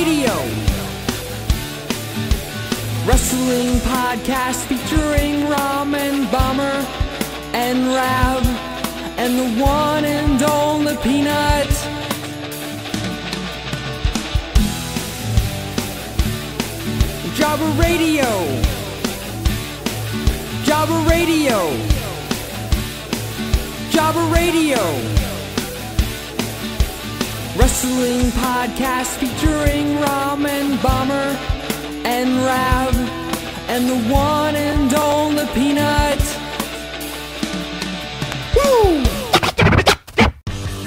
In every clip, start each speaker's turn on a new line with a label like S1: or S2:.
S1: Radio. Wrestling podcast featuring Ramen Bomber and Rab and the one and only Peanut. Jobber Radio. Jobber Radio. Jobber Radio. Wrestling podcast featuring Ramen Bomber and Rab and the one and only Peanut. Woo!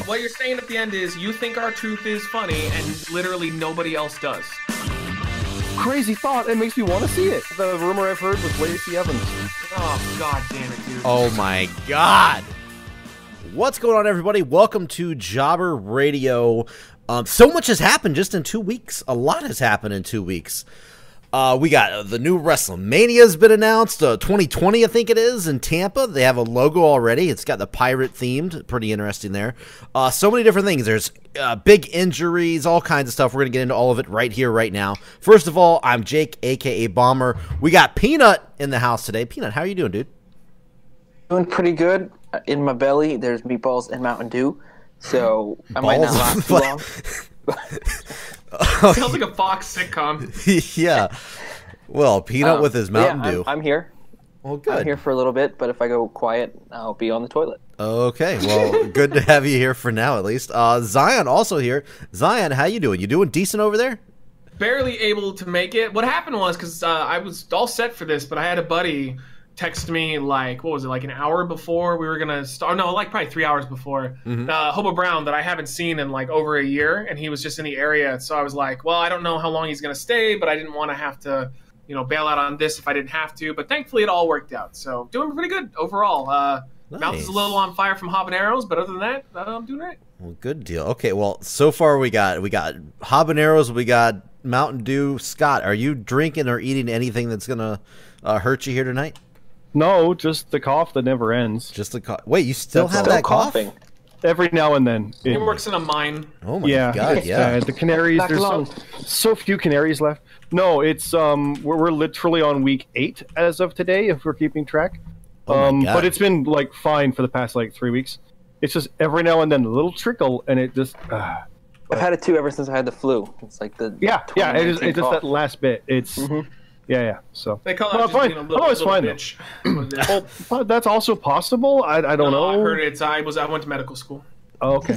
S2: What you're saying at the end is you think our truth is funny and literally nobody else does.
S3: Crazy thought. It makes me want to see it. The rumor I've heard with Lacey Evans.
S2: Oh, god damn it, dude.
S4: Oh my god. What's going on, everybody? Welcome to Jobber Radio. So much has happened just in 2 weeks. A lot has happened in 2 weeks. We got the new WrestleMania has been announced. 2020, I think it is, in Tampa. They have a logo already. It's got the pirate themed. Pretty interesting there. So many different things. There's big injuries, all kinds of stuff. We're going to get into all of it right here, right now. First of all, I'm Jake, a.k.a. Bomber. We got Peanut in the house today. Peanut, how are you doing, dude?
S5: Doing pretty good. In my belly, there's meatballs and Mountain Dew, so I might not last too long.
S2: Sounds like a Fox sitcom.
S4: Yeah. Well, Peanut with his Mountain Dew.
S5: I'm here.
S4: Well, good.
S5: I'm here for a little bit, but if I go quiet, I'll be on the toilet.
S4: Okay, well, good to have you here for now, at least. Zion also here. Zion, how you doing? You doing decent over there?
S2: Barely able to make it. What happened was, because I was all set for this, but I had a buddy text me like, what was it, like an hour before we were gonna start? No, like probably 3 hours before. Hobo Brown, that I haven't seen in like over a year, and he was just in the area. So I was like, well, I don't know how long he's gonna stay, but I didn't want to have to, you know, bail out on this if I didn't have to. But thankfully, it all worked out. So doing pretty good overall.
S4: Nice.
S2: Mouth is a little on fire from habaneros, but other than that, I'm doing right.
S4: Well, good deal. Okay, well, so far we got habaneros, we got Mountain Dew. Scott, are you drinking or eating anything that's gonna hurt you here tonight?
S3: No, just the cough that never ends.
S4: Just the cough. Wait, you still have that cough?
S3: Every now and then.
S2: He works in a mine.
S4: Oh my god, yeah.
S3: The canaries, there's so few canaries left. No, it's we're literally on week 8 as of today, if we're keeping track.
S4: Oh my god.
S3: But it's been like fine for the past like 3 weeks. It's just every now and then a little trickle, and it just.
S5: I've had it too ever since I had the flu. It's like the
S3: it's just that last bit. It's yeah. So
S2: they call it
S3: fine.
S2: It's
S3: fine.
S2: bitch.
S3: Well, that's also possible. I don't know.
S2: I heard it. I went to medical school.
S3: Oh, okay.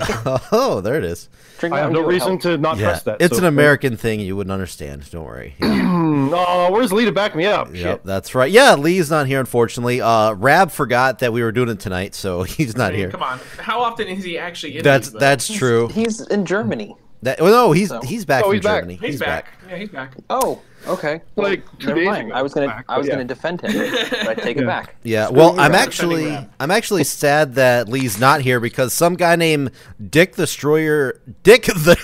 S4: Oh, there it is.
S3: I have no reason to not trust that.
S4: It's an American thing. You wouldn't understand. Don't worry.
S3: Oh, where's Lee to back me up?
S4: Yep,
S3: Shit.
S4: that's right. Yeah, Lee's not here, unfortunately. Rab forgot that we were doing it tonight, so he's not here.
S2: Come on. How often is he actually in
S4: That's true.
S5: He's in Germany.
S4: No, he's back from Germany.
S2: He's back. Yeah, he's back.
S5: Oh, okay.
S3: Like
S5: Never mind. I was gonna defend him, but I take it back.
S4: Yeah. Well, I'm actually sad that Lee's not here because some guy named Dick the Destroyer, Dick the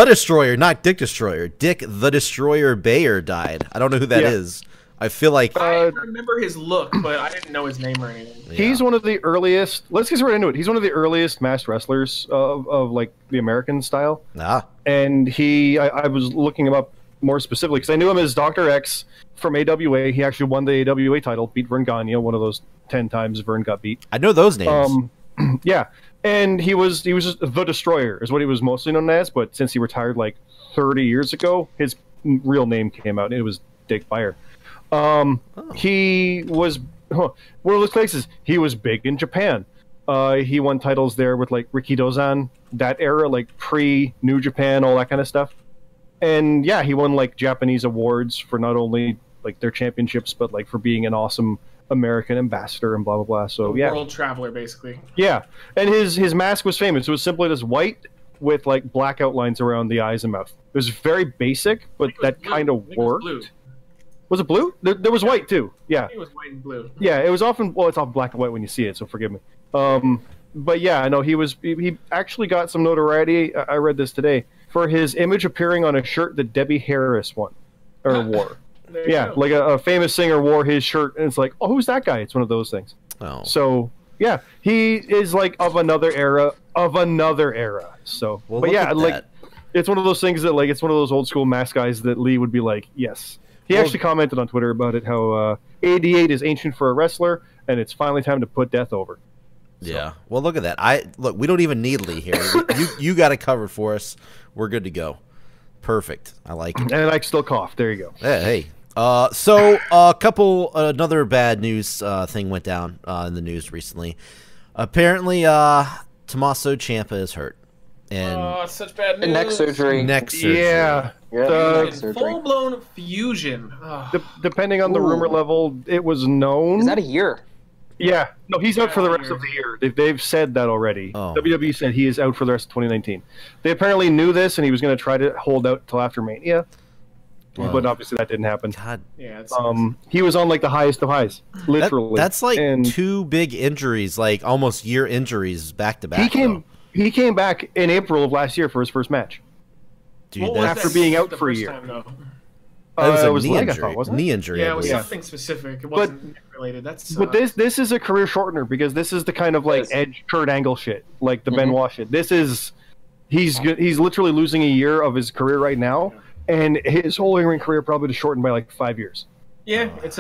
S4: Destroyer, not Dick Destroyer, Dick the Destroyer Bayer died. I don't know who that is. I feel like
S2: I remember his look, but I didn't know his name or anything.
S4: Yeah.
S3: He's one of the earliest. Let's get right into it. He's one of the earliest masked wrestlers of like the American style. And I was looking him up more specifically because I knew him as Dr. X from AWA. He actually won the AWA title, beat Vern Gagne, one of those 10 times Vern got beat.
S4: I know those names.
S3: Yeah, and he was just the Destroyer is what he was mostly known as. But since he retired like 30 years ago, his real name came out, and it was Dick Bayer. He was one of those places. He was big in Japan. He won titles there with like Rikidozan, that era, like pre-New Japan, all that kind of stuff. And yeah, he won like Japanese awards for not only like their championships, but like for being an awesome American ambassador and blah blah blah. So yeah,
S2: world traveler basically.
S3: Yeah, and his mask was famous. It was simply just white with like black outlines around the eyes and mouth. It was very basic, but that kind of worked. Was it blue? There was white too. Yeah.
S2: It was white and blue.
S3: Yeah, it was often. Well, it's all black and white when you see it, so forgive me. But yeah, I know he actually got some notoriety. I read this today for his image appearing on a shirt that Debbie Harris wore. Yeah, like a famous singer wore his shirt, and it's like, oh, who's that guy? It's one of those things.
S4: Oh.
S3: So yeah, he is like of another era. So,
S4: well,
S3: but yeah, like It's one of those things that, like, it's one of those old school mask guys that Lee would be like, yes. He actually commented on Twitter about it, how 88 is ancient for a wrestler, and it's finally time to put death over. So.
S4: Yeah. Well, look at that. Look, we don't even need Lee here. you got it covered for us. We're good to go. Perfect. I like it.
S3: And I still cough. There you go.
S4: Hey. So another bad news thing went down in the news recently. Apparently, Tommaso Ciampa is hurt. And
S2: such bad news.
S5: Neck surgery.
S3: Yeah.
S2: Full-blown fusion.
S3: Depending on the rumor level, it was known.
S5: Is that a year?
S3: Yeah. No, he's out for the rest of the year. They've said that already.
S4: Oh.
S3: WWE said he is out for the rest of 2019. They apparently knew this, and he was going to try to hold out until after Mania. But obviously that didn't happen.
S4: God.
S2: Yeah.
S3: He was on, like, the highest of highs. Literally.
S4: That's like two big injuries, like almost year injuries back-to-back.
S3: He came back in April of last year for his first match.
S4: Dude,
S3: after being out for a year.
S4: It was a knee
S3: leg,
S4: injury.
S3: I thought, wasn't
S4: knee
S3: it?
S4: injury.
S2: Yeah, it was something specific. It wasn't related. That's.
S3: But this is a career shortener because this is the kind of like Edge, Kurt Angle shit, like the Benoit shit. This is he's literally losing a year of his career right now, and his whole in-ring career probably to shorten by like 5 years.
S2: Yeah, it's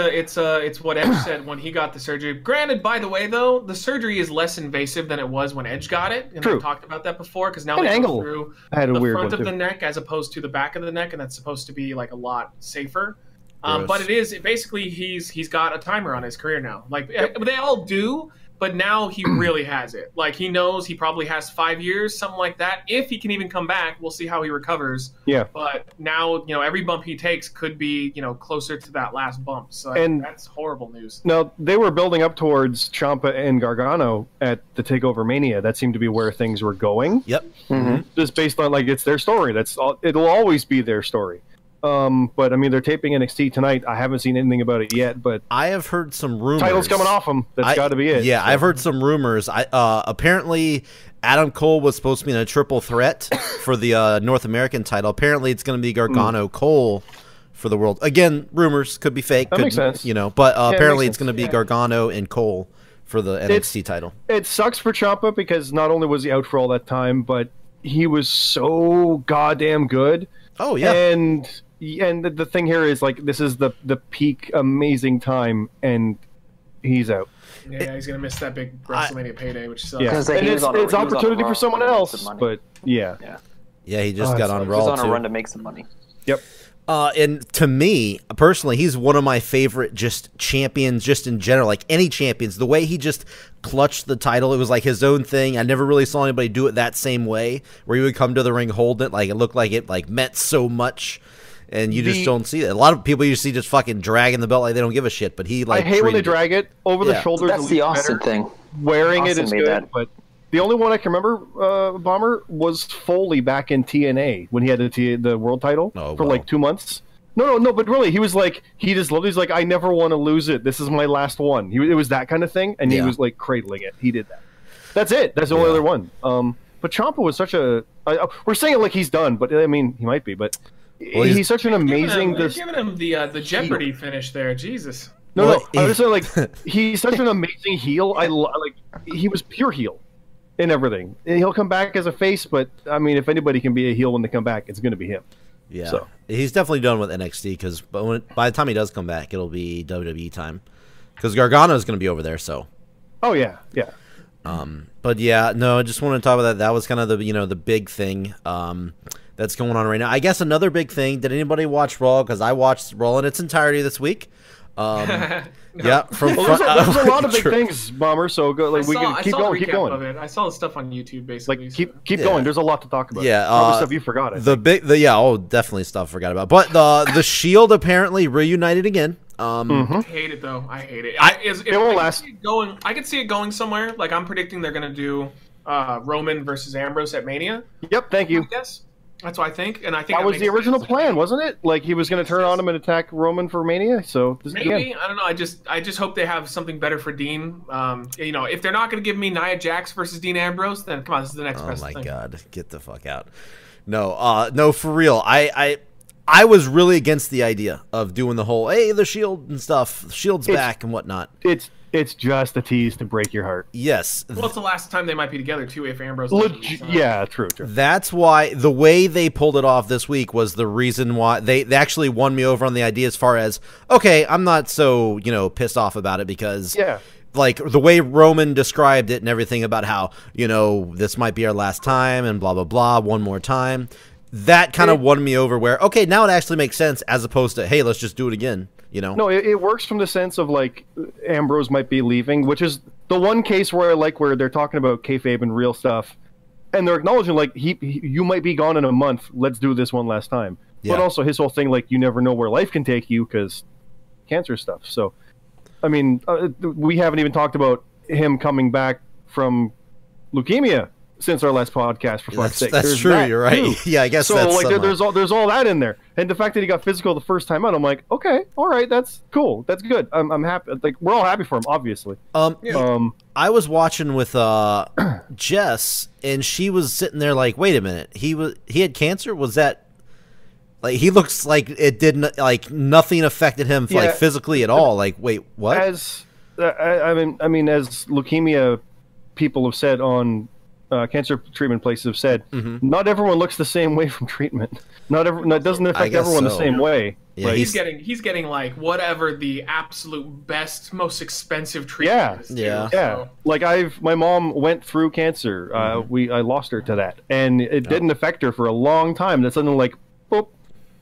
S2: what Edge said when he got the surgery. Granted, by the way, though, the surgery is less invasive than it was when Edge got it. And
S3: True.
S2: I talked about that before because now
S3: And
S2: they
S3: Angle
S2: go through
S3: had a
S2: the
S3: weird
S2: front
S3: one,
S2: of the
S3: too.
S2: neck as opposed to the back of the neck, and that's supposed to be like a lot safer.
S4: Gross.
S2: But basically he's got a timer on his career now. Like they all do, but now he really has it. Like he knows he probably has 5 years, something like that. If he can even come back, we'll see how he recovers.
S3: Yeah.
S2: But now, every bump he takes could be, closer to that last bump. So that's horrible news.
S3: Now, they were building up towards Ciampa and Gargano at the TakeOver Mania. That seemed to be where things were going.
S4: Yep.
S3: Just based on, like, it's their story. It'll always be their story. But I mean, they're taping NXT tonight. I haven't seen anything about it yet, but
S4: I have heard some rumors.
S3: Title's coming off them. That's got to be it.
S4: Yeah, so. I've heard some rumors. Apparently, Adam Cole was supposed to be in a triple threat for the North American title. Apparently, it's going to be Gargano Cole for the world. Again, rumors could be fake.
S3: That makes sense.
S4: But apparently, it's going to be Gargano and Cole for the NXT title. It
S3: sucks for Ciampa because not only was he out for all that time, but he was so goddamn good.
S4: Oh yeah,
S3: and the thing here is, like, this is the peak amazing time, and he's out.
S2: Yeah, he's gonna miss that big WrestleMania payday, which sucks.
S3: Yeah, and it's opportunity for someone else, but yeah,
S4: he just got on Raw.
S5: He's on a run to make some money.
S3: Yep.
S4: And to me personally, he's one of my favorite just champions, just in general, like any champions. The way he just clutched the title, it was like his own thing. I never really saw anybody do it that same way, where he would come to the ring, hold it, like it looked like it like meant so much. And you just don't see that. A lot of people you see just fucking dragging the belt like they don't give a shit. But he like
S3: I hate when they drag it over the shoulders.
S5: That's the Austin thing.
S3: Wearing it is good, but the only one I can remember, Bomber, was Foley back in TNA when he had the world title for like 2 months. No, but really, he was like, he just loved it. He's like, I never want to lose it. This is my last one. It was that kind of thing, and he was like cradling it. He did that. That's it. That's the only other one. But Ciampa was such a. We're saying it like he's done, but I mean, he might be. But he's such an amazing.
S2: You're giving him the Jeopardy finish there, Jesus.
S3: No. I was saying, like, he's such an amazing heel. He was pure heel in everything. And he'll come back as a face, but I mean, if anybody can be a heel when they come back, it's going to be him.
S4: Yeah,
S3: so.
S4: He's definitely done with NXT because by the time he does come back, it'll be WWE time because Gargano is going to be over there. So,
S3: oh yeah.
S4: But yeah, no, I just want to talk about that. That was kind of the big thing that's going on right now. I guess another big thing. Did anybody watch Raw? Because I watched Raw in its entirety this week. Yeah, from
S3: there's a lot of big things, Bomber. So go, like, we can keep going. Keep going.
S2: Of it. I saw the stuff on YouTube, basically.
S3: Like, keep going. There's a lot to talk about.
S4: Yeah,
S3: probably stuff you forgot.
S4: Definitely stuff I forgot about. But the Shield apparently reunited again.
S2: I hate it though. I hate it.
S3: It won't last.
S2: I could see it going somewhere. Like, I'm predicting they're gonna do Roman versus Ambrose at Mania.
S3: Yep. Thank you.
S2: Yes. That's what I think, and I think
S3: that was the original plan, wasn't it? Like, he was going to turn on him and attack Roman for Mania. So
S2: maybe I don't know. I just hope they have something better for Dean. If they're not going to give me Nia Jax versus Dean Ambrose, then come on, this is the next best thing.
S4: Oh my God, get the fuck out! No, for real. I was really against the idea of doing the whole the Shield and stuff. The Shield's back and whatnot.
S3: it's just a tease to break your heart.
S4: Yes.
S2: Well, it's the last time they might be together too. If Ambrose,
S3: Yeah, true.
S4: That's why the way they pulled it off this week was the reason why they actually won me over on the idea. As far as okay, I'm not so pissed off about it because like the way Roman described it and everything about how this might be our last time and blah blah blah, one more time. That kind of won me over. Where okay, now it actually makes sense as opposed to hey, let's just do it again.
S3: No, it works from the sense of like Ambrose might be leaving, which is the one case where I like where they're talking about kayfabe and real stuff, and they're acknowledging like you might be gone in a month. Let's do this one last time. Yeah. But also his whole thing like you never know where life can take you because cancer stuff. So, I mean, we haven't even talked about him coming back from leukemia since our last podcast. For fuck's sake,
S4: that's true. You're right.
S3: Too.
S4: Yeah, I guess
S3: so.
S4: That's
S3: like, there's all that in there, and the fact that he got physical the first time out, I'm like, okay, all right, that's cool, that's good. I'm happy. Like, we're all happy for him, obviously.
S4: I was watching with Jess, and she was sitting there like, wait a minute, he had cancer. Was that like he looks like it didn't like nothing affected him like physically at all? Like, wait, what?
S3: As I mean, as leukemia people have said on. Cancer treatment places have said not everyone looks the same way from treatment. It doesn't affect everyone the same way.
S4: Yeah,
S3: right?
S2: he's getting like whatever the absolute best, most expensive treatment is.
S3: Yeah.
S2: So.
S3: Like my mom went through cancer. I lost her to that, and it didn't affect her for a long time. That's something like boop,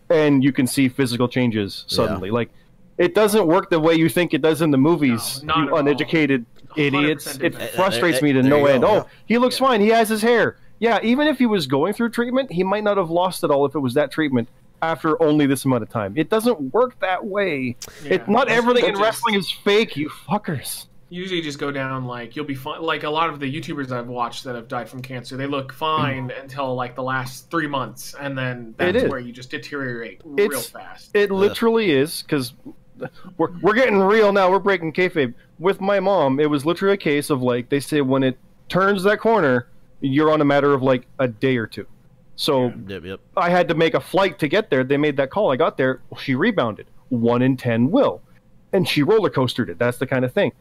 S3: and you can see physical changes suddenly.
S4: Yeah.
S3: Like it doesn't work the way you think it does in the movies.
S2: No,
S3: you uneducated idiots. It frustrates me to
S4: no
S3: end.
S4: Yeah.
S3: Oh, he looks fine. He has his hair. Yeah, even if he was going through treatment, he might not have lost it all if it was that treatment after only this amount of time. It doesn't work that way.
S2: Yeah,
S3: not everything in wrestling is fake, you fuckers.
S2: Usually just go down like you'll be fine. Like a lot of the YouTubers I've watched that have died from cancer, they look fine until like the last 3 months, and then that's where you just deteriorate real fast.
S3: It literally is, because we're getting real now. We're breaking kayfabe. With my mom, it was literally a case of like they say when it turns that corner, you're on a matter of like a day or two. So I had to make a flight to get there. They made that call. I got there. She rebounded. 1 in 10 will, and she roller coastered it. That's the kind of thing.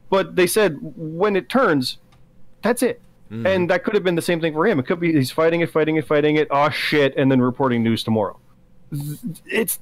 S3: But they said when it turns, that's it. And that could have been the same thing for him. It could be he's fighting it. Oh shit! And then reporting news tomorrow. It's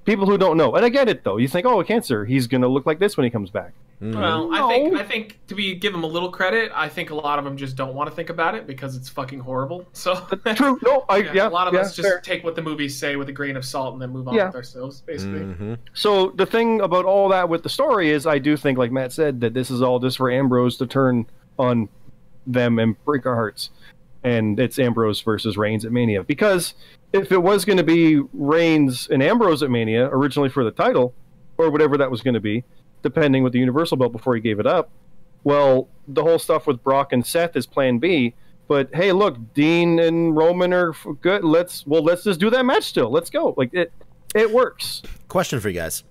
S3: people who don't know, and I get it though. You think, oh, cancer, he's gonna look like this when he comes back.
S2: Well, no. I think to give him a little credit, I think a lot of them just don't want to think about it because it's fucking horrible. So
S3: true. No, a
S2: lot of us just take what the movies say with a grain of salt and then move on with ourselves, basically.
S3: So the thing about all that with the story is, I do think, like Matt said, that this is all just for Ambrose to turn on them and break our hearts, and it's Ambrose versus Reigns at Mania. Because if it was going to be Reigns and Ambrose at Mania originally for the title, or whatever that was going to be, depending with the Universal belt before he gave it up, well, the whole stuff with Brock and Seth is Plan B. But hey, look, Dean and Roman are good. Let's just do that match still. Let's go. Like it works.
S4: Question for you guys.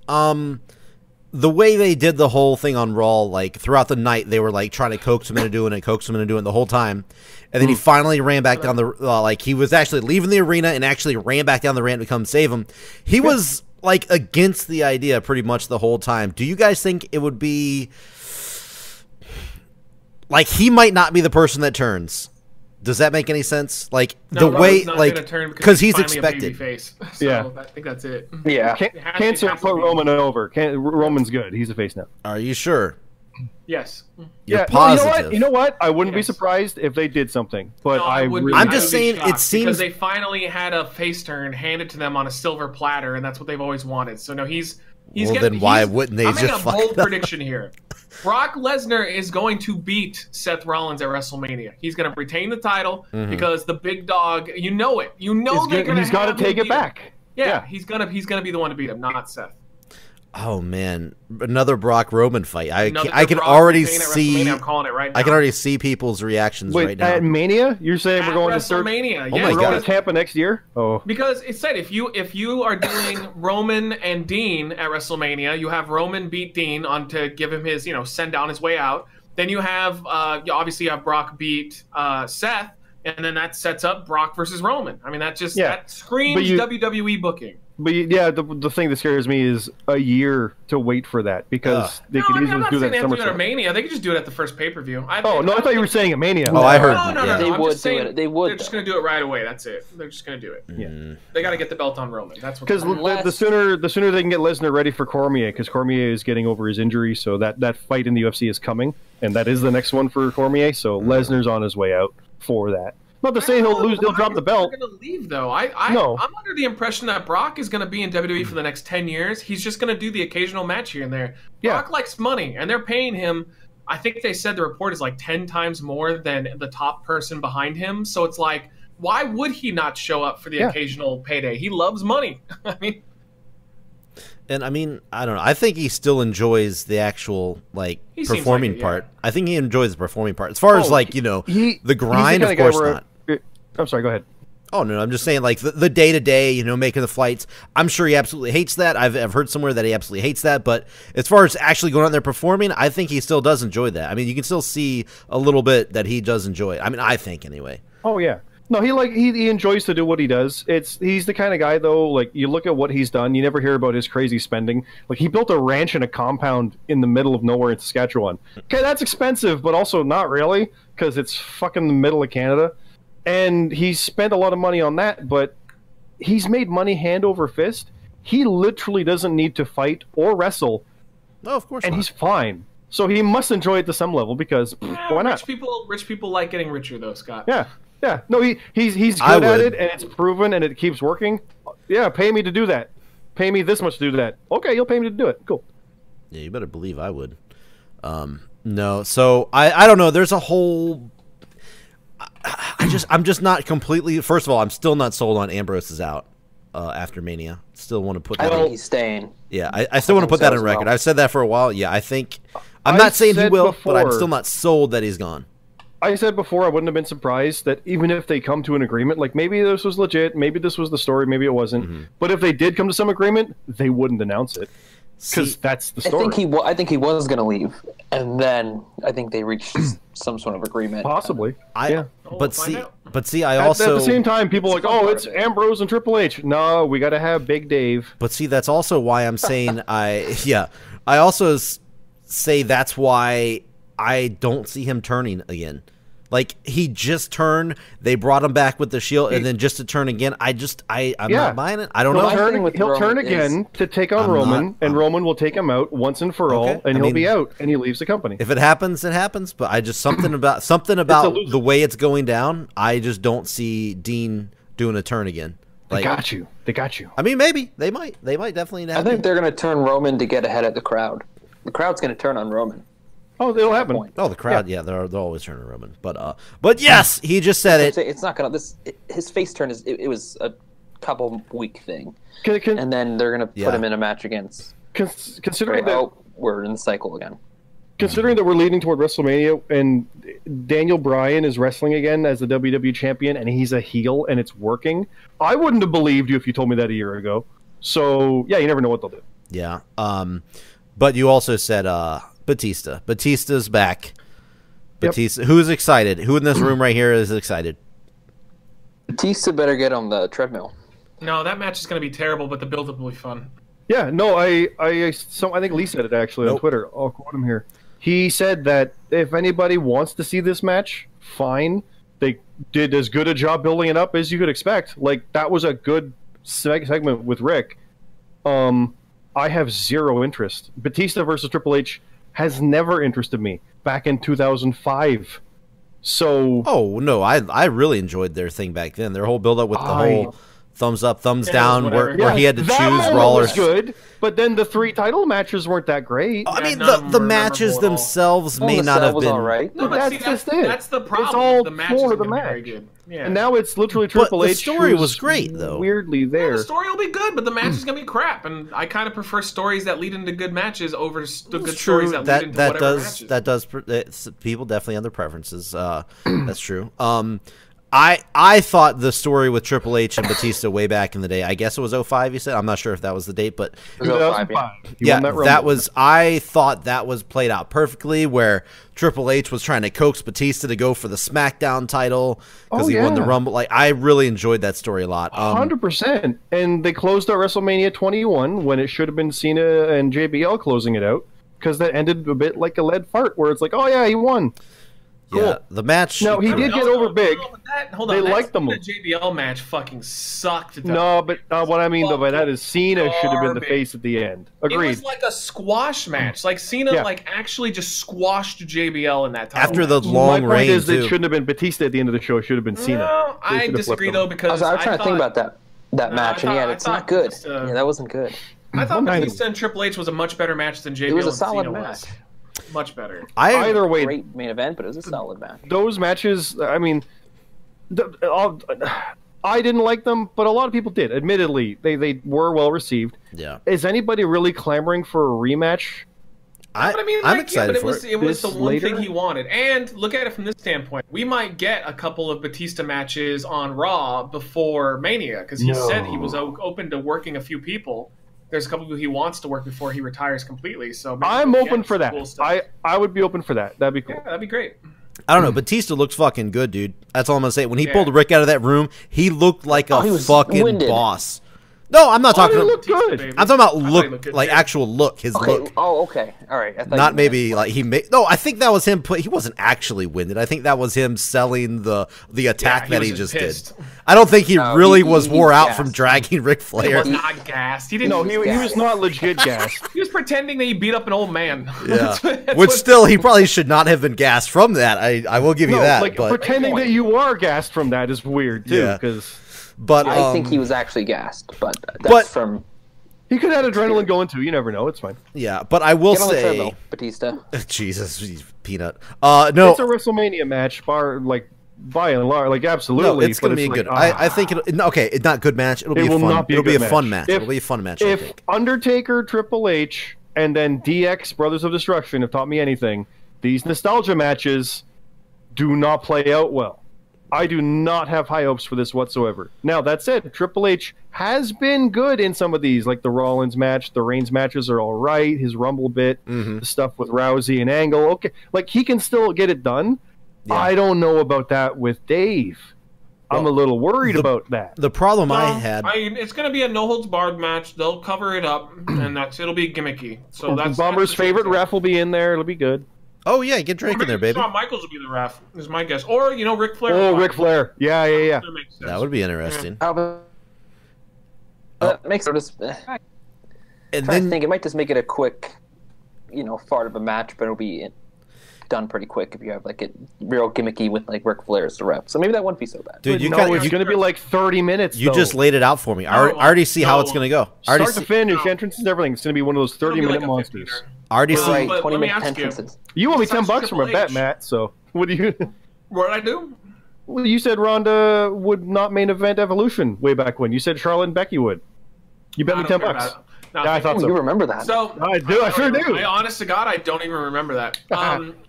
S4: The way they did the whole thing on Raw, like throughout the night, they were like trying to coax him into doing it the whole time, and then he finally ran back down the like he was actually leaving the arena and actually ran back down the ramp to come save him. He was like against the idea pretty much the whole time. Do you guys think it would be like he might not be the person that turns? Does that make any sense? Like the way, like because he's expected.
S2: So I think that's it.
S5: Yeah,
S3: cancer put Roman over. Roman's good. He's a face now.
S4: Are you sure?
S2: Yes.
S4: You're positive.
S3: You know what? I wouldn't be surprised if they did something. But
S2: no,
S4: I'm just saying it seems
S2: because they finally had a face turn handed to them on a silver platter, and that's what they've always wanted. So no,
S4: then why wouldn't they just?
S2: I'm making a bold prediction here. Brock Lesnar is going to beat Seth Rollins at WrestleMania. He's going to retain the title because the big dog. You know it. You know
S3: he's got to take it back.
S2: Yeah, he's gonna be the one to beat him, not Seth.
S4: Oh man, another Brock Roman fight. I can already see.
S2: I'm calling it right now.
S4: I can already see people's reactions right now.
S3: At Mania, you're saying we're going to
S2: WrestleMania?
S4: Oh my God.
S3: We're going to Tampa next year. Oh,
S2: because it said if you are doing Roman and Dean at WrestleMania, you have Roman beat Dean on to give him his send down his way out. Then you have obviously you have Brock beat Seth, and then that sets up Brock versus Roman. I mean that screams WWE booking.
S3: But yeah, the thing that scares me is a year to wait for that because they could
S2: I'm
S3: easily
S2: not
S3: do
S2: saying
S3: that
S2: they have to do it at
S3: SummerSlam.
S2: Mania. They could just do it at the first pay-per-view.
S3: I thought you were saying at Mania.
S4: Oh, I heard.
S2: No.
S5: They
S2: I'm
S5: would
S2: just saying
S5: do it. They would.
S2: They're just going to do it right away. That's it. They're just going to do it.
S3: Yeah.
S2: They got to get the belt on Roman. That's what.
S3: Because the sooner they can get Lesnar ready for Cormier, because Cormier is getting over his injury, so that fight in the UFC is coming, and that is the next one for Cormier. So Lesnar's on his way out for that. Not to say he'll drop the belt.
S2: He's going to leave though.
S3: No.
S2: I'm under the impression that Brock is going to be in WWE for the next 10 years. He's just going to do the occasional match here and there.
S3: Yeah.
S2: Brock likes money, and they're paying him. I think they said the report is like 10 times more than the top person behind him. So it's like, why would he not show up for the occasional payday? He loves money. I mean,
S4: and I mean, I don't know. I think he still enjoys the actual performing part. I think he enjoys the performing part. As far as the grind, of course not.
S3: I'm sorry. Go ahead.
S4: Oh no, I'm just saying the day to day, making the flights. I'm sure he absolutely hates that. I've heard somewhere that he absolutely hates that. But as far as actually going out there performing, I think he still does enjoy that. I mean, you can still see a little bit that he does enjoy it. I mean, I think anyway.
S3: Oh yeah. No, he enjoys to do what he does. He's the kind of guy though. Like you look at what he's done, you never hear about his crazy spending. Like he built a ranch and a compound in the middle of nowhere in Saskatchewan. Okay, that's expensive, but also not really because it's fucking the middle of Canada. And he's spent a lot of money on that, but he's made money hand over fist. He literally doesn't need to fight or wrestle.
S4: No, of course
S3: and
S4: not.
S3: He's fine. So he must enjoy it to some level because why not?
S2: Rich people like getting richer though, Scott.
S3: Yeah. No, he's good at it, and it's proven, and it keeps working. Yeah, pay me to do that. Pay me this much to do that. Okay, you'll pay me to do it. Cool.
S4: Yeah, you better believe I would. No, so I don't know. There's a whole. I'm just not completely. First of all, I'm still not sold on Ambrose is out after Mania. Still want to put that.
S5: I think he's staying.
S4: Yeah, I still want to put that on record. I've said that for a while. Yeah, I think I'm not saying he will, but I'm still not sold that he's gone.
S3: I said before I wouldn't have been surprised that even if they come to an agreement, like maybe this was legit, maybe this was the story, maybe it wasn't. But if they did come to some agreement, they wouldn't announce it because that's the story.
S5: I think he was going to leave, and then I think they reached some sort of agreement.
S3: Possibly.
S4: But see, I
S3: at
S4: also
S3: at the same time, people are like, oh, it's Ambrose and Triple H. No, we got to have Big Dave.
S4: But see, that's also why I'm saying I also say that's why I don't see him turning again. Like he just turned, they brought him back with the Shield, and then just to turn again. I'm not buying it. I don't know.
S3: He'll turn again to take on Roman, and Roman will take him out once and for all, and he'll be out, and he leaves the company.
S4: If it happens, it happens. But I just something about the way it's going down. I just don't see Dean doing a turn again.
S3: They got you.
S4: I mean, maybe they might definitely.
S5: I think they're going to turn Roman to get ahead of the crowd. The crowd's going to turn on Roman.
S3: Oh, it'll happen.
S4: Oh, the crowd, they'll always turn on Roman. But yes, he just said it.
S5: It's not gonna. His face turn it was a couple week thing,
S3: Can,
S5: and then they're gonna put him in a match against.
S3: Considering that
S5: we're in the cycle again.
S3: Considering that we're leading toward WrestleMania and Daniel Bryan is wrestling again as the WWE champion, and he's a heel and it's working, I wouldn't have believed you if you told me that a year ago. So yeah, you never know what they'll do.
S4: Yeah. But you also said Batista. Batista's back. Batista. Yep. Who's excited? Who in this room right here is excited?
S5: Batista better get on the treadmill.
S2: No, that match is going to be terrible, but the build-up will be fun.
S3: Yeah, no, I think Lee said it actually on Twitter. I'll quote him here. He said that if anybody wants to see this match, fine. They did as good a job building it up as you could expect. Like that was a good segment with Rick. I have zero interest. Batista versus Triple H has never interested me back in 2005. So
S4: oh no, I really enjoyed their thing back then. Their whole build up with the whole thumbs up, thumbs down, where he had to choose brawlers.
S3: Was good, but then the 3 title matches weren't that great.
S4: I mean, the matches themselves may not have been
S5: all right.
S2: No,
S3: but
S2: that's it. That's the problem.
S3: It's all
S2: the matches
S3: for the match.
S2: very good. Yeah.
S3: And now it's literally Triple H.
S4: The story was great, though.
S3: Weirdly there.
S2: Yeah, the story will be good, but the match is going to be crap. And I kind of prefer stories that lead into good matches over the good stories that lead into whatever matches.
S4: That does. People definitely have their preferences. That's true. I thought the story with Triple H and Batista way back in the day, I guess it was 05, you said? I'm not sure if that was the date, but...
S5: It was 05,
S4: yeah, that was... I thought that was played out perfectly, where Triple H was trying to coax Batista to go for the SmackDown title because he won the Rumble. Like, I really enjoyed that story a lot.
S3: 100%. And they closed out WrestleMania 21 when it should have been Cena and JBL closing it out, because that ended a bit like a lead fart, where it's like, oh yeah, he won. Cool.
S4: Yeah, the match...
S3: No, he did get over big.
S2: Hold on,
S3: they liked them.
S2: The JBL match fucking sucked.
S3: No, but what I mean though by that is Cena should have been the face at the end. Agreed.
S2: It was like a squash match. Like Cena, like actually just squashed JBL in that time.
S4: After the long reign,
S3: my point is, it shouldn't have been Batista at the end of the show. It should have been Cena.
S2: No, I disagree though, because
S5: I was trying to think about that match, and it's not good. Yeah, that wasn't good.
S2: I thought Batista and Triple H was a much better match than JBL. It
S5: was a solid match.
S2: Much better.
S3: Either way,
S5: great main event, but it was a solid match.
S3: Those matches, I mean, I didn't like them, but a lot of people did. Admittedly, they were well received.
S4: Yeah.
S3: Is anybody really clamoring for a rematch?
S4: I'm excited for it.
S2: It was the one thing he wanted. And look at it from this standpoint. We might get a couple of Batista matches on Raw before Mania, because he said he was open to working a few people. There's a couple people he wants to work before he retires completely. So
S3: I'm open for that. Cool, I would be open for that. That'd be cool.
S2: Yeah, that'd be great.
S4: I don't know. Batista looks fucking good, dude. That's all I'm gonna say. When he pulled Rick out of that room, he looked like a fucking boss. No, I'm not talking about
S3: good.
S4: I'm talking about look, like actual look, his look.
S5: Oh, okay. All right.
S4: Not maybe like he made. No, I think that was him. He wasn't actually winded. I think that was him selling the attack that he just did. I don't think he really was wore out from dragging Ric Flair.
S2: He was not gassed. He didn't.
S3: No, he was not legit gassed.
S2: He was pretending that he beat up an old man.
S4: Yeah, which still he probably should not have been gassed from that. I will give you that.
S3: Like
S4: but
S3: pretending that you are gassed from that is weird too. Because.
S4: But
S5: I think he was actually gassed, but that's from.
S3: He could have had adrenaline going too. You never know. It's fine.
S4: Yeah, but I will say,
S5: treadmill, Batista.
S4: Jesus, peanut. No,
S3: it's a WrestleMania match, by and large, like absolutely.
S4: No, it's going to be good. I think it's not a good match. It'll be fun. It'll be a fun match. It'll be a fun match.
S3: If Undertaker, Triple H, and then DX, Brothers of Destruction, have taught me anything, these nostalgia matches do not play out well. I do not have high hopes for this whatsoever. Now, that said, Triple H has been good in some of these, like the Rollins match. The Reigns matches are all right. His Rumble bit, the stuff with Rousey and Angle, okay. Like, he can still get it done. Yeah. I don't know about that with Dave. I'm a little worried about that.
S4: The problem I had...
S2: it's going to be a no-holds-barred match. They'll cover it up, and it'll be gimmicky. So that's
S3: Bomber's favorite ref will be in there. It'll be good.
S4: Oh, yeah, get Drake in there, baby.
S2: Shawn Michaels will be the ref, is my guess. Or, Ric Flair.
S3: Oh, Ric Flair. Yeah.
S4: That would be interesting.
S5: That makes sense. And then I think it might just make it a quick, fart of a match, but it'll be done pretty quick if you have like a real gimmicky with like Ric Flair as the ref. So maybe that wouldn't be so bad.
S4: Dude,
S3: it's going to be like 30 minutes.
S4: You just laid it out for me. I already see how it's going to go.
S3: Start to finish, entrances, everything. It's going to be one of those 30-minute monsters.
S4: I already see.
S5: 20-minute entrances.
S3: You owe me $10 from a bet, Matt. So what do you?
S2: What did I do?
S3: Well, you said Ronda would not main event Evolution way back when. You said Charlotte and Becky would. You bet me $10.
S2: No,
S3: yeah, I thought so.
S5: You remember that?
S2: So
S3: I do. I sure do.
S2: Honest to God, I don't even remember that.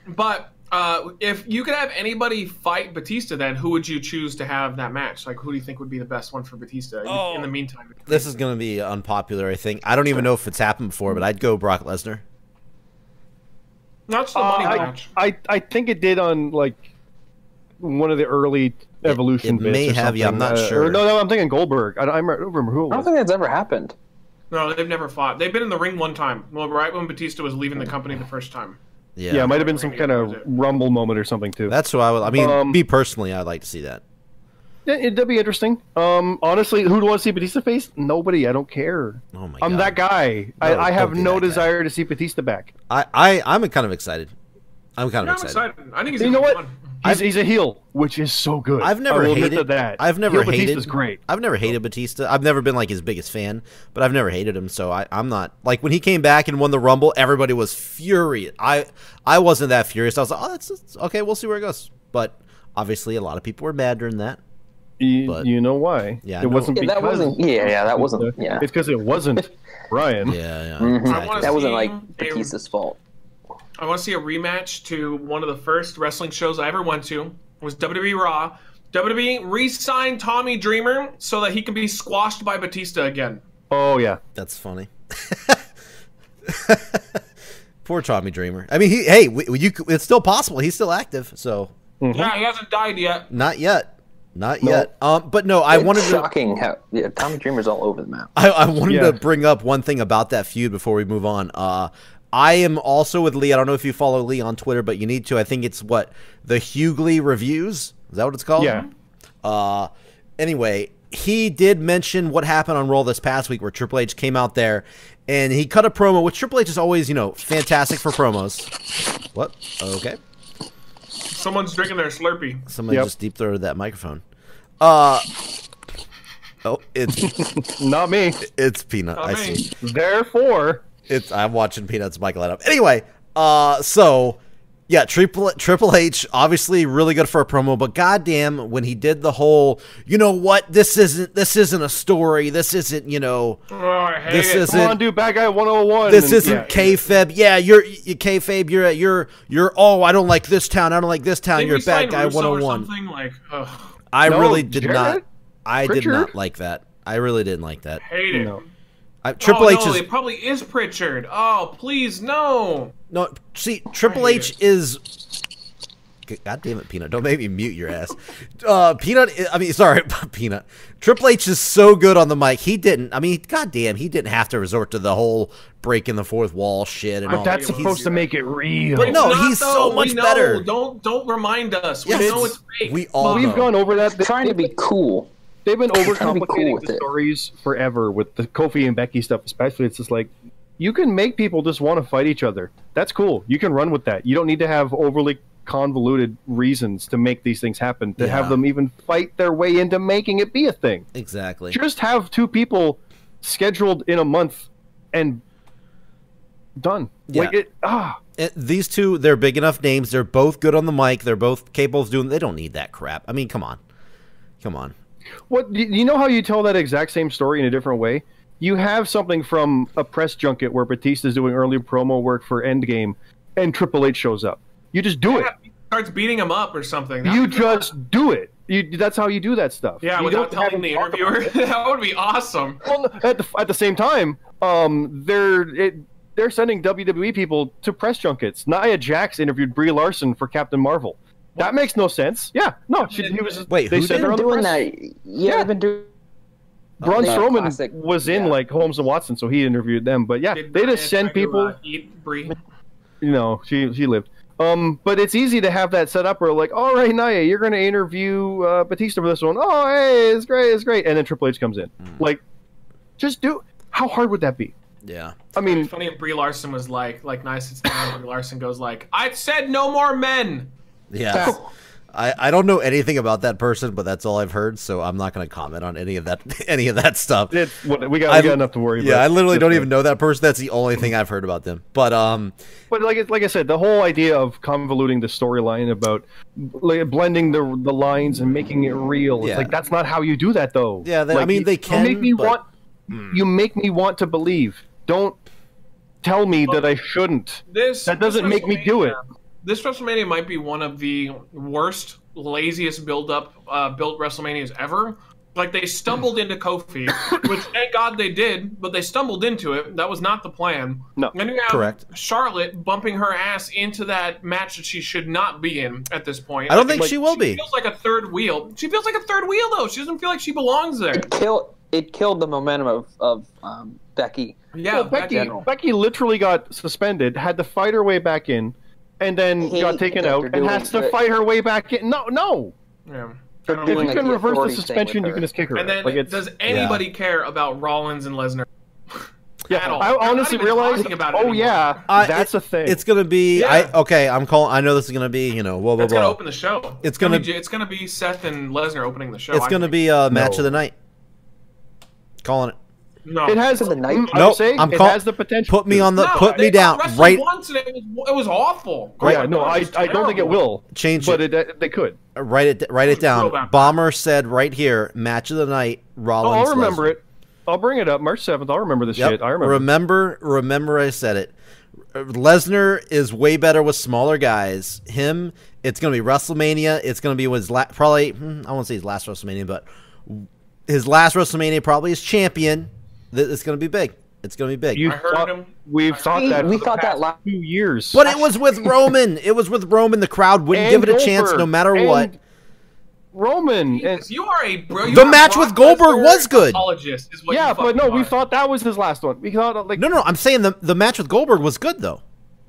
S2: But if you could have anybody fight Batista, then who would you choose to have that match? Like, who do you think would be the best one for Batista in the meantime?
S4: This is going to be unpopular, I think. I don't even know if it's happened before, but I'd go Brock Lesnar.
S2: Not the money match.
S3: I think it did on like one of the early Evolution bits.
S4: May have, I'm not sure.
S3: No, I'm thinking Goldberg. I don't remember who it was.
S5: I don't think that's ever happened.
S2: No, they've never fought. They've been in the ring one time. Well, right when Batista was leaving the company the first time.
S3: Yeah, it might have been some kind of Rumble moment or something too.
S4: That's who I would. I mean, me personally, I'd like to see that.
S3: Yeah, it'd be interesting. Honestly, who do I want to see Batista face? Nobody. I don't care.
S4: Oh my God.
S3: I'm that guy. No, I have no desire to see Batista back.
S4: I'm kind of excited. I'm kind of excited.
S2: I think he's fun.
S3: He's a heel, which is so good.
S4: I've never hated
S3: that.
S4: Batista's
S3: great.
S4: I've never hated Batista. I've never been like his biggest fan, but I've never hated him. So I'm not like when he came back and won the Rumble, everybody was furious. I wasn't that furious. I was like, oh, that's okay. We'll see where it goes. But obviously, a lot of people were mad during that.
S3: You know why?
S4: Yeah,
S3: it wasn't because
S5: that wasn't. Yeah,
S3: it's because it wasn't Ryan.
S4: Yeah.
S5: Exactly. That wasn't like Batista's fault.
S2: I want to see a rematch to one of the first wrestling shows I ever went to. It was WWE Raw, WWE re-signed Tommy Dreamer so that he can be squashed by Batista again.
S3: Oh yeah,
S4: that's funny. Poor Tommy Dreamer. I mean, it's still possible. He's still active, so.
S2: Yeah, he hasn't died yet.
S4: Not yet. Not yet. But no, I wanted
S5: shocking how Tommy Dreamer's all over the map.
S4: I wanted to bring up one thing about that feud before we move on. I am also with Lee. I don't know if you follow Lee on Twitter, but you need to. I think it's the Hughley Reviews. Is that what it's called?
S3: Yeah.
S4: Anyway, he did mention what happened on Raw this past week, where Triple H came out there and he cut a promo, which Triple H is always, fantastic for promos. What? Okay.
S2: Someone's drinking their Slurpee.
S4: Somebody just deep throated that microphone. Oh, it's
S3: not me.
S4: It's Peanut.
S2: Not
S4: I
S2: me.
S4: see.
S3: Therefore,
S4: I'm watching Peanut's mic light up. Anyway, so yeah, Triple H obviously really good for a promo, but goddamn, when he did the whole, you know what, this isn't a story. This isn't,
S2: I hate
S4: this
S2: it.
S4: isn't.
S3: Come on, dude, bad guy 101.
S4: This isn't kayfabe. Yeah, you're kayfabe. You're. Oh, I don't like this town. I don't like this town.
S2: Didn't
S4: You're
S2: we
S4: bad
S2: sign
S4: guy
S2: Russo or
S4: 101.
S2: something? Like, ugh.
S4: I
S3: No,
S4: really did
S3: Jared?
S4: not. I did
S3: Pritchard?
S4: not like that. I really didn't like that.
S2: Hate it.
S3: No.
S4: Triple H
S2: no,
S4: is
S2: it probably is Pritchard. Oh, please, no.
S4: no. See, Triple H is. God damn it, Peanut! Don't make me mute your ass. Peanut. I mean, sorry, Peanut. Triple H is so good on the mic. He didn't. I mean, goddamn, he didn't have to resort to the whole breaking the fourth wall shit and
S3: But
S4: all.
S3: that's supposed to make it real.
S2: But it's
S4: No,
S2: not,
S4: he's
S2: though.
S4: so much
S2: We know.
S4: better.
S2: Don't remind us.
S4: Yes,
S2: We know it's fake.
S4: we all
S3: We've
S4: know.
S3: gone over that.
S5: Trying to be cool.
S3: They've been
S5: trying to be
S3: overcomplicating
S5: cool with
S3: the
S5: it.
S3: stories forever with the Kofi and Becky stuff, especially. It's just like, you can make people just want to fight each other. That's cool. You can run with that. You don't need to have overly convoluted reasons to make these things happen, to have them even fight their way into making it be a thing.
S4: Exactly.
S3: Just have two people scheduled in a month and done.
S4: Yeah. These two, they're big enough names. They're both good on the mic. They're both capable of doing. They don't need that crap. I mean, come on.
S3: What, you know how you tell that exact same story in a different way? You have something from a press junket where Batista's doing early promo work for Endgame, and Triple H shows up. You just do it.
S2: He starts beating him up or something.
S3: You just do it. That's how you do that stuff.
S2: Yeah,
S3: you
S2: without
S3: don't have
S2: telling the
S3: him talk
S2: interviewer.
S3: about it.
S2: That would be awesome.
S3: Well, at the same time, they're sending WWE people to press junkets. Nia Jax interviewed Brie Larson for Captain Marvel. That makes no sense. Yeah, no, he was.
S4: Wait,
S3: they
S4: who
S3: sent
S4: did?
S3: her on the
S5: Doing
S3: press.
S5: that. Yeah, they've been doing.
S3: Braun Strowman
S5: classic.
S3: was in like Holmes and Watson, so he interviewed them. But yeah, they just send people.
S2: Eat Brie.
S3: You know, she lived. But it's easy to have that set up where like, all right, Nia, you're going to interview Batista for this one. Oh, hey, it's great, and then Triple H comes in. Like, just do. How hard would that be?
S4: Yeah.
S3: I mean,
S2: It's funny if Brie Larson was like nice. It's down. Brie Larson goes like, "I said no more men."
S4: Yeah. I don't know anything about that person, but that's all I've heard, so I'm not going to comment on any of that stuff.
S3: we got enough to worry about.
S4: Yeah, I literally don't even know that person. That's the only thing I've heard about them. But
S3: like I said, the whole idea of convoluting the storyline about blending the lines and making it real, it's like that's not how you do that though.
S4: Yeah,
S3: like,
S4: I mean they can.
S3: You make me want to believe. Don't tell me that I shouldn't. That doesn't make me do it.
S2: This WrestleMania might be one of the worst, laziest built WrestleManias ever. Like, they stumbled into Kofi, which thank God they did, but they stumbled into it. That was not the plan.
S3: No,
S2: and you have
S4: correct.
S2: Charlotte bumping her ass into that match that she should not be in at this point.
S4: I don't think she will be.
S2: She feels like a third wheel. She feels like a third wheel, though. She doesn't feel like she belongs there.
S5: It killed the momentum of Becky.
S2: Yeah,
S3: well, Becky literally got suspended, had to fight her way back in, and then got taken out, and has to fight her way back in. No.
S2: Yeah.
S3: If you can reverse the suspension, you can just kick her.
S2: And then, does anybody care about Rollins and Lesnar?
S3: Yeah, I honestly realized. That's a thing.
S4: It's gonna be.
S2: Yeah.
S4: I know this is gonna be. Blah blah blah.
S2: It's gonna open the show.
S4: It's
S2: gonna be Seth and Lesnar opening the show.
S4: It's gonna be a match of the night. Calling it.
S2: No,
S3: it has
S5: the night.
S4: Nope,
S3: it has the potential.
S4: Put me on the.
S2: No,
S4: put me down. Right.
S2: Once and it was awful.
S3: Yeah, no, I don't think it will
S4: change
S3: but
S4: it.
S3: They could
S4: Write it down. Bomber said right here, match of the night. Rollins.
S3: I'll remember it. I'll bring it up. March 7th. I'll remember this shit. I remember.
S4: Remember I said it. Lesnar is way better with smaller guys. It's going to be WrestleMania. It's going to be his probably, I won't say his last WrestleMania, but his last WrestleMania probably as champion. It's going to be big. It's going to be big.
S3: We thought that last 2 years.
S4: But it was with Roman. It was with Roman. The crowd wouldn't give it a chance no matter what.
S3: Roman.
S2: You are a bro.
S4: The match with Goldberg was good.
S3: But no, we thought that was his last one. We thought
S4: No, I'm saying the match with Goldberg was good though.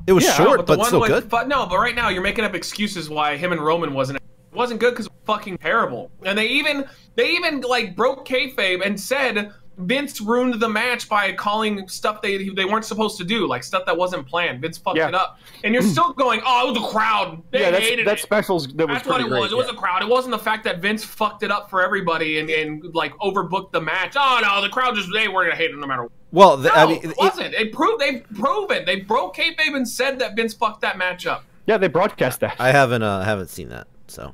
S4: It was short, but still good.
S2: But right now you're making up excuses why him and Roman wasn't good because it was fucking terrible. And they even like broke kayfabe and said Vince ruined the match by calling stuff they weren't supposed to do, like stuff that wasn't planned. Vince fucked it up, and you're still going, "Oh, it was the crowd. They hated it."
S3: Specials. That's what it was.
S2: It was the crowd. It wasn't the fact that Vince fucked it up for everybody and like overbooked the match. Oh no, the crowd they were gonna hate it no matter what.
S4: Well,
S2: I mean, it wasn't. They've proven. They broke kayfabe and said that Vince fucked that match up.
S3: Yeah, they broadcast that.
S4: I haven't seen that, so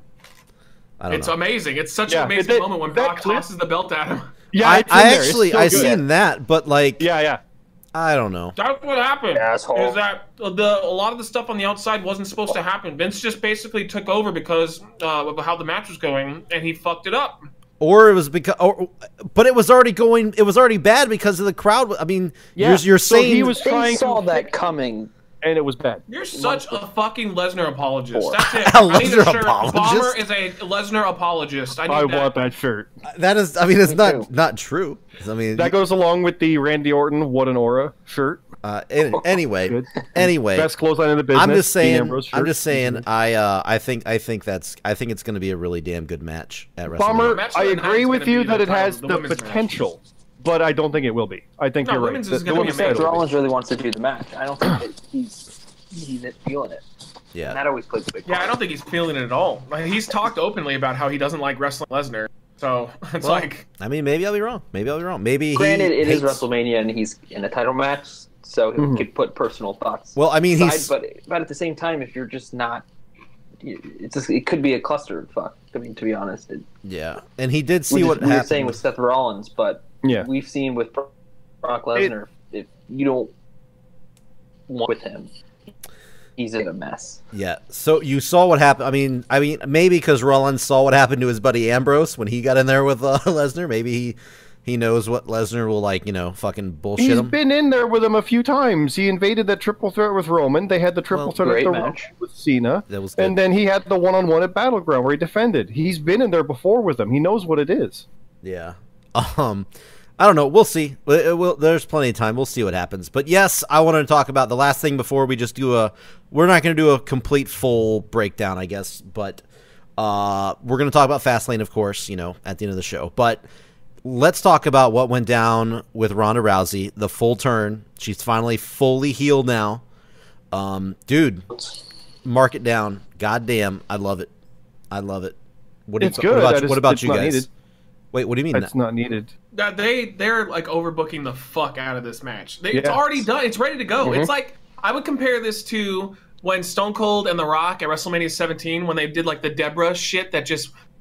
S4: I don't know.
S2: It's amazing. It's such an amazing moment when Brock tosses the belt at him.
S3: Yeah,
S4: I seen that, but like,
S3: yeah,
S4: I don't know.
S2: That's what happened.
S5: Asshole.
S2: Is that a lot of the stuff on the outside wasn't supposed to happen. Vince just basically took over because of how the match was going, and he fucked it up.
S4: Or it was but it was already going. It was already bad because of the crowd. I mean, you're saying
S3: he was trying.
S5: They saw that coming.
S3: And it was bad.
S2: You're such a fucking Lesnar apologist. That's it.
S4: A Lesnar apologist?
S2: Bomber is a Lesnar apologist. I
S3: want that shirt.
S4: That is, I mean, it's not true. I mean,
S3: that goes along with the Randy Orton "What an Aura" shirt.
S4: Anyway,
S3: best clothesline in the business.
S4: I'm just saying. I think it's going to be a really damn good match at WrestleMania.
S3: Bomber, I agree with you that it has the potential. But I don't think it will be. I think you're right.
S5: Seth Rollins really wants to do the match. I don't think that he's feeling it.
S4: Yeah.
S5: And that always plays a big part.
S2: Yeah, I don't think he's feeling it at all. Like, he's talked openly about how he doesn't like wrestling Lesnar. So it's
S4: I mean, maybe I'll be wrong. Maybe
S5: granted, it is WrestleMania and he's in a title match, so he could put personal thoughts.
S4: Well, I mean,
S5: but at the same time, if you're just not, it could be a clusterfuck. I mean, to be honest.
S4: Yeah, and he did see what happened.
S5: You're saying with Seth Rollins, but.
S3: Yeah,
S5: we've seen with Brock Lesnar, if you don't want with him, he's in a mess.
S4: Yeah. So you saw what happened. I mean, maybe because Rollins saw what happened to his buddy Ambrose when he got in there with Lesnar. Maybe he knows what Lesnar will fucking bullshit him.
S3: He's been in there with him a few times. He invaded that triple threat with Roman. They had the triple threat at the match with Cena.
S4: That was good.
S3: And then he had the one-on-one at Battleground where he defended. He's been in there before with him. He knows what it is.
S4: Yeah. I don't know. We'll see. There's plenty of time. We'll see what happens. But yes, I wanted to talk about the last thing before we just do we're not going to do a complete full breakdown, I guess, but we're going to talk about Fastlane, of course, at the end of the show. But let's talk about what went down with Ronda Rousey, the full turn. She's finally fully healed now. Dude, mark it down. Goddamn, I love it. What about you guys?
S3: Needed.
S4: Wait, what do you mean?
S3: It's not needed.
S2: They're like overbooking the fuck out of this match. It's already done. It's ready to go. It's like I would compare this to when Stone Cold and The Rock at WrestleMania 17 when they did like the Deborah shit that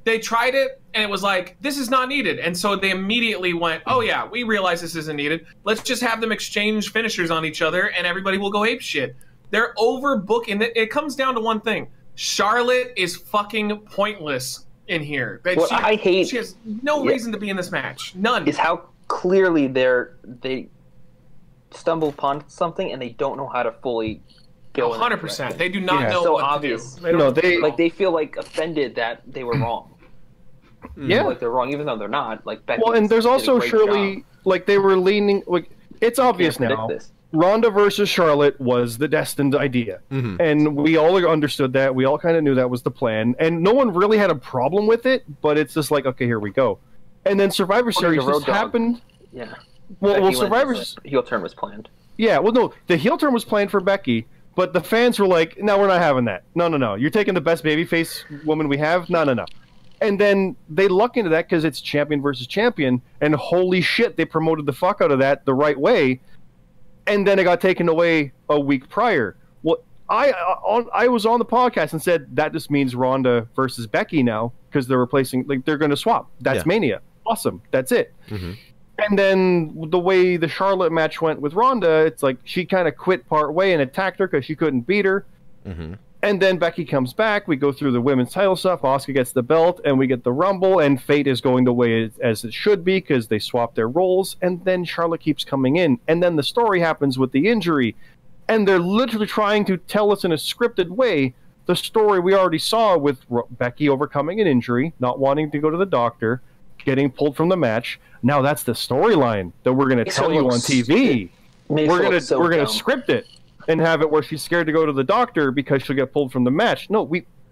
S2: they tried it and it was like, this is not needed. And so they immediately went, oh yeah, we realize this isn't needed. Let's just have them exchange finishers on each other and everybody will go ape shit. They're overbooking. It comes down to one thing. Charlotte is fucking pointless in here. She has no reason to be in this match. None.
S5: Is how clearly they stumble upon something and they don't know how to fully go.
S2: 100%. They do not know what to do.
S5: They feel like offended that they were wrong.
S3: Yeah,
S5: like they're wrong, even though they're not. Like Becky.
S3: Well, and there's also surely like they were leaning. Like it's obvious now. Ronda versus Charlotte was the destined idea. And we all understood that. We all kind of knew that was the plan. And no one really had a problem with it, but it's just like, okay, here we go. And then Survivor Series just happened.
S5: Yeah.
S3: Well, Survivor...
S5: heel turn was planned.
S3: Yeah, well, no, the heel turn was planned for Becky, but the fans were like, no, we're not having that. No. You're taking the best babyface woman we have? No. And then they luck into that because it's champion versus champion, and holy shit, they promoted the fuck out of that the right way. And then it got taken away a week prior. Well, I was on the podcast and said that just means Ronda versus Becky now because they're replacing, like they're going to swap. That's Mania. Awesome. That's it. And then the way the Charlotte match went with Ronda, it's like she kind of quit part way and attacked her because she couldn't beat her.
S4: Mm-hmm.
S3: And then Becky comes back. We go through the women's title stuff. Asuka gets the belt, and we get the Rumble. And Fate is going the way as it should be because they swapped their roles. And then Charlotte keeps coming in. And then the story happens with the injury. And they're literally trying to tell us in a scripted way the story we already saw with Becky overcoming an injury, not wanting to go to the doctor, getting pulled from the match. Now that's the storyline that we're going to tell you on TV. We're going to script it and have it where she's scared to go to the doctor because she'll get pulled from the match. No,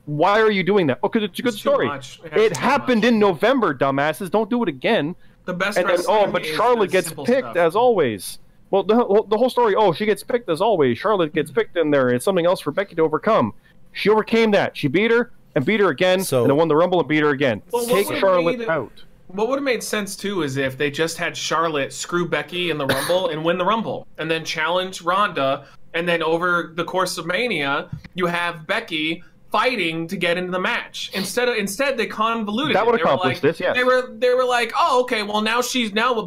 S3: why are you doing that? Oh, because it's a good story. It happened in November, dumbasses. Don't do it again.
S2: The best.
S3: But Charlotte gets picked as always. Well, the whole story. Oh, she gets picked as always. Charlotte gets picked in there. It's something else for Becky to overcome. She overcame that. She beat her and beat her again, and then won the Rumble and beat her again. Take Charlotte out.
S2: What would have made sense, too, is if they just had Charlotte screw Becky in the Rumble and win the Rumble, and then challenge Ronda, and then over the course of Mania, you have Becky fighting to get into the match. Instead they convoluted
S3: that
S2: it.
S3: would accomplish this, yes.
S2: They were like, oh, okay, well, now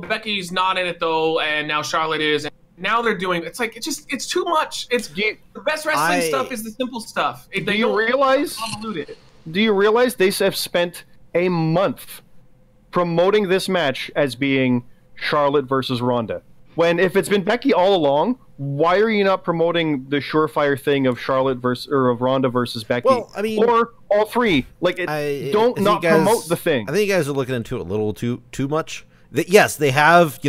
S2: Becky's not in it, though, and now Charlotte is. And now they're doing, it's like, it's too much. The best wrestling stuff is the simple stuff.
S3: Do you realize they have spent a month promoting this match as being Charlotte versus Ronda? When if it's been Becky all along, why are you not promoting the surefire thing of of Ronda versus Becky?
S4: Well, I mean,
S3: or all three. Like, promote the thing.
S4: I think you guys are looking into it a little too much. Yes, they have,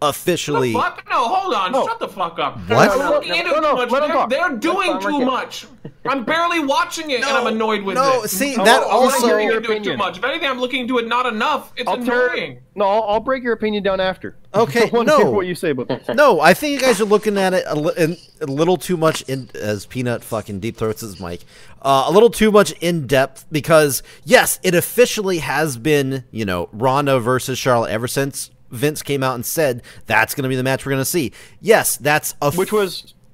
S4: officially.
S2: No, hold on.
S3: No.
S2: Shut the fuck up.
S4: What?
S2: They're looking into too much. They're doing too much. I'm barely watching it, and I'm annoyed with it.
S4: No, see, that also.
S2: I'm looking into it too much. If anything, I'm looking into it not enough. It's annoying.
S3: I'll break your opinion down after.
S4: Okay,
S3: what you say about this.
S4: No, I think you guys are looking at it a little too much as Peanut fucking deep throats his mic. A little too much in depth because yes, it officially has been Ronda versus Charlotte ever since Vince came out and said that's going to be the match we're going to see. Yes, that's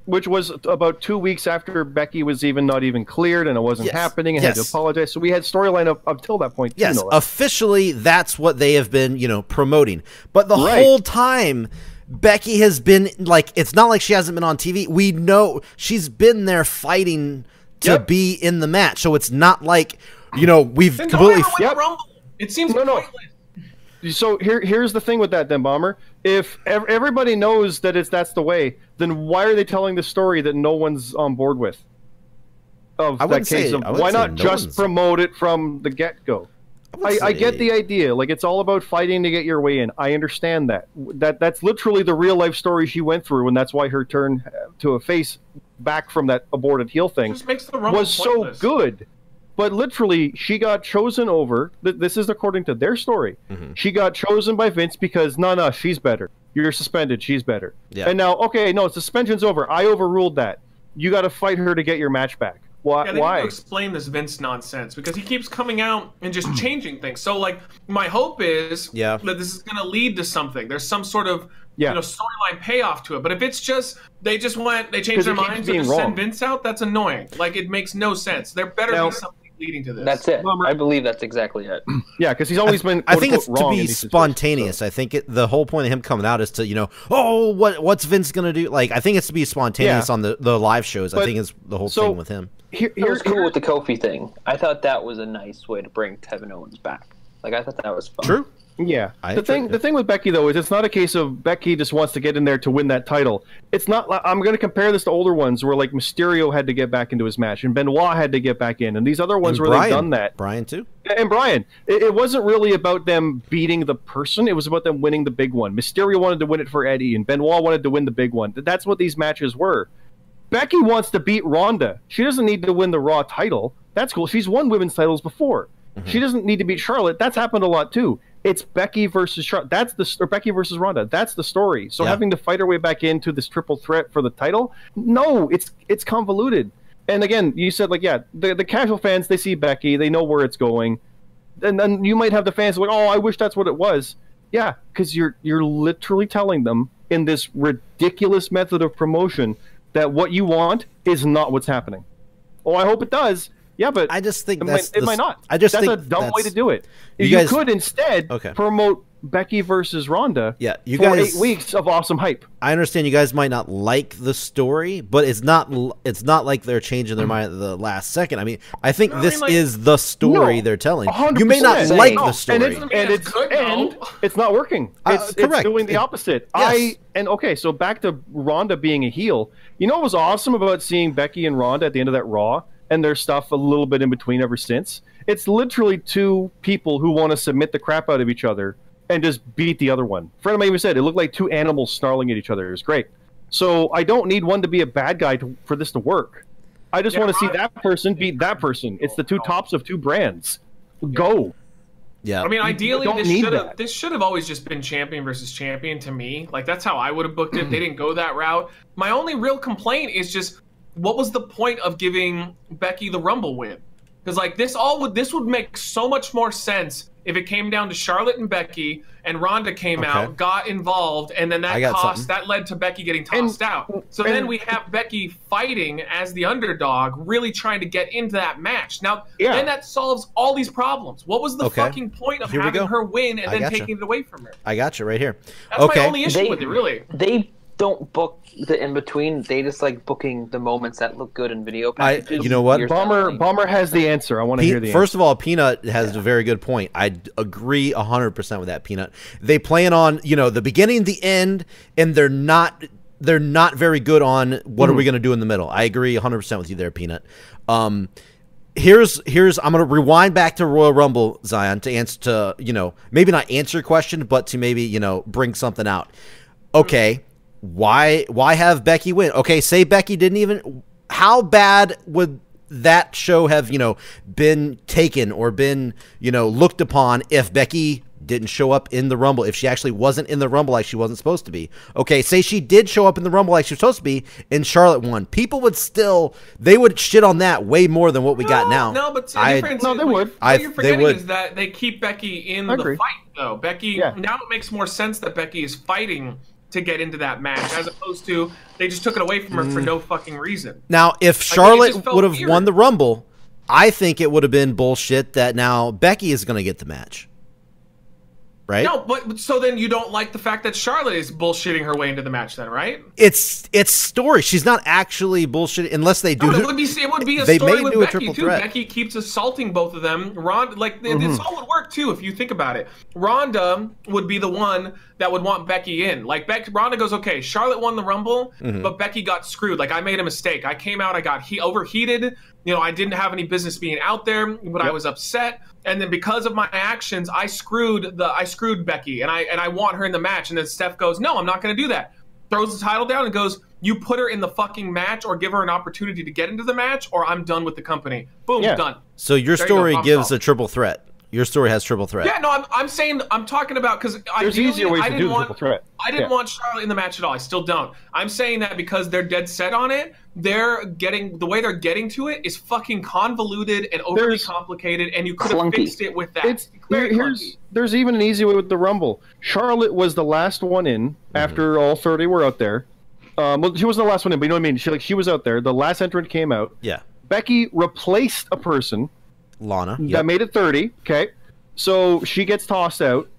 S4: which was about 2 weeks after Becky was not even cleared and it wasn't happening and had to apologize. So we had storyline up until that point. Yes, officially that's what they have been promoting. But the whole time Becky has been it's not like she hasn't been on TV. We know she's been there fighting to be in the match. So it's not like, we've completely...
S2: It seems pointless.
S3: So here's the thing with that then, Bomber. If everybody knows that that's the way, then why are they telling the story that no one's on board with? Why not just promote it from the get-go? I get the idea. Like, it's all about fighting to get your way in. I understand that. That's literally the real-life story she went through, and that's why her turn to a face back from that aborted heel thing was so good. But literally, she got chosen over. This is according to their story. Mm-hmm. She got chosen by Vince because, no, she's better. You're suspended. She's better. Yeah. And now, suspension's over. I overruled that. You got to fight her to get your match back. Why?
S2: They need to explain this Vince nonsense because he keeps coming out and just changing things. So, my hope is that this is going to lead to something. There's some sort of storyline payoff to it. But if it's just they changed their minds and just send Vince out, that's annoying. It makes no sense. There better be something leading to this.
S5: That's it. I believe that's exactly it.
S3: Yeah, because he's always been.
S4: I think it's to be spontaneous. I think the whole point of him coming out is to what's Vince gonna do? I think it's to be spontaneous on the live shows. I think it's the whole thing with him.
S5: Here's cool with the Kofi thing. I thought that was a nice way to bring Kevin Owens back. I thought that was fun.
S4: True.
S3: Yeah. The thing with Becky though is it's not a case of Becky just wants to get in there to win that title. It's not. I'm going to compare this to older ones where Mysterio had to get back into his match and Benoit had to get back in, and these other ones where they've done that.
S4: Brian too.
S3: And Brian. It wasn't really about them beating the person. It was about them winning the big one. Mysterio wanted to win it for Eddie, and Benoit wanted to win the big one. That's what these matches were. Becky wants to beat Ronda. She doesn't need to win the Raw title. That's cool. She's won women's titles before. Mm-hmm. She doesn't need to beat Charlotte. That's happened a lot too. It's Becky versus Charlotte. Or Becky versus Ronda. That's the story. So having to fight her way back into this triple threat for the title, no, it's convoluted. And again, you said the casual fans, they see Becky, they know where it's going, and then you might have the fans I wish that's what it was. Yeah, because you're literally telling them in this ridiculous method of promotion that what you want is not what's happening. Oh, I hope it does. Yeah, but
S4: I just think
S3: it might not.
S4: I just
S3: that's
S4: think
S3: a dumb way to do it.
S4: You
S3: could instead promote Becky versus Ronda.
S4: Yeah, you
S3: for
S4: guys
S3: 8 weeks of awesome hype.
S4: I understand you guys might not like the story, but it's not like they're changing their mind at the last second. I mean, I think this is the story they're telling.
S3: 100%.
S4: You may not like the story,
S3: and it's not working. It's doing the opposite.
S4: Yes.
S3: Okay, so back to Ronda being a heel. You know what was awesome about seeing Becky and Ronda at the end of that Raw, and their stuff a little bit in between ever since? It's literally two people who want to submit the crap out of each other and just beat the other one. A friend of mine even said it looked like two animals snarling at each other. It was great. So I don't need one to be a bad guy for this to work. I just want to see that person beat that person. It's the two tops of two brands. Go.
S4: Yeah.
S2: I mean, ideally, this should have always just been champion versus champion to me. Like, that's how I would have booked it. They didn't go that route. My only real complaint is just, what was the point of giving Becky the Rumble win? Because, like, this would make so much more sense if it came down to Charlotte and Becky, and Ronda came out, got involved, and then that led to Becky getting tossed out. So then we have Becky fighting as the underdog, really trying to get into that match. Now, then that solves all these problems. What was the fucking point of having her win and then taking it away from her?
S4: I got you right here.
S2: That's my only issue with it, really.
S5: They don't book the in-between. They just like booking the moments that look good in video packages.
S4: You know what?
S3: Bomber has the answer. I want to hear the answer.
S4: First of all, Peanut has a very good point. I agree 100% with that, Peanut. They plan on, the beginning, the end, and they're not very good on what are we going to do in the middle. I agree 100% with you there, Peanut. Here's I'm going to rewind back to Royal Rumble, Zion, to answer maybe not answer your question, but to maybe, bring something out. Okay. Why have Becky win? Okay, say Becky didn't even... How bad would that show have, been taken or been, looked upon if Becky didn't show up in the Rumble, if she actually wasn't in the Rumble like she wasn't supposed to be? Okay, say she did show up in the Rumble like she was supposed to be and Charlotte won. People would they would shit on that way more than what we got now.
S2: No, but the difference
S3: they would.
S2: What you're forgetting is that they keep Becky in the fight, though. Becky, now it makes more sense that Becky is fighting to get into that match, as opposed to they just took it away from her for no fucking reason.
S4: Now, if Charlotte would have won the Rumble, I think it would have been bullshit that now Becky is going to get the match. Right?
S2: No, but so then you don't like the fact that Charlotte is bullshitting her way into the match, then, right?
S4: It's story. She's not actually bullshitting unless they do.
S2: No, it would be a story with Becky too. Becky keeps assaulting both of them. This all would work too if you think about it. Ronda would be the one that would want Becky in. Like Ronda goes, okay, Charlotte won the Rumble, but Becky got screwed. Like, I made a mistake. I came out, I got overheated. I didn't have any business being out there, but I was upset. And then because of my actions, I screwed Becky, and I want her in the match. And then Steph goes, no, I'm not going to do that. Throws the title down and goes, you put her in the fucking match or give her an opportunity to get into the match, or I'm done with the company. Boom, done.
S4: So your story gives a triple threat. Your story has triple threat.
S2: Yeah, no, I'm talking about, because
S3: there's easier ways to do the triple threat.
S2: I didn't want Charlotte in the match at all. I still don't. I'm saying that because they're dead set on it. The way they're getting to it is fucking convoluted and overly complicated, and you could have fixed it with that.
S3: There's even an easy way with the Rumble. Charlotte was the last one in after all 30 were out there. Well, she wasn't the last one in, but you know what I mean? She was out there. The last entrant came out.
S4: Yeah.
S3: Becky replaced a person.
S4: Lana.
S3: That made it 30. Okay. So she gets tossed out.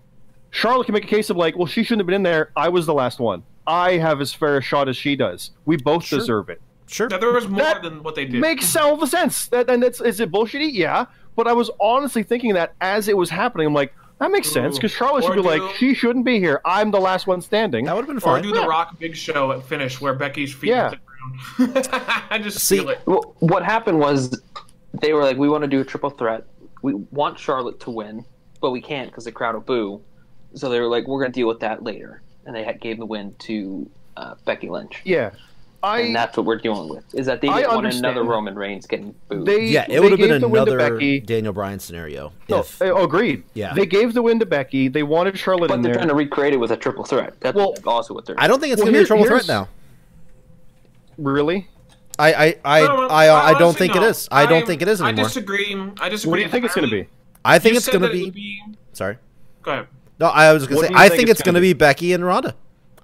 S3: Charlotte can make a case of like, well, she shouldn't have been in there. I was the last one. I have as fair a shot as she does. We both deserve it.
S4: Sure.
S2: Now, there was more than what they did.
S3: Makes all the sense. Is it bullshitty? Yeah. But I was honestly thinking that as it was happening. I'm like, that makes sense, because Charlotte should be like, she shouldn't be here. I'm the last one standing.
S4: That would have been fun.
S2: Or do the Rock Big Show at finish where Becky's feet hit the ground. I just feel it.
S5: Well, what happened was they were like, we want to do a triple threat. We want Charlotte to win, but we can't because the crowd will boo. So they were like, we're going to deal with that later. And they gave the win to Becky Lynch.
S3: Yeah.
S5: And that's what we're dealing with, is that they didn't want another Roman Reigns getting booed.
S4: It would have been another Daniel Bryan scenario.
S3: Agreed.
S4: Yeah.
S3: They gave the win to Becky. They wanted Charlotte in there.
S5: But they're trying to recreate it with a triple threat. That's also what they're doing.
S4: I don't think it's going to be a triple threat now.
S3: Really?
S4: I don't think it is. I don't think it is anymore.
S2: I disagree.
S3: What do you think it's going to be?
S4: I think it's going to be... Sorry.
S2: Go ahead.
S4: No, I was going to say, I think it's going to be Becky and Ronda.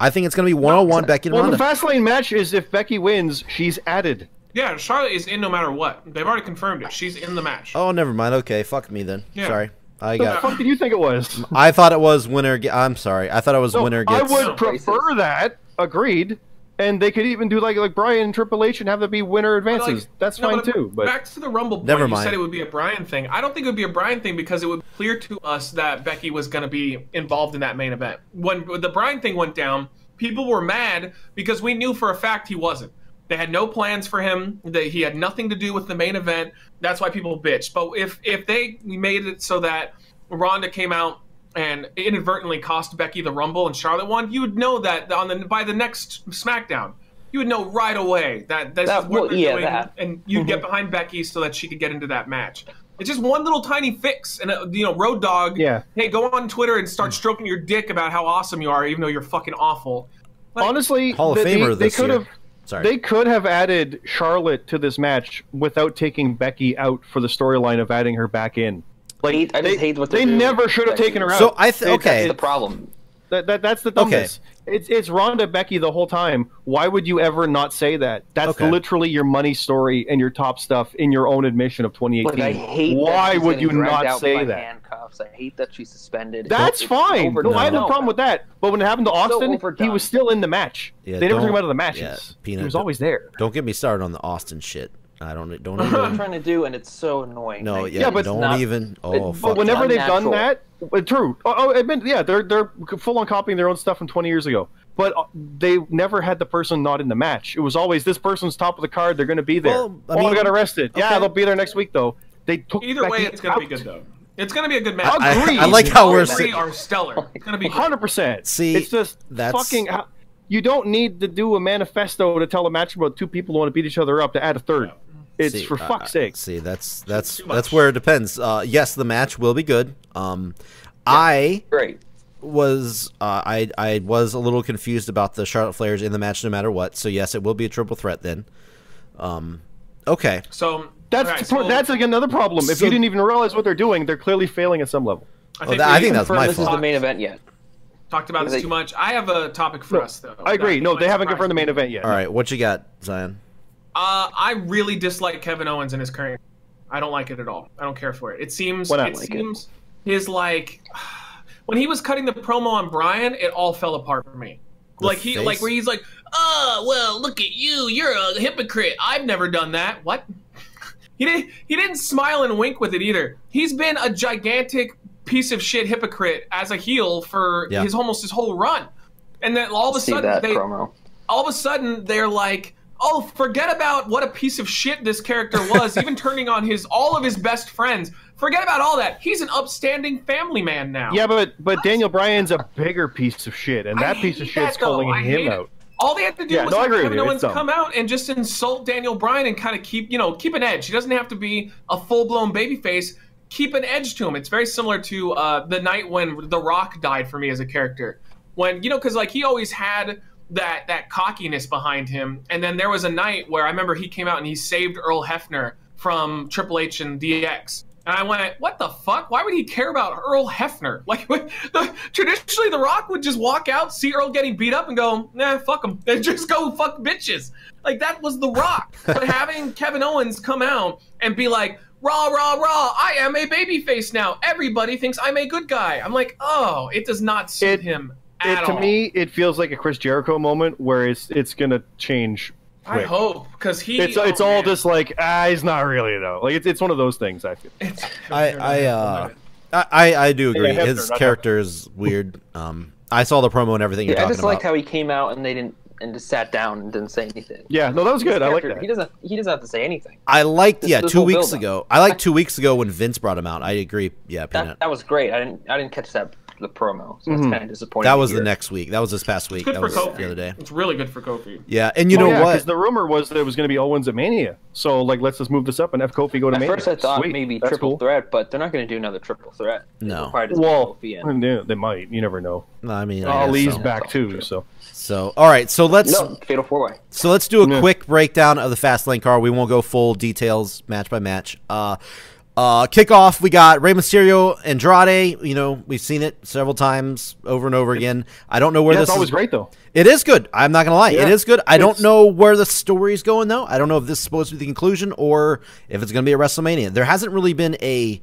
S4: I think it's going to be one-on-one Becky and Ronda.
S3: The Fastlane match is if Becky wins, she's added.
S2: Yeah, Charlotte is in no matter what. They've already confirmed it. She's in the match.
S4: Oh, never mind. Okay, fuck me then.
S2: Yeah.
S4: Sorry. I
S3: The
S4: got.
S3: fuck did you think it was?
S4: I thought it was winner. I'm sorry. I thought it was winner
S3: I
S4: gets.
S3: would prefer that. Agreed. And they could even do like Brian and Triple H and have it be winner advances. That's fine too. But
S2: back to the Rumble point,
S4: Never
S2: you
S4: mind.
S2: said it would be a Brian thing. I don't think it would be a Brian thing because it would be clear to us that Becky was going to be involved in that main event. When the Brian thing went down, people were mad because we knew for a fact he wasn't. They had no plans for him. He had nothing to do with the main event. That's why people bitched. But if they made it so that Ronda came out and inadvertently cost Becky the Rumble and Charlotte won, you would know that by the next SmackDown. You would know right away that this is what they're doing, and you'd get behind Becky so that she could get into that match. It's just one little tiny fix, and Road Dogg.
S3: Yeah.
S2: Hey, go on Twitter and start stroking your dick about how awesome you are, even though you're fucking awful. Like,
S3: honestly,
S4: Hall of Famer
S3: they
S4: this
S3: could
S4: year.
S3: have.
S4: Sorry.
S3: They could have added Charlotte to this match without taking Becky out for the storyline of adding her back in. Like
S5: I just hate what
S3: they
S5: they're doing.
S3: never should have taken her out.
S4: So
S5: That's
S4: okay.
S5: the problem.
S3: That's the dumbness. It's Ronda Becky the whole time. Why would you ever not say that? That's
S4: Okay.
S3: literally your money story and your top stuff in your own admission of 2018.
S5: Like, I hate
S3: Why
S5: that she's
S3: would
S5: getting
S3: you
S5: dragged
S3: not
S5: out
S3: say
S5: by
S3: that?
S5: handcuffs. I hate that she's suspended.
S3: That's
S5: It's
S3: fine.
S5: overdone.
S3: No, I have no problem with that. But when it happened to Austin, he
S5: overdone.
S3: was still in the match.
S4: Yeah,
S3: they never
S4: don't-
S3: took him out of the
S4: yeah,
S3: matches.
S4: Peanut,
S3: he was always there.
S4: Don't get me started on the Austin shit. I don't
S5: That's what I'm
S4: even.
S5: trying to do, and it's so annoying.
S4: No,
S5: Like,
S4: yeah,
S3: but
S4: don't
S5: not-
S4: even. Oh,
S5: but
S4: fuck.
S3: But whenever they've done
S5: unnatural.
S3: that, true. Admit, yeah, they're full on copying their own stuff from 20 years ago. But they never had the person not in the match. It was always this person's top of the card. They're going to be there.
S4: Well, I
S3: I
S4: mean,
S3: got arrested.
S4: okay.
S3: Yeah, they'll be there next week though. They took
S2: either way,
S3: Becky
S2: it's going to be
S3: out.
S2: good, though. It's going to be a good match.
S3: Agreed.
S4: I like how we're.
S2: All three are stellar. It's going to be great.
S3: 100%.
S4: See,
S3: it's just
S4: that's-
S3: fucking. You don't need to do a manifesto to tell a match about two people who want to beat each other up to add a third. It's
S4: See,
S3: for fuck's sake.
S4: See, that's
S2: too much.
S4: where it depends. Yes, the match will be good. I
S5: Great.
S4: was I was a little confused about the Charlotte Flairs in the match, no matter what. So yes, it will be a triple threat then. Okay.
S2: So
S3: That's
S2: all right,
S3: that's like another problem. If
S4: So-
S3: you didn't even realize what they're doing, they're clearly failing at some level.
S2: I
S4: Oh,
S2: think,
S4: I think that's
S5: Confirm
S4: my
S5: this is
S4: fault.
S5: the main event yet.
S2: talked about this too much. I have a topic for us, though.
S3: I agree.
S2: that
S3: No,
S2: might
S3: they haven't
S2: surprise
S3: confirmed the
S2: you.
S3: main event yet.
S4: All right. What you got, Zion?
S2: I really dislike Kevin Owens in his current. I don't like it at all. I don't care for it. It seems.
S3: Why not
S2: It
S3: like
S2: seems his like when he was cutting the promo on Bryan, it all fell apart for me. Like he
S4: face?
S2: like where he's like, oh well, look at you, you're a hypocrite. I've never done that. What? He didn't smile and wink with it either. He's been a gigantic piece of shit hypocrite as a heel for
S4: Yeah.
S2: almost his whole run, and then all of a
S5: See
S2: sudden
S5: that promo.
S2: all of a sudden they're like, oh, forget about what a piece of shit this character was, even turning on all of his best friends. Forget about all that. He's an upstanding family man now.
S3: Yeah, but Daniel Bryan's a bigger piece of shit, and that
S2: I
S3: piece of
S2: hate
S3: shit's
S2: that, though.
S3: calling
S2: I hate
S3: him
S2: it.
S3: out.
S2: All they had to do
S3: Yeah,
S2: was
S3: no, I
S2: have
S3: agree with
S2: Kevin
S3: you.
S2: Owens
S3: It's dumb.
S2: come out and just insult Daniel Bryan and kind of keep an edge. He doesn't have to be a full-blown babyface. Keep an edge to him. It's very similar to the night when The Rock died for me as a character. When, because like he always had that cockiness behind him. And then there was a night where I remember he came out and he saved Earl Hebner from Triple H and DX. And I went, what the fuck? Why would he care about Earl Hebner? Like, traditionally, The Rock would just walk out, see Earl getting beat up, and go, nah, fuck him. And just go fuck bitches. Like, that was The Rock. But having Kevin Owens come out and be like, rah, rah, rah, I am a babyface now. Everybody thinks I'm a good guy. I'm like, oh, it does not suit him at all.
S3: To me, it feels like a Chris Jericho moment where it's gonna change.
S2: I
S3: quick.
S2: hope, because
S3: It's
S2: oh,
S3: all
S2: man.
S3: just like he's not really though. Like it's one of those things. I feel.
S4: I do agree.
S3: Hebner,
S4: His
S3: not
S4: character is weird. I saw the promo and everything you're
S5: Yeah, I
S4: talking
S5: just liked
S4: about.
S5: how he came out and they didn't and just sat down and didn't say anything.
S3: Yeah, no, that was good. I like
S5: Character,
S3: that.
S5: He doesn't have to say anything.
S4: I liked,
S5: This-
S4: yeah,
S5: this
S4: 2
S5: whole
S4: weeks
S5: build-up.
S4: ago. I liked 2 weeks ago when Vince brought him out. I agree. Yeah, Peanut.
S5: That was great. I didn't catch the promo, so
S3: Mm-hmm.
S5: it's kind of disappointing.
S4: That
S5: to
S4: was the
S5: hear.
S4: next week. That was this past week.
S2: Good
S4: That
S2: for
S4: was
S2: Kofi.
S4: the other day.
S2: It's really good for Kofi.
S4: Yeah, and you know
S3: yeah,
S4: what?
S3: because the rumor was that it was going to be Owens at Mania. So like, let's just move this up and have Kofi go to
S5: At
S3: Mania.
S5: first, I thought
S3: Sweet.
S5: maybe
S3: That's
S5: triple
S3: cool.
S5: threat, but they're not going to do another triple threat.
S4: No.
S5: They'll probably just
S3: Well,
S5: put Kofi in.
S3: yeah, they might. You never know.
S4: I mean, I guess
S3: Ali's
S4: so.
S3: back too. So
S4: All right, so let's
S5: No, fatal four way.
S4: let's do a
S3: Yeah.
S4: quick breakdown of the Fastlane card. We won't go full details match by match. Kickoff, we got Rey Mysterio, Andrade. You know, we've seen it several times over and over again. I don't know where
S3: yeah,
S4: this
S3: it's always
S4: is.
S3: great though.
S4: It is good. I'm not gonna lie.
S3: Yeah.
S4: It is good. I don't
S3: It's-
S4: know where the story's going though. I don't know if this is supposed to be the conclusion or if it's gonna be a WrestleMania. There hasn't really been a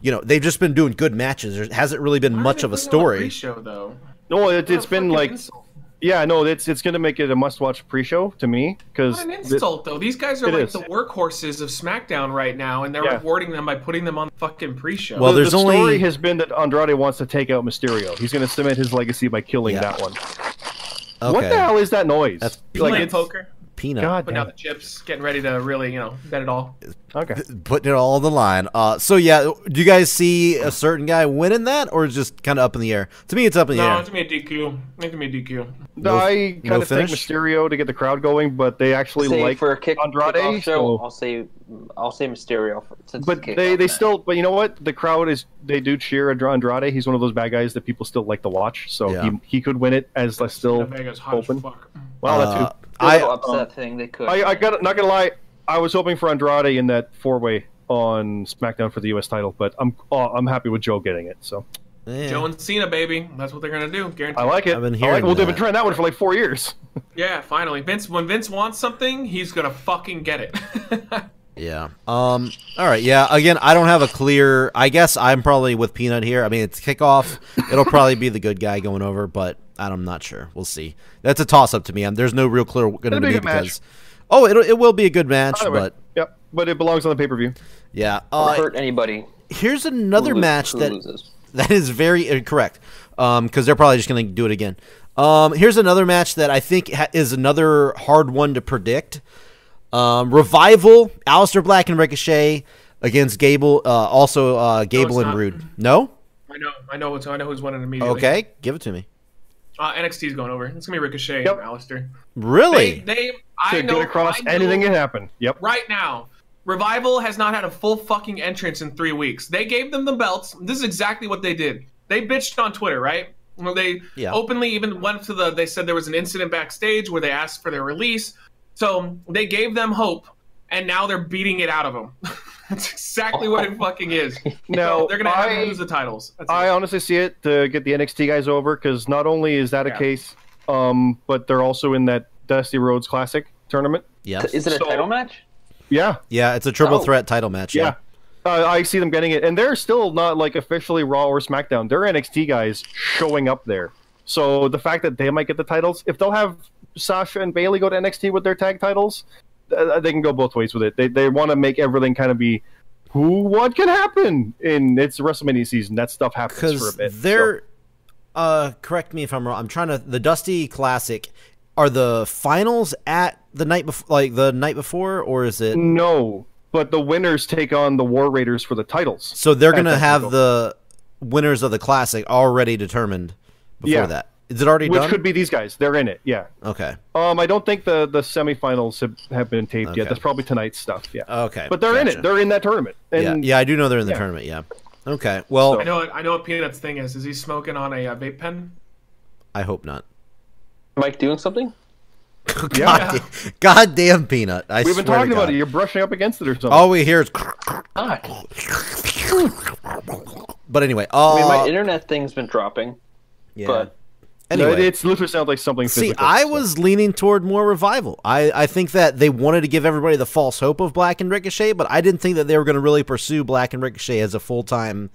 S4: you know, they've just been doing good matches. There hasn't really been much of a story.
S2: Pre-show though.
S3: No, it's been like. Insult. Yeah, no, it's going to make it a must-watch pre-show to me because
S2: what an insult, though. These guys are like the workhorses of SmackDown right now, and they're rewarding them by putting them on fucking pre-show.
S4: Well,
S3: the story has been that Andrade wants to take out Mysterio. He's going to cement his legacy by killing that one. Okay. What the hell is that noise?
S4: That's
S2: like it's poker.
S4: Peanut.
S3: God,
S2: putting out the chips, getting ready to really, bet it all.
S3: Okay.
S4: Putting it all on the line. So, yeah, do you guys see a certain guy winning that, or is it just kind of up in the air? To me, it's up in the air.
S2: No, it's going to be a DQ. It's going to be a DQ.
S3: I kind of think Mysterio to get the crowd going, but they actually like
S5: for a
S3: Andrade.
S5: So I'll say Mysterio.
S3: But they still, but you know what? The crowd they do cheer Andrade. He's one of those bad guys that people still like to watch. So he could win it as still open. Well, that's
S5: upset thing they could.
S3: Not gonna lie, I was hoping for Andrade in that 4-way on SmackDown for the U.S. title, but I'm happy with Joe getting it. So.
S4: Yeah.
S2: Joe and Cena, baby. That's what they're gonna do. Guaranteed.
S3: I like it.
S4: I've been hearing
S3: Well, they've been trying that one for like 4 years.
S2: Yeah, finally. When Vince wants something, he's gonna fucking get it.
S4: Yeah. All right. Yeah. Again, I don't have a clear. I guess I'm probably with Peanut here. I mean, it's kickoff. It'll probably be the good guy going over, but I'm not sure. We'll see. That's a toss up to me. There's no real clear going to be because. Oh, it will be a good match, but.
S3: Yep. But it belongs on the pay-per-view.
S4: Yeah.
S5: Hurt anybody.
S4: Here's another match that is very incorrect. Because they're probably just going to do it again. Here's another match that I think is another hard one to predict. Revival, Aleister Black and Ricochet against Gable, Gable and Rude. No?
S2: I know who's winning immediately.
S4: Okay, give it to me.
S2: NXT's going over. It's gonna be Ricochet and Aleister.
S4: Really?
S3: Anything can happen. Yep.
S2: Right now, Revival has not had a full fucking entrance in 3 weeks. They gave them the belts. This is exactly what they did. They bitched on Twitter, right? Well, they openly even went to they said there was an incident backstage where they asked for their release. So they gave them hope, and now they're beating it out of them. That's exactly what it fucking is.
S3: No,
S2: they're gonna have to lose the titles.
S3: I honestly see it to get the NXT guys over because not only is that a case, but they're also in that Dusty Rhodes Classic tournament.
S4: Yeah,
S5: is it a title match?
S3: Yeah,
S4: it's a triple threat title match. Yeah.
S3: I see them getting it, and they're still not like officially Raw or SmackDown. They're NXT guys showing up there. So the fact that they might get the titles, if they'll have Sasha and Bayley go to NXT with their tag titles, they can go both ways with it. They want to make everything kind of be what can happen in it's WrestleMania season. That stuff happens for a bit.
S4: They're correct me if I'm wrong. I'm trying to the Dusty Classic. Are the finals at the night before, or is it
S3: no? But the winners take on the War Raiders for the titles.
S4: So they're going to have the winners of the Classic already determined before that. Is it already done?
S3: Which could be these guys. They're in it, yeah.
S4: Okay.
S3: I don't think the semifinals have been taped yet. That's probably tonight's stuff, yeah.
S4: Okay.
S3: But they're in it. They're in that tournament. And
S4: I do know they're in the tournament, yeah. Okay, well...
S2: I know what Peanut's thing is. Is he smoking on a vape pen?
S4: I hope not.
S5: Mike doing something?
S4: God damn, Peanut.
S3: We've been talking about it. You're brushing up against it or something.
S4: All we hear is... But anyway...
S5: my internet thing's been dropping.
S4: Yeah.
S5: But...
S3: Anyway, it literally sounds like something physical.
S4: See, I was leaning toward more Revival. I think that they wanted to give everybody the false hope of Black and Ricochet, but I didn't think that they were going to really pursue Black and Ricochet as a full-time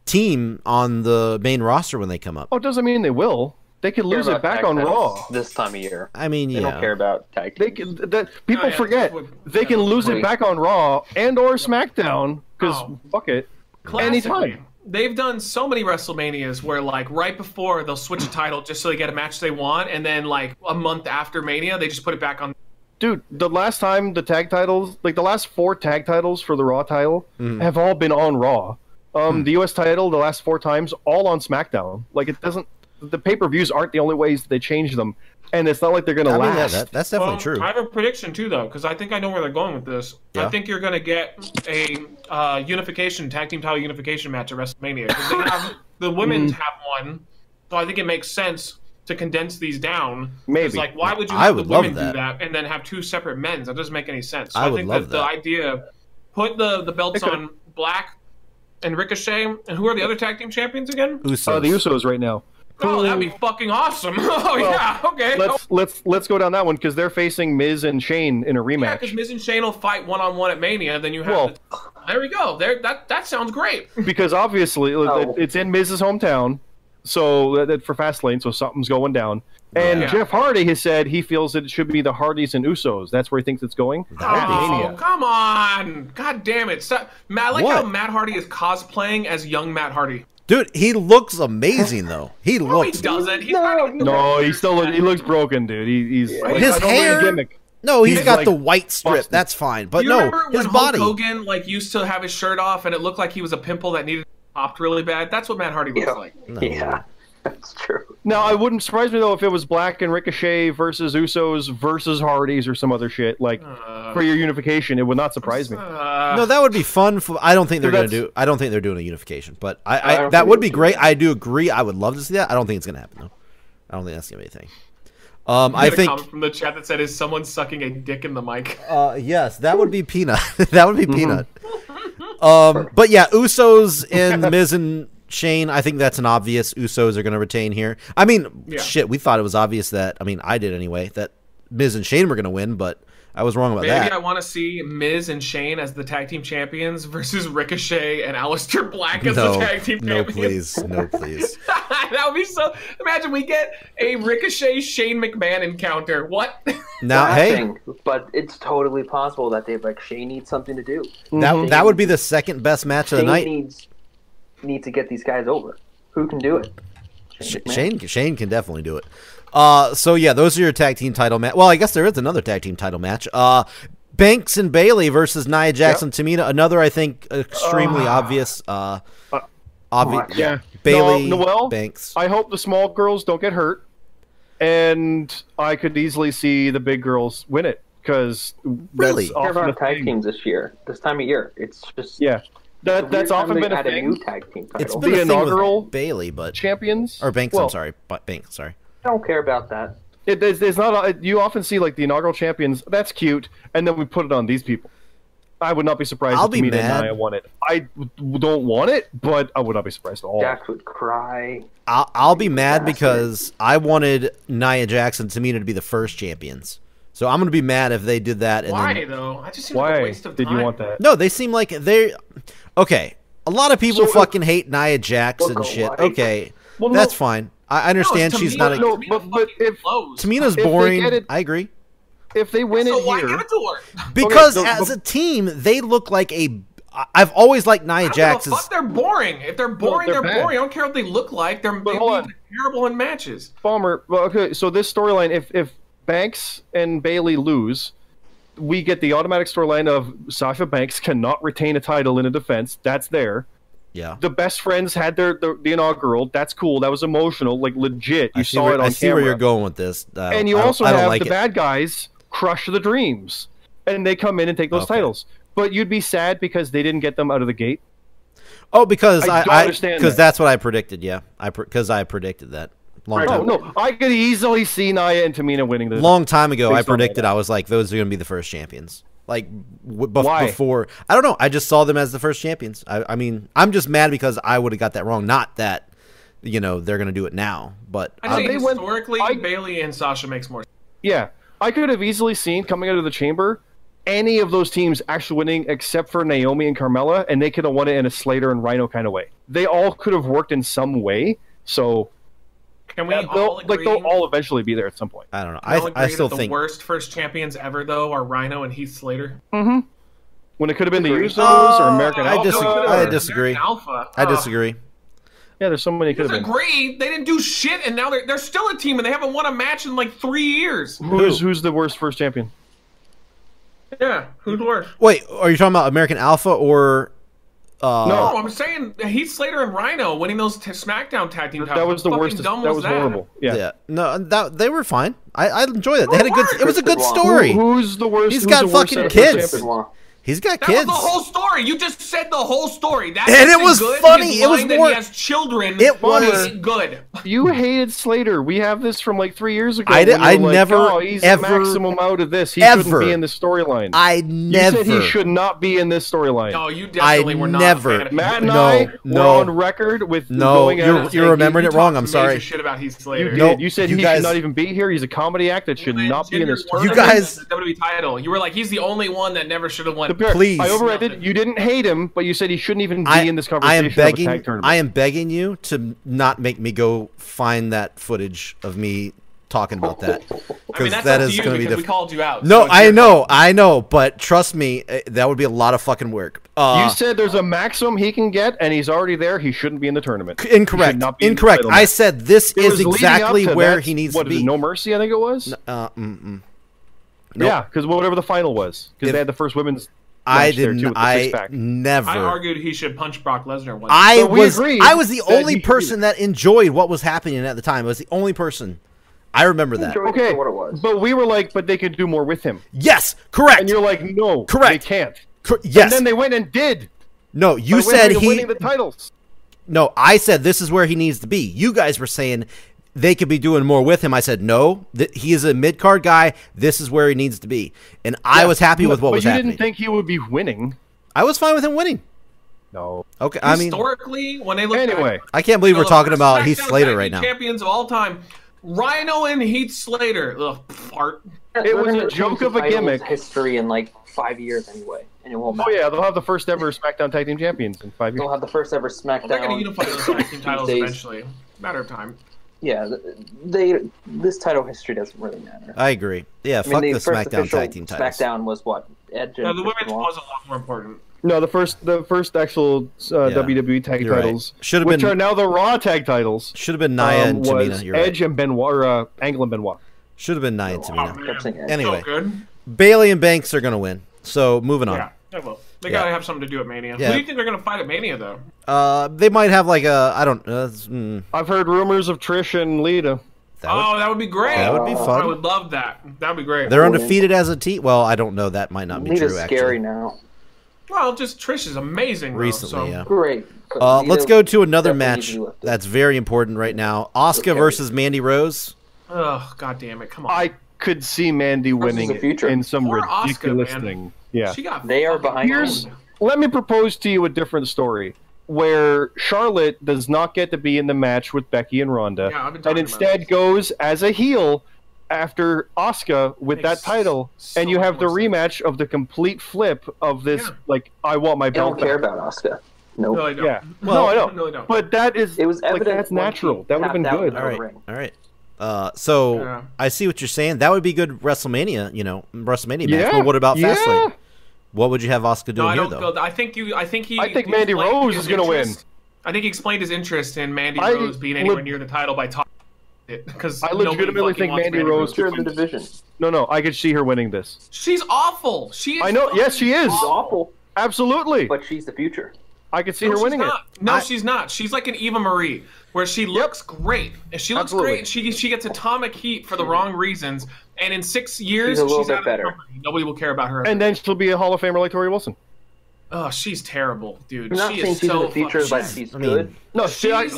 S4: team on the main roster when they come up.
S3: Oh, it doesn't mean they will. They can lose it back on Raw
S5: this time of year.
S4: I mean,
S5: they don't care about tag teams.
S3: People forget they can lose it back on Raw and or SmackDown because fuck it, anytime.
S2: They've done so many WrestleManias where, like, right before they'll switch a title just so they get a match they want, and then, like, a month after Mania, they just put it back on.
S3: Dude, the last time the tag titles, like the last 4 tag titles for the Raw title, have all been on Raw. The US title, the last 4 times, all on SmackDown. Like, it doesn't. The pay-per-views aren't the only ways they change them, and it's not like they're going to last.
S4: Yeah, that's definitely true.
S2: I have a prediction too, though, because I think I know where they're going with this. Yeah. I think you're going to get a tag team title unification match at WrestleMania because they have the women's have one, so I think it makes sense to condense these down.
S3: Maybe,
S2: like, why would you have the women do that and then have 2 separate men's? That doesn't make any sense. So I think that the idea, put the belts on Black and Ricochet, and who are the other tag team champions again?
S3: The Usos right now.
S2: Oh, that'd be fucking awesome. Oh, well, yeah, okay.
S3: Let's go down that one because they're facing Miz and Shane in a rematch. Yeah,
S2: because Miz and Shane will fight one-on-one at Mania, then you have there we go. That sounds great.
S3: Because obviously it's in Miz's hometown, so for Fastlane, so something's going down. And Jeff Hardy has said he feels that it should be the Hardys and Usos. That's where he thinks it's going.
S2: Oh, come on. God damn it. I like how Matt Hardy is cosplaying as young Matt Hardy.
S4: Dude, he looks amazing though. He looks.
S2: He doesn't. He
S3: looks broken, dude. He's like,
S4: his hair. No, he's got the white strip. Busted. That's fine. But no, his body.
S2: Hulk Hogan used to have his shirt off, and it looked like he was a pimple that needed popped really bad. That's what Matt Hardy looks like.
S5: No. Yeah, that's true.
S3: Now, it wouldn't surprise me though if it was Black and Ricochet versus Usos versus Hardys or some other shit for your unification. It would not surprise me.
S4: No, that would be fun. I don't think they're going to do. I don't think they're doing a unification, but that would be great. I do agree. I would love to see that. I don't think it's going to happen though. I don't think that's going to be a thing. I think
S2: a comment from the chat that said, "Is someone sucking a dick in the mic?"
S4: Yes, that would be Peanut. That would be Peanut. But yeah, Usos and Miz and Shane. I think that's an obvious. Usos are going to retain here. I mean, shit, we thought it was obvious that. I mean, I did anyway. That Miz and Shane were going to win, but I was wrong about that.
S2: Maybe I want to see Miz and Shane as the tag team champions versus Ricochet and Aleister Black as the tag team champions.
S4: No, please.
S2: That would be so. Imagine we get a Ricochet Shane McMahon encounter. What?
S4: Now, hey,
S5: but it's totally possible that Shane needs something to do.
S4: That would be the second best match of the night.
S5: Needs to get these guys over. Who can do it?
S4: Shane can definitely do it. So yeah, those are your tag team title match. Well, I guess there is another tag team title match. Banks and Bailey versus Nia Jax and Tamina. Another, I think, extremely obvious. Bailey,
S3: Noel,
S4: Banks.
S3: I hope the small girls don't get hurt, and I could easily see the big girls win it because
S4: really,
S5: there are tag teams this time of year. It's just
S3: that's often been a thing.
S5: New tag team title.
S4: It's been the inaugural
S3: Bailey,
S4: but
S3: champions
S4: or Banks. I'm sorry, Banks. Sorry.
S5: I don't care about that.
S3: There's not. You often see the inaugural champions. That's cute, and then we put it on these people. I would not be surprised if Tamina and Nia won it. I don't want it, but I would not be surprised at all.
S5: Jax would cry.
S4: I'll be mad because I wanted Nia Jax and Tamina to be the first champions. So I'm going to be mad if they did that. And
S2: Why though? I just seem like a waste of time.
S3: Did you want that?
S4: No, they seem like they're okay. A lot of people fucking hate Nia Jax and shit. Okay, that's fine. I understand she's not.
S3: But if
S4: Tamina's boring, I agree.
S3: If they win it
S2: why
S3: here,
S2: give it to her?
S4: Because as a team, they look like a. I've always liked Nia Jax.
S2: Fuck, they're boring. If they're boring, they're boring. I don't care what they look like. They're terrible in matches.
S3: Bomber. Well, okay, so this storyline, if Banks and Bailey lose, we get the automatic storyline of Sasha Banks cannot retain a title in a defense. That's there.
S4: Yeah.
S3: The best friends had the inaugural. That's cool. That was emotional, legit. You saw it on camera.
S4: I see where you're going with this.
S3: And you also have the bad guys crush the dreams, and they come in and take those titles. But you'd be sad because they didn't get them out of the gate.
S4: Oh, because because that's what I predicted. Yeah, because I predicted that.
S3: I could easily see Nia and Tamina winning this.
S4: Long time ago, I predicted. I was like, those are going to be the first champions. Before, I don't know. I just saw them as the first champions. I mean, I'm just mad because I would have got that wrong. Not that, they're going to do it now. But
S2: I think historically, Bailey and Sasha makes more sense.
S3: Yeah. I could have easily seen coming out of the chamber any of those teams actually winning except for Naomi and Carmella, and they could have won it in a Slater and Rhino kind of way. They all could have worked in some way, so
S2: can we all agree?
S3: They'll all eventually be there at some point.
S4: I don't know. I still think
S2: the worst first champions ever though are Rhino and Heath Slater.
S3: Mm-hmm. When it could have been the Usos or American Alpha.
S4: I disagree. I disagree.
S3: Yeah, there's so many.
S2: Could have agree. They didn't do shit, and now they're still a team, and they haven't won a match in 3 years.
S3: Who's the worst first champion?
S2: Yeah, who's worse?
S4: Wait, are you talking about American Alpha or?
S3: No,
S2: I'm saying Heath Slater and Rhino winning those SmackDown tag team titles.
S3: That was the worst. That was horrible. Yeah.
S4: No, they were fine. I enjoyed it. They had a good. It was a good story.
S3: Who's the worst?
S4: He's got fucking kids. He's got
S2: That
S4: kids.
S2: was the whole story. You just said the whole story. That
S4: And it was
S2: good.
S4: funny.
S2: His
S4: It was
S2: line that
S4: more-
S2: he has children.
S4: It was-
S2: good.
S3: You hated Slater. We have this from like 3 years ago.
S4: I did-
S3: when you
S4: I
S3: were like,
S4: never,
S3: oh, he's
S4: ever-
S3: the maximum out of this. He
S4: ever-
S3: shouldn't be in this storyline.
S4: I
S3: You
S4: never.
S3: said he should not be in this storyline.
S2: No, you definitely were not.
S4: never-
S2: A fan of
S3: Matt and
S4: No,
S3: I
S4: no.
S3: were on record with
S4: No,
S3: going out
S4: you're
S3: and saying
S4: remembering it wrong. I'm
S2: Talked major
S4: sorry.
S2: Shit about Heath
S3: You
S2: Slater.
S3: did.
S4: No,
S3: You said
S4: you
S3: he
S4: guys-
S3: should not even be here. He's a comedy act that should not be in this tournament.
S4: You guys-
S2: The WWE title. You were like, he's the only one that never should have won.
S4: Please.
S3: I overread. You didn't hate him, but you said he shouldn't even be in this
S4: I
S3: conversation.
S4: am begging.
S3: Of a tag tournament.
S4: I am begging you to not make me go find that footage of me talking about that.
S2: I mean, that's
S4: that
S2: up
S4: is
S2: to you
S4: going to be
S2: because we called you out.
S4: No,
S2: so it's
S4: I
S2: your
S4: know,
S2: fault.
S4: I know, but trust me, that would be a lot of fucking work.
S3: You said there's a maximum he can get, and he's already there. He shouldn't be in the tournament. He
S4: Incorrect.
S3: should not be in the
S4: Incorrect.
S3: title
S4: I
S3: match.
S4: said this
S3: It
S4: is
S3: was leading
S4: exactly
S3: up to
S4: where
S3: that.
S4: he needs
S3: What
S4: to
S3: is it,
S4: be.
S3: No Mercy, I think it was.
S4: Nope.
S3: Yeah, because whatever the final was, because
S4: If-
S3: they had the first women's.
S4: I
S3: match there,
S4: didn't.
S3: too, with the
S4: I
S3: six-pack.
S4: never.
S2: I argued he should punch Brock Lesnar once.
S3: But we agreed
S4: I was the
S3: that
S4: only
S3: he should
S4: person that enjoyed what was happening at the time. I was the only person. I remember that.
S5: Enjoyed it
S3: Okay,
S5: for what it was.
S3: but we were like, but they could do more with him,
S4: Yes, correct.
S3: and you're like, no,
S4: Correct.
S3: they can't.
S4: Yes.
S3: And then they went and did.
S4: No, you
S3: By
S4: said
S3: winning-
S4: he.
S3: winning the titles.
S4: No, I said this is where he needs to be. You guys were saying they could be doing more with him. I said no. He is a mid card guy. This is where he needs to be, and I was happy with what
S3: but
S4: was
S3: you
S4: happening.
S3: didn't think he would be winning.
S4: I was fine with him winning.
S3: No.
S4: Okay, I mean,
S2: Historically, when they look
S3: Anyway,
S2: back,
S4: I can't believe we're
S2: the
S4: talking
S2: first
S4: about Heath
S2: SmackDown
S4: Slater
S2: Tag
S4: right
S2: Team
S4: now.
S2: Champions of all time, Rhino and Heath Slater. Ugh, fart.
S3: It was
S5: We're
S3: a
S5: gonna
S3: joke
S5: change
S3: of a
S5: the titles
S3: gimmick.
S5: History in like 5 years anyway, and it won't
S3: Oh
S5: matter.
S3: yeah, they'll have the first ever SmackDown Tag Team Champions in 5 years.
S5: They'll have the first ever
S2: They're
S5: SmackDown.
S2: going to unify those tag team titles
S5: Tuesdays.
S2: eventually. Matter of time.
S5: Yeah, this title history doesn't really matter.
S4: I agree. Yeah, fuck the
S5: first
S4: SmackDown
S5: official
S4: tag team titles.
S5: SmackDown was what? Edge and
S2: No, the women's
S5: Benoit?
S2: was a lot more important.
S3: No, the first actual WWE tag
S4: You're right.
S3: titles,
S4: Should've
S3: which
S4: been-
S3: are now the Raw tag titles.
S4: Should have been Nia and
S3: was
S4: Tamina. You're
S3: Edge
S4: right.
S3: and Benoit, or Angle and Benoit.
S4: Should have been Nia and
S2: Oh,
S4: Tamina.
S2: man.
S5: Kept saying Edge.
S4: Anyway.
S2: So good.
S4: Bailey and Banks are going to win. So moving on.
S2: Yeah, they will. They
S4: Yeah.
S2: got to have something to do at Mania.
S4: Yeah.
S2: Who do you think they're going to fight at Mania, though?
S4: They might have like a I don't.
S3: I've heard rumors of Trish and Lita.
S4: That would,
S2: Oh, that would be great.
S4: that would be
S2: I
S4: fun.
S2: would love that. That would be great.
S4: They're undefeated as a team. Well, I don't know. That might not be
S5: Lita's
S4: true. Actually,
S5: scary now.
S2: Well, just Trish is amazing.
S4: recently,
S2: though, so.
S4: yeah.
S5: Great.
S4: Let's go to another
S5: definitely
S4: match
S5: needs to be lifted.
S4: that's very important right now. Asuka
S5: Okay.
S4: versus Mandy Rose.
S2: Oh, God damn it. Come on.
S3: I could see Mandy winning
S5: the future.
S3: in some
S2: Poor Asuka,
S3: ridiculous
S2: man.
S3: thing. Yeah.
S2: She got
S5: They are
S2: fucking
S5: behind
S3: Here's
S2: owned.
S3: let me propose to you a different story where Charlotte does not get to be in the match with Becky and Ronda,
S2: Yeah, I've been
S3: and
S2: talking
S3: instead
S2: about
S3: goes as a heel after Asuka with
S2: Makes
S3: that title,
S2: so
S3: and you have the
S2: much more sense.
S3: rematch of the complete flip of this.
S2: Yeah.
S3: Like, I want my
S5: I don't
S3: belt
S5: care
S3: back.
S5: about Asuka. Nope.
S2: No, I don't.
S3: Yeah.
S4: Well,
S3: no, I don't.
S2: No, I don't.
S3: But that is
S5: It was
S3: like
S5: evident
S3: that's
S5: when
S3: natural.
S5: she
S3: That would have been
S5: tapped out
S3: good.
S5: in
S4: All right,
S5: ring.
S4: all right. So
S2: Yeah.
S4: I see what you're saying. That would be good WrestleMania. WrestleMania match.
S3: Yeah.
S4: But what about
S3: Yeah.
S4: Fastlane? What would you have Asuka
S2: No,
S4: doing
S2: I
S4: here,
S2: don't
S4: though?
S2: go. I think he.
S3: I think
S2: he
S3: Mandy
S2: explained
S3: Rose
S2: his
S3: is gonna win.
S2: interest- I think he explained his interest in Mandy
S3: I
S2: Rose being anywhere
S3: would-
S2: near the title by talking it because
S3: I legitimately think Mandy Rose
S5: Future of the division.
S3: No, I could see her winning this.
S2: She's awful. She is.
S3: I know. Yes, she is.
S5: She's awful,
S3: Absolutely.
S5: but she's the future.
S3: I could see
S2: No,
S3: her
S2: she's
S3: winning
S2: not. No, she's not. She's like an Eva Marie, where she looks great. And she looks
S3: Absolutely.
S2: great. She gets atomic heat for the wrong reasons. And in 6 years,
S5: She's a little bit
S2: out of the
S5: better.
S2: company. Nobody will care about her.
S3: it. And then she'll be a Hall of Famer like Tori Wilson.
S2: Oh, she's terrible, dude.
S5: I'm not
S2: She
S5: saying
S2: is
S5: she's
S2: so
S5: in the future,
S2: fucking-
S5: but she's
S4: I mean,
S5: good.
S3: No,
S2: She's-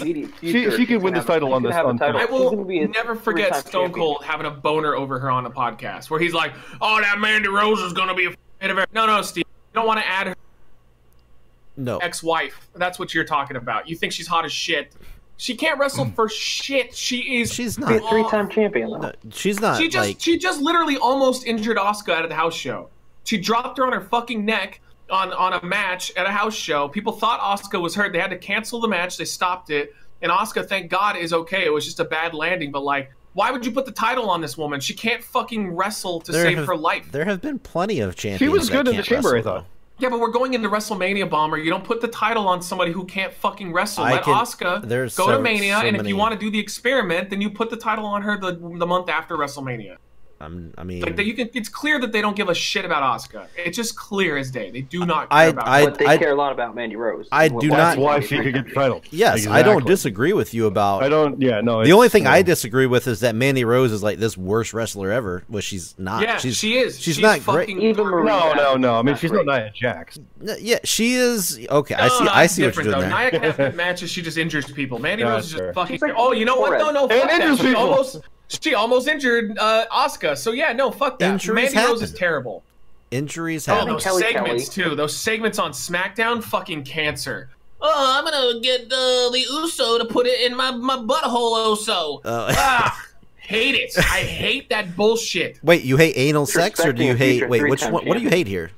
S3: she could win this title on this. On
S2: I
S5: She's
S2: will
S5: gonna be a
S2: never forget
S5: three-time
S2: Stone
S5: champion.
S2: Cold having a boner over her on a podcast where he's like, "Oh, that Mandy Rose is gonna be a no, Steve. You don't want to add her
S4: No.
S2: ex-wife. That's what you're talking about. You think she's hot as shit. She can't wrestle for shit. She is.
S4: She's
S5: Be a
S4: not.
S5: three-time champion, though.
S4: She's not.
S2: She just
S4: like,
S2: she just literally almost injured Asuka at the house show. She dropped her on her fucking neck on a match at a house show. People thought Asuka was hurt. They had to cancel the match. They stopped it. And Asuka, thank God, is okay. It was just a bad landing. But like, why would you put the title on this woman? She can't fucking wrestle to save her life.
S4: There have been plenty of champions.
S3: She was
S4: that
S3: good in the
S4: can't
S3: chamber, I
S4: wrestle,
S3: thought.
S2: Yeah, but we're going into WrestleMania, Bomber. You don't put the title on somebody who can't fucking wrestle. Let Asuka
S4: there's
S2: go to
S4: so
S2: Mania, and if
S4: many-
S2: you want to do the experiment, then you put the title on her the month after WrestleMania.
S4: I mean,
S2: like that, it's clear that they don't give a shit about Asuka. It's just clear as day. They do not care about her.
S5: But they care a lot about Mandy Rose.
S4: I do not.
S3: That's why she could get the title.
S4: Yes,
S3: exactly.
S4: I don't disagree with you about.
S3: I don't. Yeah, no.
S4: The only thing I disagree with is that Mandy Rose is like this worst wrestler ever, which she's not.
S2: Yeah,
S4: she
S2: is.
S4: She's not great.
S5: Even
S3: No. I mean, she's not Nia Jax.
S4: Yeah, she is. Okay,
S2: No,
S4: I see what you're doing
S2: though.
S4: there.
S2: Nia has good matches. She just injures people. Mandy Rose is just
S3: fair.
S2: fucking.
S5: Like,
S2: oh, you know what? No, fuck that.
S3: injures people.
S2: She almost injured Asuka. So yeah, no, fuck that.
S4: Injuries
S2: Mandy Rose
S4: happen.
S2: is terrible.
S4: Injuries
S2: Oh,
S4: happen.
S2: those
S5: Kelly
S2: segments too. Those segments on SmackDown, fucking cancer. Oh, I'm gonna get the Uso to put it in my butthole. Uso. Hate it. I hate that bullshit.
S4: Wait, you hate anal sex, or do you
S5: Disrespecting a
S4: hate?
S5: future
S4: Wait, which
S5: three-time
S4: one? What do you
S5: champion.
S4: hate here?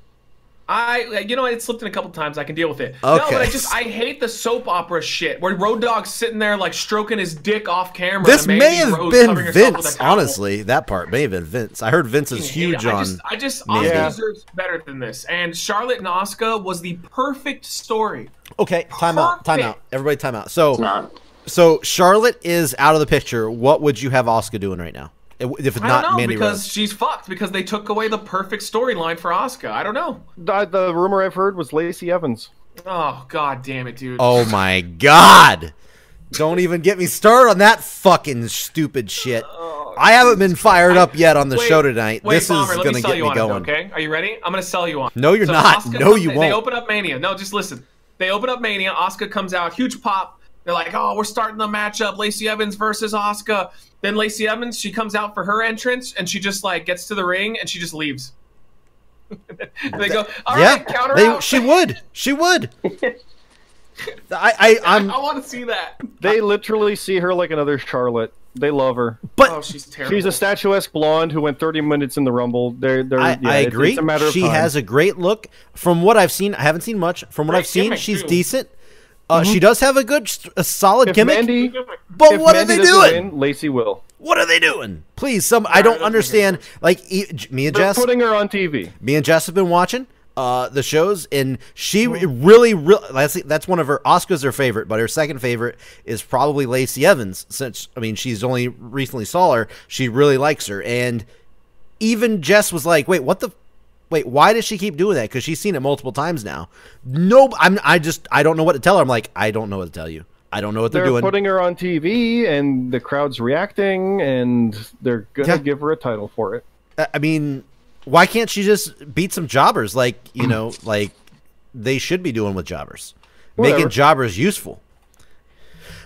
S2: It slipped in a couple times. I can deal with it.
S4: Okay.
S2: No, but I hate the soap opera shit where Road Dogg's sitting there like stroking his dick off camera.
S4: This
S2: and
S4: may
S2: Mandy
S4: have
S2: Rose
S4: been
S2: covering herself with
S4: Vince.
S2: a towel.
S4: Honestly, that part may have been Vince. I heard Vince is huge on.
S2: Asuka
S3: Yeah.
S2: deserves better than this. And Charlotte and Asuka was the perfect story.
S4: Okay, time out. Everybody, time out. So Charlotte is out of the picture. What would you have Asuka doing right now? If it's
S2: I
S4: not
S2: don't know,
S4: Mandy
S2: because
S4: Rose.
S2: she's fucked because they took away the perfect storyline for Asuka. I don't know.
S3: The rumor I've heard was Lacey Evans.
S2: Oh, god damn it, dude.
S4: Oh my god! Don't even get me started on that fucking stupid shit. I haven't been fired up yet on the show tonight. This
S2: Bomber,
S4: is
S2: let
S4: gonna
S2: me sell
S4: get
S2: you
S4: me
S2: on it,
S4: going.
S2: okay? Are you ready? I'm gonna sell you on.
S4: No, you're not.
S2: Asuka
S4: No, you won't.
S2: They open up Mania. No, just listen. They open up Mania. Asuka comes out. Huge pop. They're like, oh, we're starting the matchup. Lacey Evans versus Asuka. Then Lacey Evans, she comes out for her entrance, and she just like gets to the ring, and she just leaves. They go, all right, counter out.
S4: She would. She would.
S2: I want to see that.
S3: They literally see her like another Charlotte. They love her.
S4: But
S2: Oh, she's terrible.
S3: She's a statuesque blonde who went 30 minutes in the Rumble.
S4: I agree.
S3: It's a matter of
S4: she
S3: time.
S4: has a great look. From what I've seen, I haven't seen much. From what
S2: Great
S4: I've seen,
S2: gimmick,
S4: she's
S2: too.
S4: decent. She does have a solid
S3: If
S4: gimmick.
S3: Mandy,
S4: but
S3: if
S4: what
S3: Mandy
S4: are they
S3: doesn't
S4: doing?
S3: win, Lacey will.
S4: What are they doing? Please, I don't understand. Like me and
S3: They're
S4: Jess,
S3: putting her on TV.
S4: me and Jess have been watching the shows, and she really, that's one of her. Asuka's her favorite, but her second favorite is probably Lacey Evans. Since she's only recently saw her, she really likes her, and even Jess was like, "Wait, why does she keep doing that? Because she's seen it multiple times now." No, I don't know what to tell her. I'm like, I don't know what to tell you. I don't know what they're doing.
S3: Putting her on TV, and the crowd's reacting, and they're gonna give her a title for it.
S4: I mean, why can't she just beat some jobbers like they should be doing with jobbers?
S3: Whatever.
S4: Making jobbers useful.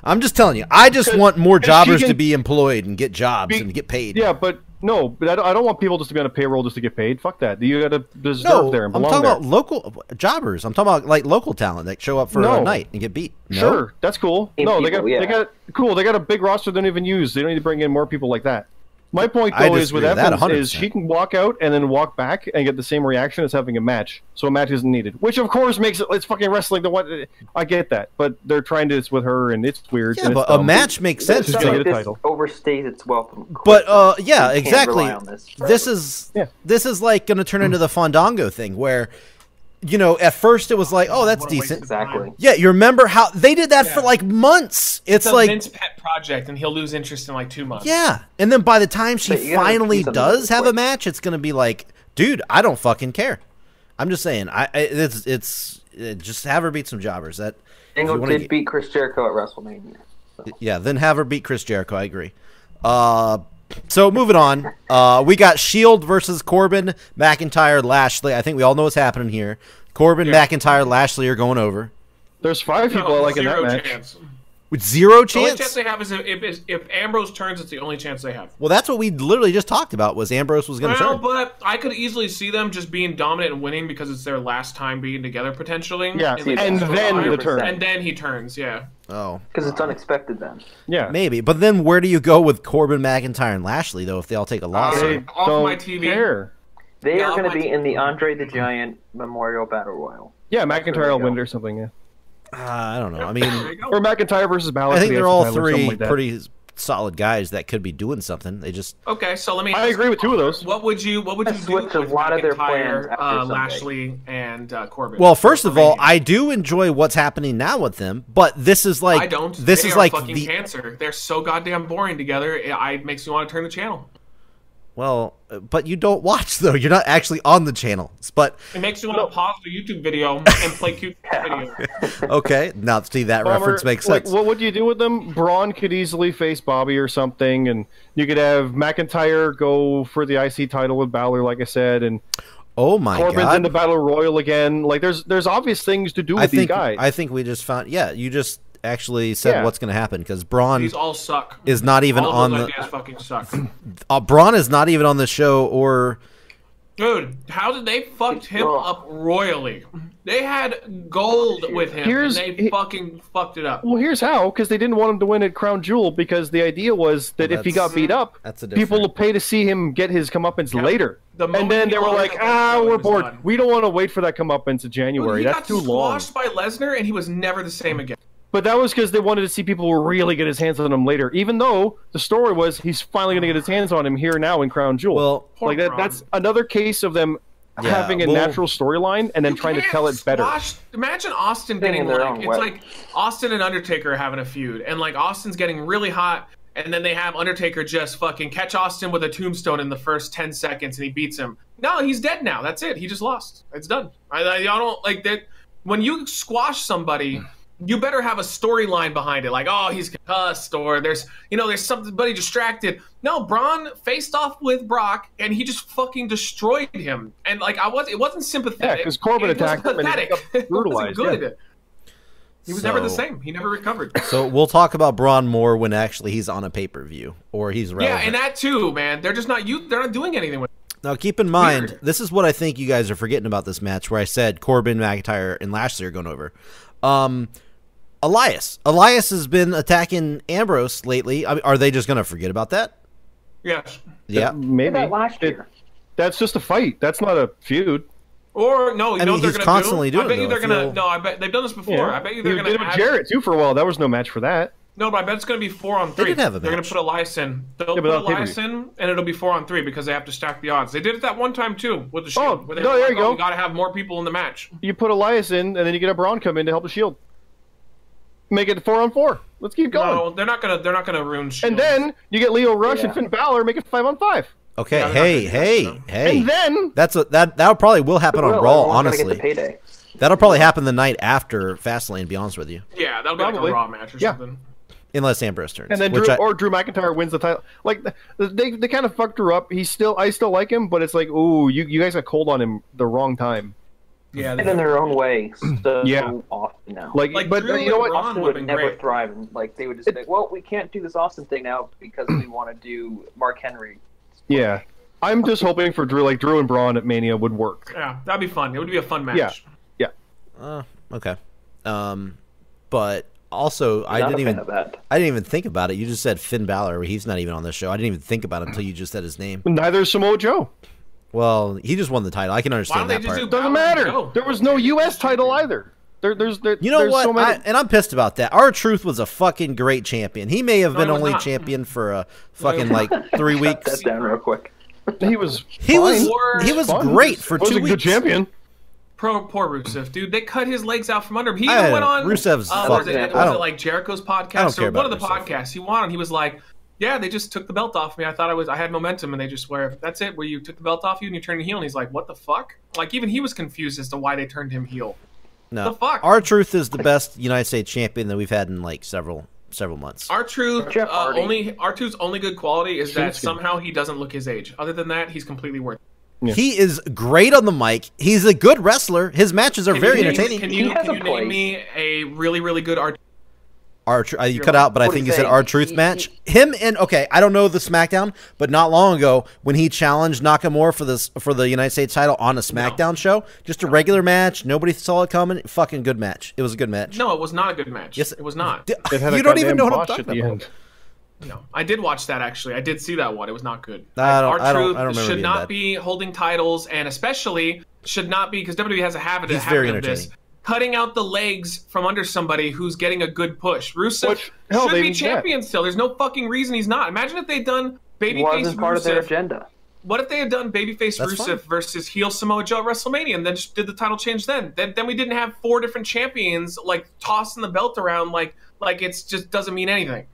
S4: I'm just telling you. I just want more jobbers to be employed and get jobs and get paid.
S3: Yeah, but I don't want people just to be on a payroll just to get paid. Fuck that. You got to deserve there and
S4: I'm
S3: belong
S4: talking
S3: there.
S4: about local jobbers. I'm talking about like local talent that show up for a night and get beat. No?
S3: Sure, that's cool.
S5: In
S3: No,
S5: people,
S3: they got a big roster they don't even use. They don't need to bring in more people like that. My point though is with
S4: disagree with that
S3: Evans is
S4: 100%.
S3: she can walk out and then walk back and get the same reaction as having a match. So a match isn't needed, which of course makes it's fucking wrestling. I get that, but they're trying to this with her and it's weird.
S4: Yeah,
S3: and
S4: but
S3: it's
S4: a
S3: dumb.
S4: match makes sense.
S3: Just
S5: Stuff
S3: gonna
S5: like
S3: get a
S5: this
S3: title.
S5: overstays its welcome.
S4: But
S5: quickly.
S4: yeah,
S5: You can't
S4: exactly.
S5: rely on this forever.
S4: This is like going to turn into the Fandango thing where at first it was like, oh, that's
S2: What a waste
S4: decent.
S2: of time.
S5: Exactly.
S4: Yeah, you remember how they did that for like months. It's
S2: a
S4: like
S2: Vince pet project, and he'll lose interest in like 2 months.
S4: yeah, and then by the time she
S5: But you gotta
S4: finally
S5: do something
S4: does have a
S5: quick.
S4: match, it's going to be like, dude, I don't fucking care. I'm just saying, it's just have her beat some jobbers. That if
S5: Angle
S4: you wanna
S5: did beat Chris Jericho at WrestleMania. So.
S4: yeah, then have her beat Chris Jericho. I agree. So moving on, we got Shield versus Corbin, McIntyre, Lashley. I think we all know what's happening here. Corbin, McIntyre, Lashley are going over
S3: There's 5 people I like in that
S2: Zero
S3: match.
S2: chance.
S4: with zero
S2: The only
S4: chance.
S2: chance they have is if Ambrose turns. It's the only chance they have.
S4: Well, that's what we literally just talked about. Was Ambrose was going to
S2: Well,
S4: turn?
S2: but I could easily see them just being dominant and winning because it's their last time being together potentially.
S3: Yeah,
S2: In the
S3: and
S2: next
S3: then the
S5: 100%.
S3: turn.
S2: And then he turns. Yeah.
S4: Oh,
S5: Because it's unexpected then.
S3: Yeah,
S4: maybe. But then where do you go with Corbin, McIntyre, and Lashley though? If they all take a loss,
S3: they
S2: Off
S3: don't
S2: my TV.
S3: care.
S5: They
S2: Yeah,
S5: are going
S2: my
S5: to be
S2: team.
S5: in the Andre the Giant Memorial Battle Royal.
S3: Yeah,
S5: where
S3: McIntyre
S5: they
S3: will
S5: go.
S3: win it or something. Yeah,
S4: I don't know. I mean,
S2: There you go.
S3: or McIntyre versus Balor.
S4: I think
S3: for the
S4: they're
S3: IC
S4: all
S3: title or something
S4: three
S3: like that.
S4: pretty solid guys that could be doing something. They just
S2: Okay, so let me.
S3: I agree with 2 of those.
S2: What would you do
S5: switch
S2: with
S5: a lot of their
S2: McIntyre,
S5: plans after Sunday.
S2: Lashley, and Corbin?
S4: well. First of all,
S2: WrestleMania?
S4: I do enjoy what's happening now with them, but this is like
S2: I don't.
S4: This
S2: They
S4: is
S2: are
S4: like
S2: fucking
S4: the
S2: cancer. They're so goddamn boring together. It makes me want to turn the channel.
S4: Well, but you don't watch, though. You're not actually on the channel. But
S2: it makes you want to pause the YouTube video and play cute video.
S4: Okay, now see, that reference makes sense.
S3: What would you do with them? Braun could easily face Bobby or something, and you could have McIntyre go for the IC title with Balor, like I said, and
S4: oh my
S3: Corbin's
S4: God,
S3: in the Battle Royal again. Like, there's obvious things to do with these guys.
S4: I think we just found. Yeah, you just actually said what's going to happen, because Braun
S2: These all suck.
S4: is not even
S2: all
S4: on
S2: those
S4: the.
S2: ideas fucking suck.
S4: Braun is not even on the show, or.
S2: Dude, how did they fucked him up royally? They had gold with him, and they fucking fucked it up.
S3: Well, here's how, because they didn't want him to win at Crown Jewel, because the idea was that if he got beat up, people will pay to see him get his comeuppance later. And then they were like, we're bored.
S2: Done.
S3: We don't want to wait for that comeuppance in January.
S2: Dude,
S3: That's too long.
S2: He got squashed by Lesnar, and he was never the same again.
S3: But that was because they wanted to see people really get his hands on him later, even though the story was he's finally going to get his hands on him here now in Crown Jewel.
S4: Well,
S3: like that's another case of them having a natural storyline and then trying to tell it better.
S2: Imagine Austin getting it's like Austin and Undertaker having a feud, and like Austin's getting really hot, and then they have Undertaker just fucking catch Austin with a tombstone in the first 10 seconds, and he beats him. No, he's dead now. That's it. He just lost. It's done. I don't like that. When you squash somebody, you better have a storyline behind it, like, oh, he's concussed, or there's somebody distracted. No, Braun faced off with Brock, and he just fucking destroyed him. And like, it wasn't sympathetic.
S3: Yeah, because Corbin attacked him and he got brutalized.
S2: It wasn't good. He was never the same. He never recovered.
S4: So we'll talk about Braun more when actually he's on a pay-per-view or he's relevant.
S2: Yeah, and that too, man. They're just not they're not doing anything with it.
S4: Now, keep in mind, this is what I think you guys are forgetting about this match, where I said Corbin, McIntyre, and Lashley are going over. Elias has been attacking Ambrose lately. I mean, are they just going to forget about that?
S2: Yes.
S4: Yeah.
S3: Maybe.
S5: Last year.
S3: That's just a fight. That's not a feud.
S2: Or no, you know what they're
S4: he's constantly doing.
S2: I bet you they're gonna. No, I bet they've done this before.
S3: Yeah.
S2: I bet you they're gonna.
S3: He did it with Jarrett too for a while. That was no match for that.
S2: No, but I bet it's gonna be 4-on-3.
S4: They didn't have a
S2: They're gonna
S4: match.
S2: put Elias in. They'll put Elias in, and it'll be 4-on-3 because they have to stack the odds. They did it that one time too with the Shield.
S3: Oh, no, there you go.
S2: We gotta have more people in the match.
S3: You put Elias in, and then you get a Braun come in to help the Shield. Make it 4-on-4. Let's keep going.
S2: No, they're not gonna ruin Shield.
S3: And then you get Leo Rush and Finn Balor, make it 5-on-5.
S4: Okay,
S2: Yeah,
S4: hey.
S3: And then
S4: that probably will happen on Raw, honestly.
S5: Payday.
S4: That'll probably happen the night after Fastlane, to be honest with you.
S2: Yeah, that'll be like a Raw match or something.
S4: Unless Ambrose turns.
S3: And then Drew McIntyre wins the title. Like they kind of fucked her up. I still like him, but it's like, ooh, you guys got cold on him the wrong time.
S2: Yeah,
S5: and in their own way. So often now.
S3: But
S2: Drew
S3: you know what?
S5: Austin would never thrive. And, like they would just say, well, we can't do this Austin thing now because we want to do Mark Henry.
S3: Yeah, I'm just hoping for Drew. Like Drew and Braun at Mania would work.
S2: Yeah, that'd be fun. It would be a fun match.
S3: Yeah.
S4: Okay. But also, I didn't even think about it. You just said Finn Balor. He's not even on this show. I didn't even think about it until you just said his name.
S3: Neither is Samoa Joe.
S4: Well, he just won the title. I can understand that part.
S3: Doesn't matter. There was no U.S. title either.
S4: You know what?
S3: So
S4: and I'm pissed about that. R-Truth was a fucking great champion. He may have been only champion for a fucking 3 weeks.
S5: Shut that down real quick.
S3: He was
S4: great for 2 weeks.
S3: He was a good champion.
S2: Poor Rusev, dude. They cut his legs out from under him. He even went on
S4: Rusev's
S2: was it like Jericho's podcast or one of the podcasts? He went on. He was like, "Yeah, they just took the belt off me. I thought I had momentum, and they just swear that's it. Where you took the belt off you and you turned heel." And he's like, "What the fuck?" Like even he was confused as to why they turned him heel.
S4: No,
S2: the fuck.
S4: R-Truth is the best United States champion that we've had in several months.
S2: R-Truth's only good quality is that somehow he doesn't look his age. Other than that, he's completely worth it.
S4: Yeah. He is great on the mic. He's a good wrestler. His matches are very entertaining.
S2: Can you name me a really, really good
S4: R-Truth? You cut out, but I think you said R-Truth match. Him and I don't know the SmackDown, but not long ago when he challenged Nakamura for the United States title on a SmackDown show, just a regular match. Nobody saw it coming. Fucking good match. It was a good match.
S2: No, it was not a good match. Yes, it was not.
S4: You don't even know what I'm talking about.
S2: No, I did watch that actually. I did see that one. It was not good.
S4: R-Truth
S2: should not be holding titles, and especially should not be because WWE has a habit of this. Cutting out the legs from under somebody who's getting a good push. Rusev should be champion still. There's no fucking reason he's not. Imagine if they'd done babyface Rusev.
S5: Part of their agenda.
S2: What if they had done babyface Rusev versus heel Samoa Joe at WrestleMania and then just did the title change then? Then we didn't have 4 different champions tossing the belt around like it's just doesn't mean anything.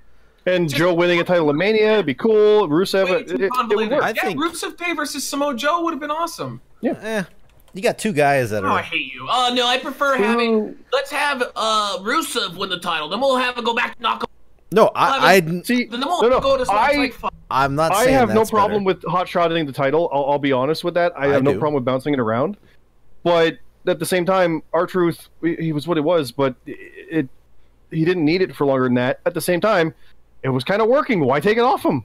S3: And Joe winning a title of Mania would be cool. Rusev, it would work.
S4: I think
S2: Rusev Day versus Samoa Joe would have been awesome.
S3: Yeah.
S4: You got two guys that are.
S2: Oh, I hate you. No, I prefer having. Let's have Rusev win the title. Then we'll have it go back to Nakamura.
S4: No, I
S3: see.
S2: Then we'll go to
S4: I'm not saying
S3: I have no
S4: that's
S3: problem
S4: better.
S3: with hot shotting the title. I'll be honest with that. I have no problem with bouncing it around. But at the same time, R-Truth, he was what it was, but he didn't need it for longer than that. At the same time, it was kind of working. Why take it off him?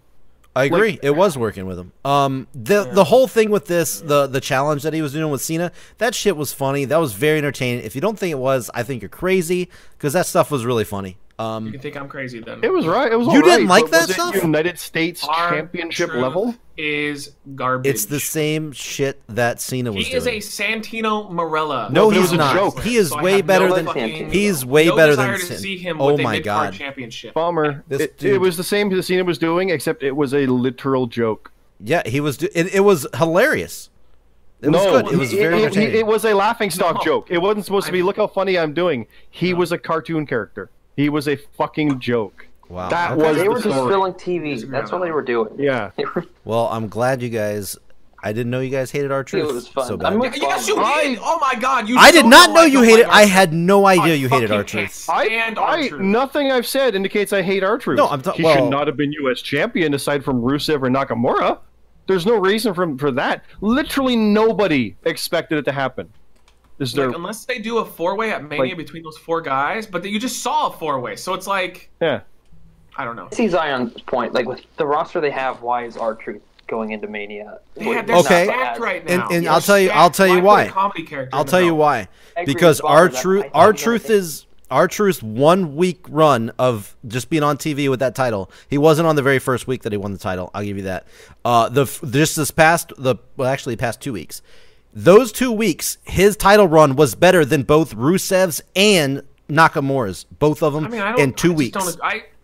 S4: I agree. It was working with him. The whole thing with this, the challenge that he was doing with Cena, that shit was funny. That was very entertaining. If you don't think it was, I think you're crazy, because that stuff was really funny.
S2: You can think I'm crazy then.
S3: It was right. It was.
S4: You didn't like
S3: but
S4: that
S3: was
S4: stuff?
S3: it United States Championship level
S2: is garbage.
S4: It's the same shit that Cena was doing.
S2: He is a Santino Marella.
S4: No,
S3: but it
S4: he's
S3: was a
S4: not.
S3: joke.
S4: He is
S2: So I
S4: way
S2: have
S4: better
S2: no
S4: than.
S2: fucking-
S4: He's way
S2: no
S4: better
S2: desire
S4: than.
S2: to see him
S4: Oh
S2: with a
S4: my
S2: mid-card
S4: god!
S2: championship.
S3: bomber.
S4: This
S3: It
S4: dude-
S3: was the same as Cena was doing, except it was a literal joke.
S4: Yeah, he was. It was hilarious. It was good. It was very entertaining.
S3: It was a laughing stock joke. It wasn't supposed to be.
S2: I-
S3: Look how funny I'm doing. He was a cartoon character. He was a fucking joke.
S4: Wow.
S3: That
S4: Okay.
S3: was
S5: They
S3: the
S5: were just
S3: story.
S5: filling TV. That's what they were doing.
S3: Yeah.
S4: Well, I'm glad you guys. I didn't know you guys hated R-Truth
S5: It was fun.
S4: so
S5: I'm
S4: bad.
S5: with-
S2: Yes, you did. Oh my god, you.
S4: I did
S2: so
S4: not know
S2: I
S4: you
S2: don't
S4: hated.
S2: like
S4: I
S2: R-Truth.
S4: had no idea
S2: I
S4: you hated
S2: fucking
S4: R-Truth.
S2: can't stand R-Truth.
S3: Nothing I've said indicates I hate R-Truth.
S4: No, I'm
S3: he
S4: well-
S3: should not have been U.S. champion aside from Rusev or Nakamura. There's no reason for that. Literally nobody expected it to happen. Is there?
S2: Like, unless they do a four-way at Mania between those four guys, but you just saw a four-way, so it's like,
S3: Yeah.
S2: I don't know.
S5: I see Zion's point. Like with the roster they have, why is R-Truth going into Mania?
S2: They're
S4: Okay.
S2: stacked right now.
S4: And
S2: They're
S4: I'll tell you
S2: stacked.
S4: why.
S2: put a comedy character
S4: I'll
S2: in the
S4: tell you
S2: belt?
S4: why.
S5: I agree
S4: Because
S5: with Bob with that.
S4: R-Truth,
S5: I thought
S4: R-Truth is R-Truth's 1 week run of just being on TV with that title. He wasn't on the very first week that he won the title. I'll give you that. Actually past 2 weeks. Those 2 weeks, his title run was better than both Rusev's and Nakamura's, both of them in 2 weeks.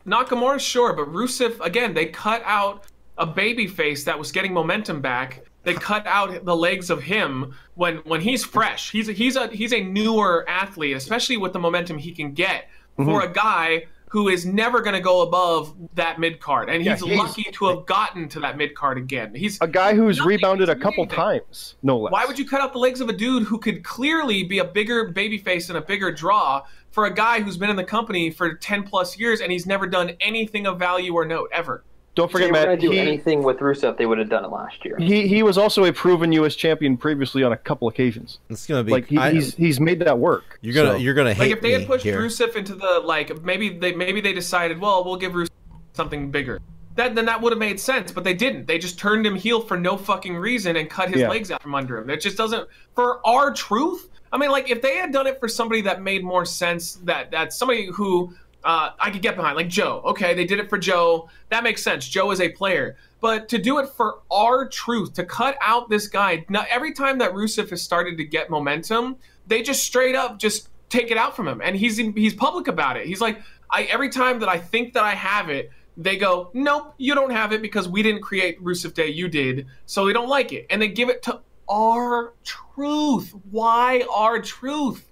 S2: Nakamura, sure, but Rusev, again, they cut out a baby face that was getting momentum back. They cut out the legs of him when he's fresh. He's a newer athlete, especially with the momentum he can get for a guy who is never going to go above that mid card, and he's lucky to have gotten to that mid card again. He's
S3: a guy who's rebounded a couple times, no less.
S2: Why would you cut out the legs of a dude who could clearly be a bigger babyface and a bigger draw for a guy who's been in the company for 10 plus years and he's never done anything of value or note ever?
S3: Don't forget,
S5: If they were
S3: Matt.
S5: going to do anything with Rusev, they would have done it last year.
S3: He was also a proven U.S. champion previously on a couple occasions.
S4: It's gonna be
S3: Like he's made that work.
S4: you're gonna hate
S2: Like if they had
S4: me
S2: pushed
S4: here.
S2: Rusev into the maybe they decided, well, we'll give Rusev something bigger. Then that would have made sense, but they didn't. They just turned him heel for no fucking reason and cut his legs out from under him. It just doesn't for R-Truth. I mean, like if they had done it for somebody that made more sense, that somebody who I could get behind, like Joe. Okay, they did it for Joe. That makes sense. Joe is a player. But to do it for R-Truth, to cut out this guy, now every time that Rusev has started to get momentum, they just straight up just take it out from him. And he's public about it. He's like, every time that I think that I have it, they go, nope, you don't have it because we didn't create Rusev Day, you did, so we don't like it. And they give it to R-Truth. Why R-Truth?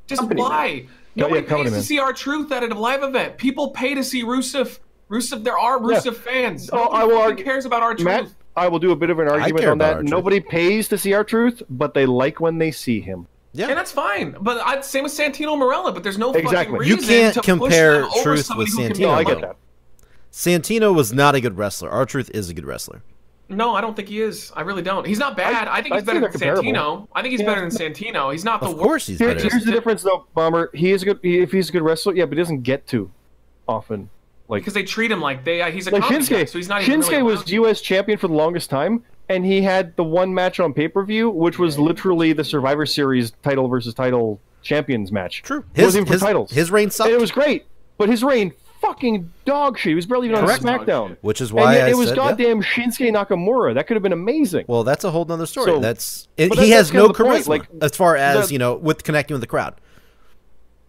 S2: Just
S5: Company
S2: why? Nobody pays
S3: company
S2: to
S3: man.
S2: see R-Truth at a live event. People pay to see Rusev. There are Rusev fans.
S3: Oh, I
S2: Nobody
S3: will
S2: fucking
S3: argue-
S2: cares about R-Truth.
S3: Matt, I will do a bit of an argument
S4: care
S3: on
S4: about
S3: that.
S4: R-Truth.
S3: Nobody pays to see R-Truth, but they like when they see him.
S4: Yeah.
S2: And that's fine. But same with Santino Marella, but there's no
S3: Exactly.
S2: fucking
S4: You
S2: reason
S4: can't
S2: to push
S4: compare
S2: them over
S4: Truth
S2: somebody
S4: with
S2: who can
S4: Santino,
S2: be
S3: No, I
S2: alone.
S3: get that.
S4: Santino was not a good wrestler. R-Truth is a good wrestler.
S2: No, I don't think he is. I really don't. He's not bad. I think he's
S3: I'd
S2: better
S3: say
S2: than
S3: they're
S2: Santino.
S3: comparable.
S2: I think he's better than Santino. He's not the
S4: Of course he's
S3: Here's
S4: better.
S3: the difference, though, Bomber. He is a good. If he's a good wrestler, yeah, but he doesn't get to often. Like
S2: because they treat him like he's a
S3: like
S2: comedy guy,
S3: Shinsuke.
S2: so he's not even
S3: Shinsuke
S2: really
S3: was
S2: allowed to.
S3: U.S. champion for the longest time, and he had the one match on pay-per-view, which was literally the Survivor Series title versus title champions match.
S4: True.
S3: It wasn't even for titles.
S4: His reign sucked.
S3: And it was great, but his reign fucking dog shit. He was barely even on
S2: Correct.
S3: SmackDown.
S4: Which is
S3: And
S4: why
S3: yet
S4: I
S3: it was
S4: said,
S3: goddamn Shinsuke Nakamura. That could have been amazing.
S4: Well, that's a whole nother story.
S3: So-
S4: He
S3: but
S4: has
S3: that's
S4: no
S3: kind of the point,
S4: charisma
S3: like,
S4: as far as with connecting with the crowd.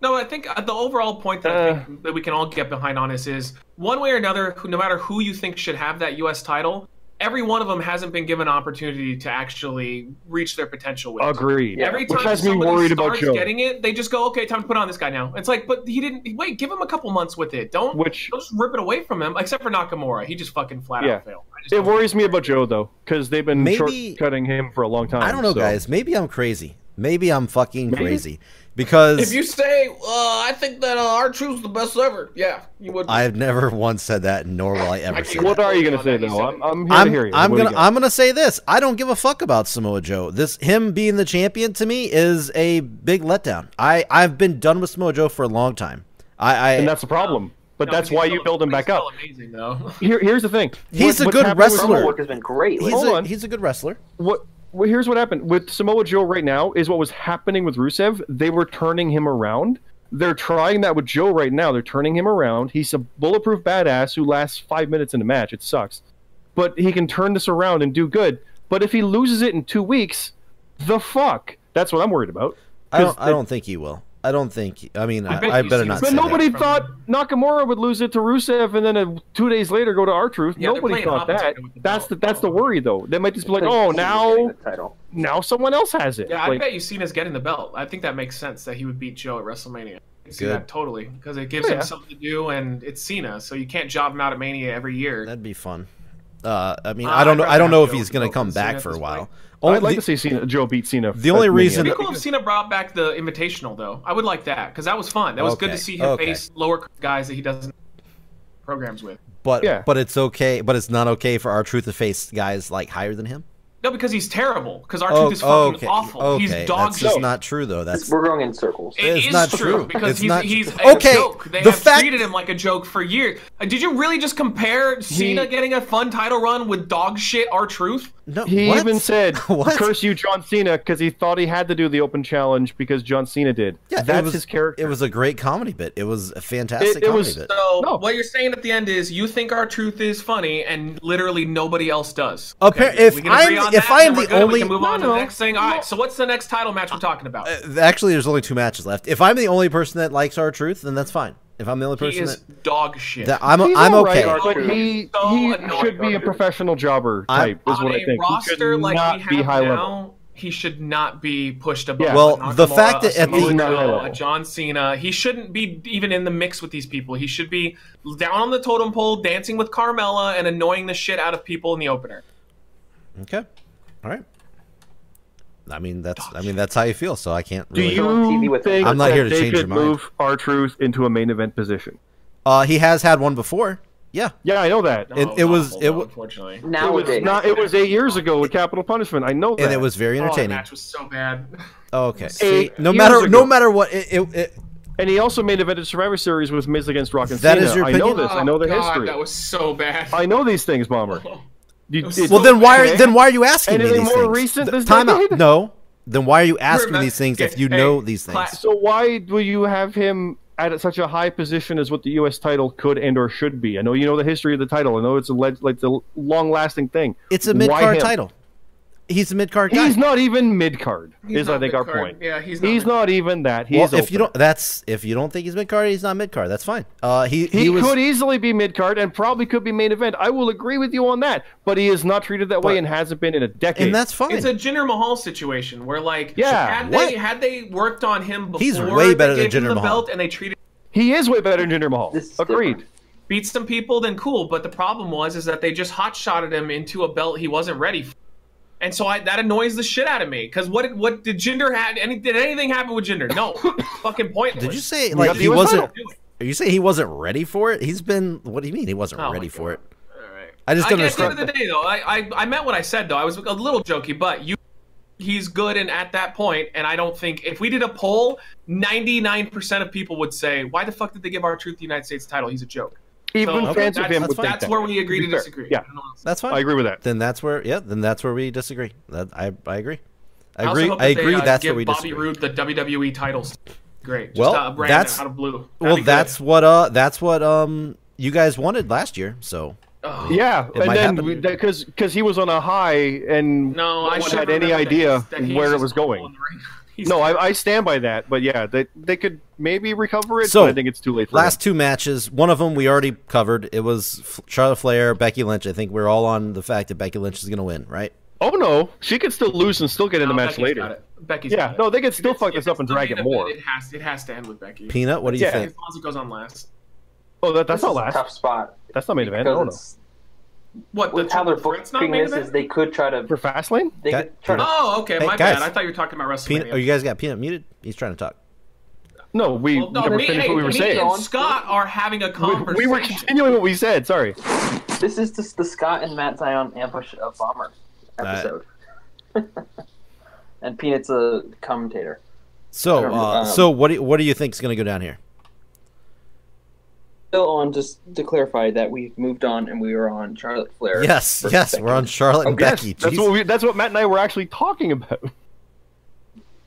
S2: No, I think the overall point that I think that we can all get behind on is one way or another, no matter who you think should have that U.S. title, every one of them hasn't been given an opportunity to actually reach their potential with.
S3: Agreed.
S2: Every time
S3: Which has me
S2: somebody
S3: worried about
S2: starts
S3: Joe.
S2: getting it, they just go, okay, time to put on this guy now. It's like, but he didn't. Wait, give him a couple months with it. Don't just rip it away from him. Except for Nakamura, he just fucking flat out failed.
S3: It worries me about Joe though, because they've been shortcutting him for a long time.
S4: I don't know, guys. Maybe I'm crazy. Maybe I'm fucking crazy. Because
S2: if you say, I think that R-Truth's the best ever, yeah, you would.
S4: I've never once said that, nor will I ever say that.
S3: What are you gonna say though? I'm here to hear you.
S4: I'm gonna say this. I don't give a fuck about Samoa Joe. Him being the champion to me is a big letdown. I've been done with Samoa Joe for a long time. And
S3: that's the problem. But that's why you build him back up.
S2: Amazing, though.
S3: Here's the thing.
S4: He's a good wrestler.
S5: Work has been great.
S4: He's a good wrestler.
S3: Well, here's what happened with Samoa Joe right now is what was happening with Rusev. They were turning him around. They're trying that with Joe right now. They're turning him around. He's a bulletproof badass who lasts 5 minutes in a match. It sucks. But he can turn this around and do good. But if he loses it in 2 weeks, the fuck? That's what I'm worried about.
S4: I don't think he will. I don't think. I mean, I better not.
S3: But
S4: say
S3: nobody
S4: that.
S3: thought Nakamura would lose it to Rusev, and then 2 days later go to R-Truth.
S2: Yeah,
S3: nobody thought that. That's the worry, though. They might just be like, oh, now someone else has it.
S2: Yeah, I bet you Cena's getting the belt. I think that makes sense that he would beat Joe at WrestleMania. I see that totally because it gives him something to do, and it's Cena, so you can't job him out at Mania every year.
S4: That'd be fun. I mean, I don't know if he's going to come back for a while.
S3: I'd like to see Joe beat Cena.
S4: The only reason...
S2: It'd be cool if Cena brought back the Invitational, though. I would like that, because that was fun. That was good to see him face lower guys that he doesn't programs with.
S4: But it's okay. But it's not okay for R-Truth to face guys like higher than him?
S2: No, because he's terrible. Because R-Truth is fucking awful.
S4: Okay.
S2: He's dog
S4: That's
S2: shit.
S4: just not true, though.
S5: We're going in circles.
S2: It is
S4: not
S2: true because he's a
S4: okay.
S2: joke. They have treated him like a joke for years. Did you really just compare Cena getting a fun title run with dog shit R-Truth?
S4: No,
S3: he even said, "Curse you, John Cena," because he thought he had to do the open challenge because John Cena did.
S4: Yeah,
S3: that's his character.
S4: It was a great comedy bit. It was a fantastic comedy bit.
S2: So what you're saying at the end is you think R-Truth is funny, and literally nobody else does.
S4: If I'm the only,
S2: we can move on to the next thing. All right. So what's the next title match we're talking about?
S4: Actually, there's only 2 matches left. If I'm the only person that likes R-Truth, then that's fine. If I'm the only person,
S2: he is dog shit.
S4: I'm okay.
S3: But he should be a professional jobber type. Is what I think.
S2: Roster like we have now, he should not be pushed above.
S4: Well, the fact that at
S2: the John Cena, he shouldn't be even in the mix with these people. He should be down on the totem pole, dancing with Carmella and annoying the shit out of people in the opener.
S4: Okay, all right. I mean that's how you feel, so I can't really.
S3: Do you think
S4: I'm not here to change your mind.
S3: Move R-Truth into a main event position?
S4: He has had one before. Yeah.
S3: Yeah, I know that.
S4: It was
S2: unfortunately.
S3: It was 8 years ago with Capital Punishment. I know that.
S4: And it was very entertaining.
S2: The match was so bad.
S4: Okay. See, no matter what
S3: and he also main evented Survivor Series with Miz against Rock and
S4: That
S3: Cena.
S4: is your opinion?
S3: I know this. I know their history.
S2: That was so bad.
S3: I know these things, Bomber.
S4: Well, then why are you asking me these things?
S3: More recent this
S4: Time
S3: decade?
S4: out. No. Then why are you asking me these things if you know these things?
S3: So why will you have him at such a high position as what the U.S. title could and or should be? I know you know the history of the title. I know it's a long-lasting thing.
S4: It's a mid-card title. He's a mid-card guy.
S3: He's not even mid-card. Is I think our point.
S2: Yeah, he's
S3: not even that. He's
S4: if you don't think he's mid-card, he's not mid-card. That's fine. He
S3: could easily be mid-card and probably could be main event. I will agree with you on that. But he is not treated that way and hasn't been in a decade.
S4: And that's fine.
S2: It's a Jinder Mahal situation where had they worked on him before,
S4: he's way better than Jinder Mahal.
S2: Belt and they treated.
S3: He is way better than Jinder Mahal. Agreed.
S2: Beat some people, then cool. But the problem is that they just hot-shotted him into a belt he wasn't ready for. And so that annoys the shit out of me. Because what did Jinder have? Did anything happen with Jinder? No. Fucking pointless.
S4: Did you say he wasn't? Are you saying he wasn't ready for it? He's been. What do you mean he wasn't ready for it?
S2: All right.
S4: I just don't understand.
S2: At the end of the day, though, I meant what I said. Though I was a little jokey, but he's good, and at that point, and I don't think if we did a poll, 99% of people would say, "Why the fuck did they give R-Truth the United States title? He's a joke."
S3: Even fans of him would think
S2: that's where we agree to disagree.
S3: Yeah,
S4: that's fine.
S3: I agree with that.
S4: Then that's where we disagree. I agree.
S2: I agree.
S4: That's where we
S2: Bobby
S4: disagree.
S2: Roode the WWE titles. Great. Just
S4: Well,
S2: a brand
S4: that's
S2: out of blue.
S4: that's what you guys wanted last year. So
S3: yeah, and then because he was on a high and
S2: no one
S3: had any idea where it was going. No, I stand by that. But yeah, they could maybe recover it,
S4: So,
S3: but I think it's too late for
S4: last
S3: them.
S4: 2 matches. One of them we already covered. It was Charlotte Flair, Becky Lynch. I think we're all on the fact that Becky Lynch is going to win, right?
S3: Oh no, she could still lose and still get in the match
S2: Becky's got
S3: later.
S2: it. Becky's
S3: Yeah,
S2: got it.
S3: no, they could still
S2: If
S3: fuck
S2: it's-
S3: this up and
S2: if
S3: drag
S2: it's
S3: it
S2: the main
S3: more.
S2: event, It has to end with Becky.
S4: Peanut, what do you
S3: Yeah.
S4: think?
S2: As long as it goes on last.
S3: Oh, that's
S5: This
S3: not
S5: is a
S3: last.
S5: tough spot.
S3: That's not main event. I don't know.
S5: Because
S2: What,
S5: with how they're
S2: Fritz not
S5: booking
S2: main
S5: this
S2: event?
S5: is they could try to.
S3: For Fastlane?
S5: They
S4: Okay.
S5: could try to.
S2: Oh, okay,
S4: Hey,
S2: my
S4: guys.
S2: bad. I thought you were talking about WrestleMania.
S4: Peanut, oh, you guys got Peanut muted? He's trying to talk.
S3: No, we
S2: Well, no,
S3: never
S2: me,
S3: finished what we were
S2: me
S3: saying.
S2: and Scott are having a conversation.
S3: We were continuing what we said. Sorry.
S5: This is just the Scott and Matt Zion ambush of Bomber episode. And Peanut's a commentator.
S4: So, so what do you think is going to go down here?
S5: Still on, just to clarify that we've moved on and we were on Charlotte Flair.
S4: Yes,
S5: versus
S4: yes,
S5: Becky
S4: we're on
S5: Lynch.
S4: Charlotte and
S3: Yes,
S4: Becky.
S3: that's
S4: Jeez.
S3: what Matt and I were actually talking about.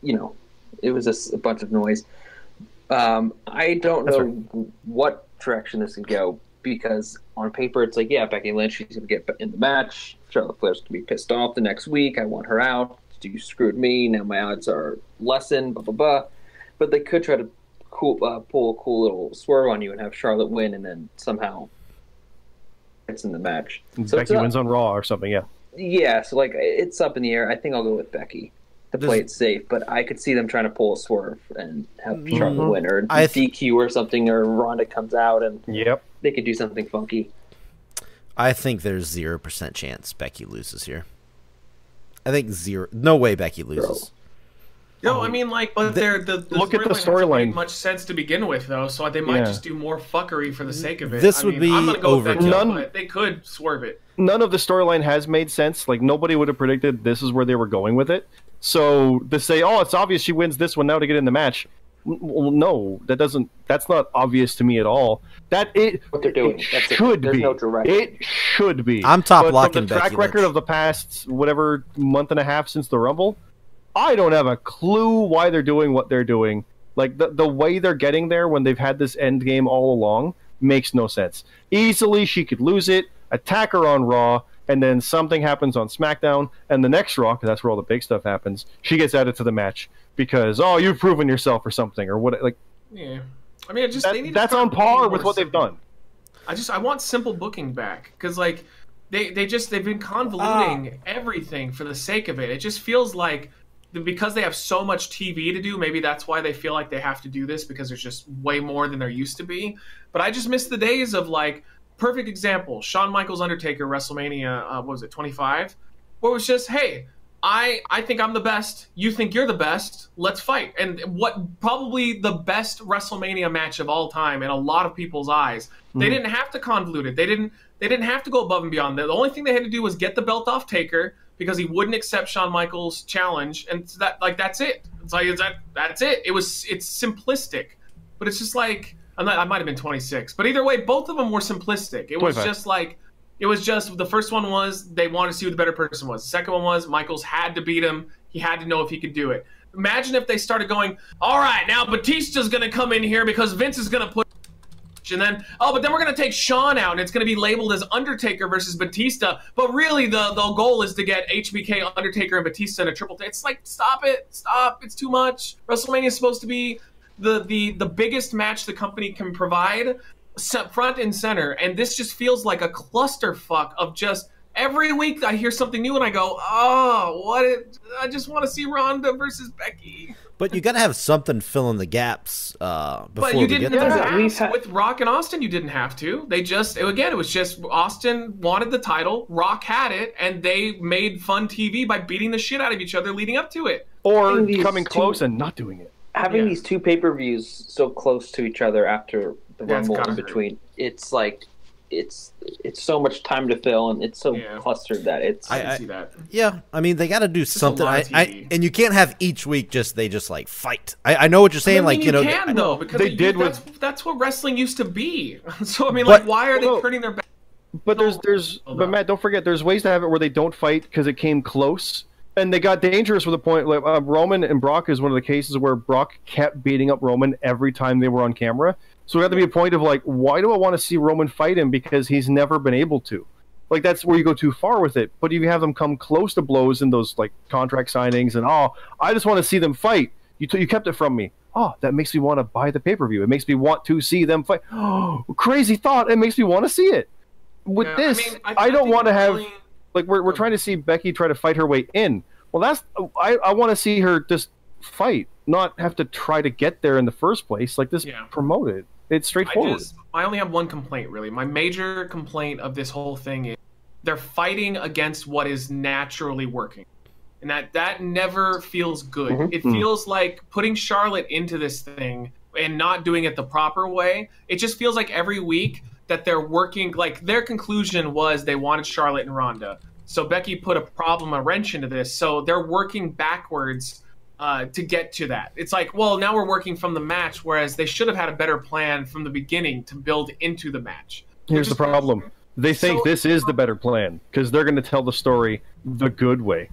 S5: You know, it was just a bunch of noise. I don't
S3: That's
S5: know what direction this could go because on paper it's like, yeah, Becky Lynch, she's going to get in the match. Charlotte Flair's going to be pissed off the next week. I want her out. You screwed me. Now my odds are lessened, blah, blah, blah. But they could try to pull a cool little swerve on you and have Charlotte win and then somehow it's in the match. So
S3: Becky wins on Raw or something, yeah.
S5: Yeah, so like it's up in the air. I think I'll go with Becky to play it safe, but I could see them trying to pull a swerve and have Charlotte win or DQ or something, or Ronda comes out and they could do something funky.
S4: I think there's 0% chance Becky loses here. I think no way Becky loses.
S2: No, I mean, like, but the
S3: look at the
S2: storyline hasn't made
S3: storyline.
S2: much sense to begin with, though. So they might
S3: Yeah.
S2: just do more fuckery for the sake of it.
S4: This
S2: I
S4: would
S2: mean,
S4: be
S2: I'm gonna go with Becky,
S3: overkill.
S2: but they could swerve it.
S3: None of the storyline has made sense. Like, nobody would have predicted this is where they were going with it. So to say, oh, it's obvious she wins this one now to get in the match. Well, no, that's not obvious to me at all. What
S5: they're doing.
S3: It should
S5: There's
S3: be.
S5: no direction.
S3: It should be.
S4: I'm top
S3: But
S4: locking
S3: from the track
S4: Becky
S3: record
S4: Lynch.
S3: of the past whatever month and a half since the Rumble, I don't have a clue why they're doing what they're doing. Like the way they're getting there when they've had this end game all along makes no sense. Easily she could lose it, attack her on Raw, and then something happens on SmackDown, and the next Raw, because that's where all the big stuff happens, she gets added to the match because, oh, you've proven yourself or something, or what. Like,
S2: Yeah, I mean, they need to
S3: that's
S2: start
S3: on par
S2: booking
S3: with
S2: more
S3: what they've
S2: simple.
S3: done.
S2: I want simple booking back because like they've been convoluting everything for the sake of it. It just feels like because they have so much TV to do, maybe that's why they feel like they have to do this because there's just way more than there used to be. But I just miss the days of like perfect example: Shawn Michaels Undertaker WrestleMania. What was it, 25? Where it was just, hey, I think I'm the best. You think you're the best. Let's fight. And what probably the best WrestleMania match of all time in a lot of people's eyes. They didn't have to convolute it. They didn't have to go above and beyond. The only thing they had to do was get the belt off Taker because he wouldn't accept Shawn Michaels' challenge, and that's it. It's like that's it. It's simplistic, but it's just like I might have been 26, but either way, both of them were simplistic. It was
S3: 25.
S2: just like. It was just, the first one was they wanted to see who the better person was. The second one was Michaels had to beat him. He had to know if he could do it. Imagine if they started going, all right, now Batista's going to come in here because Vince is going to put... And then, but then we're going to take Shawn out, and it's going to be labeled as Undertaker versus Batista. But really, the goal is to get HBK, Undertaker, and Batista in a triple... It's like, stop it. Stop. It's too much. WrestleMania is supposed to be the biggest match the company can provide. Front and center, and this just feels like a clusterfuck of just every week I hear something new and I go, I just want to see Ronda versus Becky.
S4: But you got to have something filling the gaps before
S2: But you
S4: we
S2: didn't
S4: get there.
S2: have to. With Rock and Austin, you didn't have to. It was just Austin wanted the title, Rock had it, and they made fun TV by beating the shit out of each other leading up to it.
S3: Or coming close and not doing it.
S5: Having these two pay-per-views so close to each other after the Rumble in between, it's like it's so much time to fill, and it's so clustered that it's.
S2: I see that.
S4: Yeah, I mean they got to do something.
S2: lot of TV.
S4: And you can't have each week they just like fight. I know what you're saying.
S2: I mean,
S4: like you know,
S2: can though because
S3: they did
S2: that's what wrestling used to be. So I mean,
S4: But-
S2: like, why are they turning their back?
S3: But but Matt, don't forget, there's ways to have it where they don't fight because it came close, and they got dangerous with the point. Like Roman and Brock is one of the cases where Brock kept beating up Roman every time they were on camera. So we have to be a point of like, why do I want to see Roman fight him? Because he's never been able to. Like that's where you go too far with it. But if you have them come close to blows in those like contract signings, and I just want to see them fight. You kept it from me. Oh, that makes me want to buy the pay-per-view. It makes me want to see them fight. Oh, crazy thought. It makes me want to see it. With this, I don't want to have really... like we're trying to see Becky try to fight her way in. Well, that's I want to see her just fight, not have to try to get there in the first place. Like this, promote it. It's straightforward.
S2: I only have one complaint, really. My major complaint of this whole thing is they're fighting against what is naturally working. And that never feels good. Mm-hmm. It feels like putting Charlotte into this thing and not doing it the proper way. It just feels like every week that they're working, like their conclusion was they wanted Charlotte and Ronda. So Becky put a wrench into this. So they're working backwards to get to that. It's like, well, now we're working from the match, whereas they should have had a better plan from the beginning to build into the match.
S3: Here's the problem. They think this is the better plan because they're going to tell the story the good way.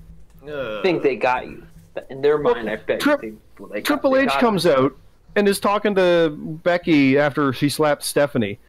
S5: I think they got you. In their mind, I bet
S3: Triple H comes out and is talking to Becky after she slapped Stephanie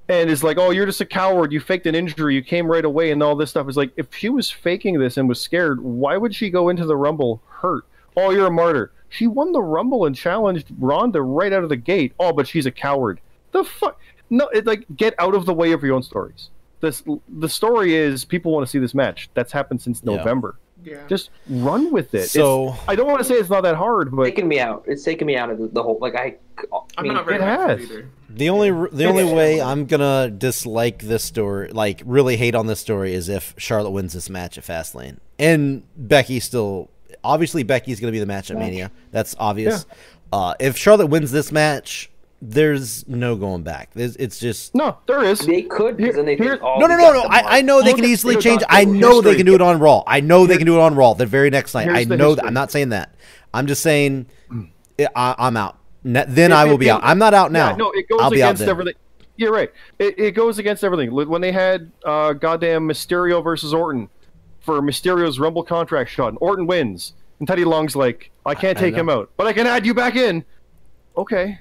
S3: and is like, oh, you're just a coward. You faked an injury. You came right away and all this stuff. Is like, if she was faking this and was scared, why would she go into the Rumble hurt? Oh, you're a martyr. She won the Rumble and challenged Ronda right out of the gate. Oh, but she's a coward. The fuck? No, get out of the way of your own stories. The story is people want to see this match. That's happened since November. Yeah. Just run with it. So I don't want to say it's not that hard, but
S5: it's taking me out of the whole. Like
S2: I'm not very either.
S4: The only way I'm gonna dislike this story, like really hate on this story, is if Charlotte wins this match at Fastlane, and Becky's gonna be the match at Mania. That's obvious. Yeah. If Charlotte wins this match, there's no going back. It's just
S3: no. There is.
S5: They could. No.
S4: I know they can easily change. I know they can do it on Raw. I know they can do it on Raw the very next night. I know that. I'm not saying that. I'm just saying I'm out. Then I will be out. I'm not out now.
S3: Yeah, no, it goes against everything. You're right. It goes against everything. When they had goddamn Mysterio versus Orton for Mysterio's Rumble contract shot, and Orton wins, and Teddy Long's like, I can't take him out, but I can add you back in. Okay.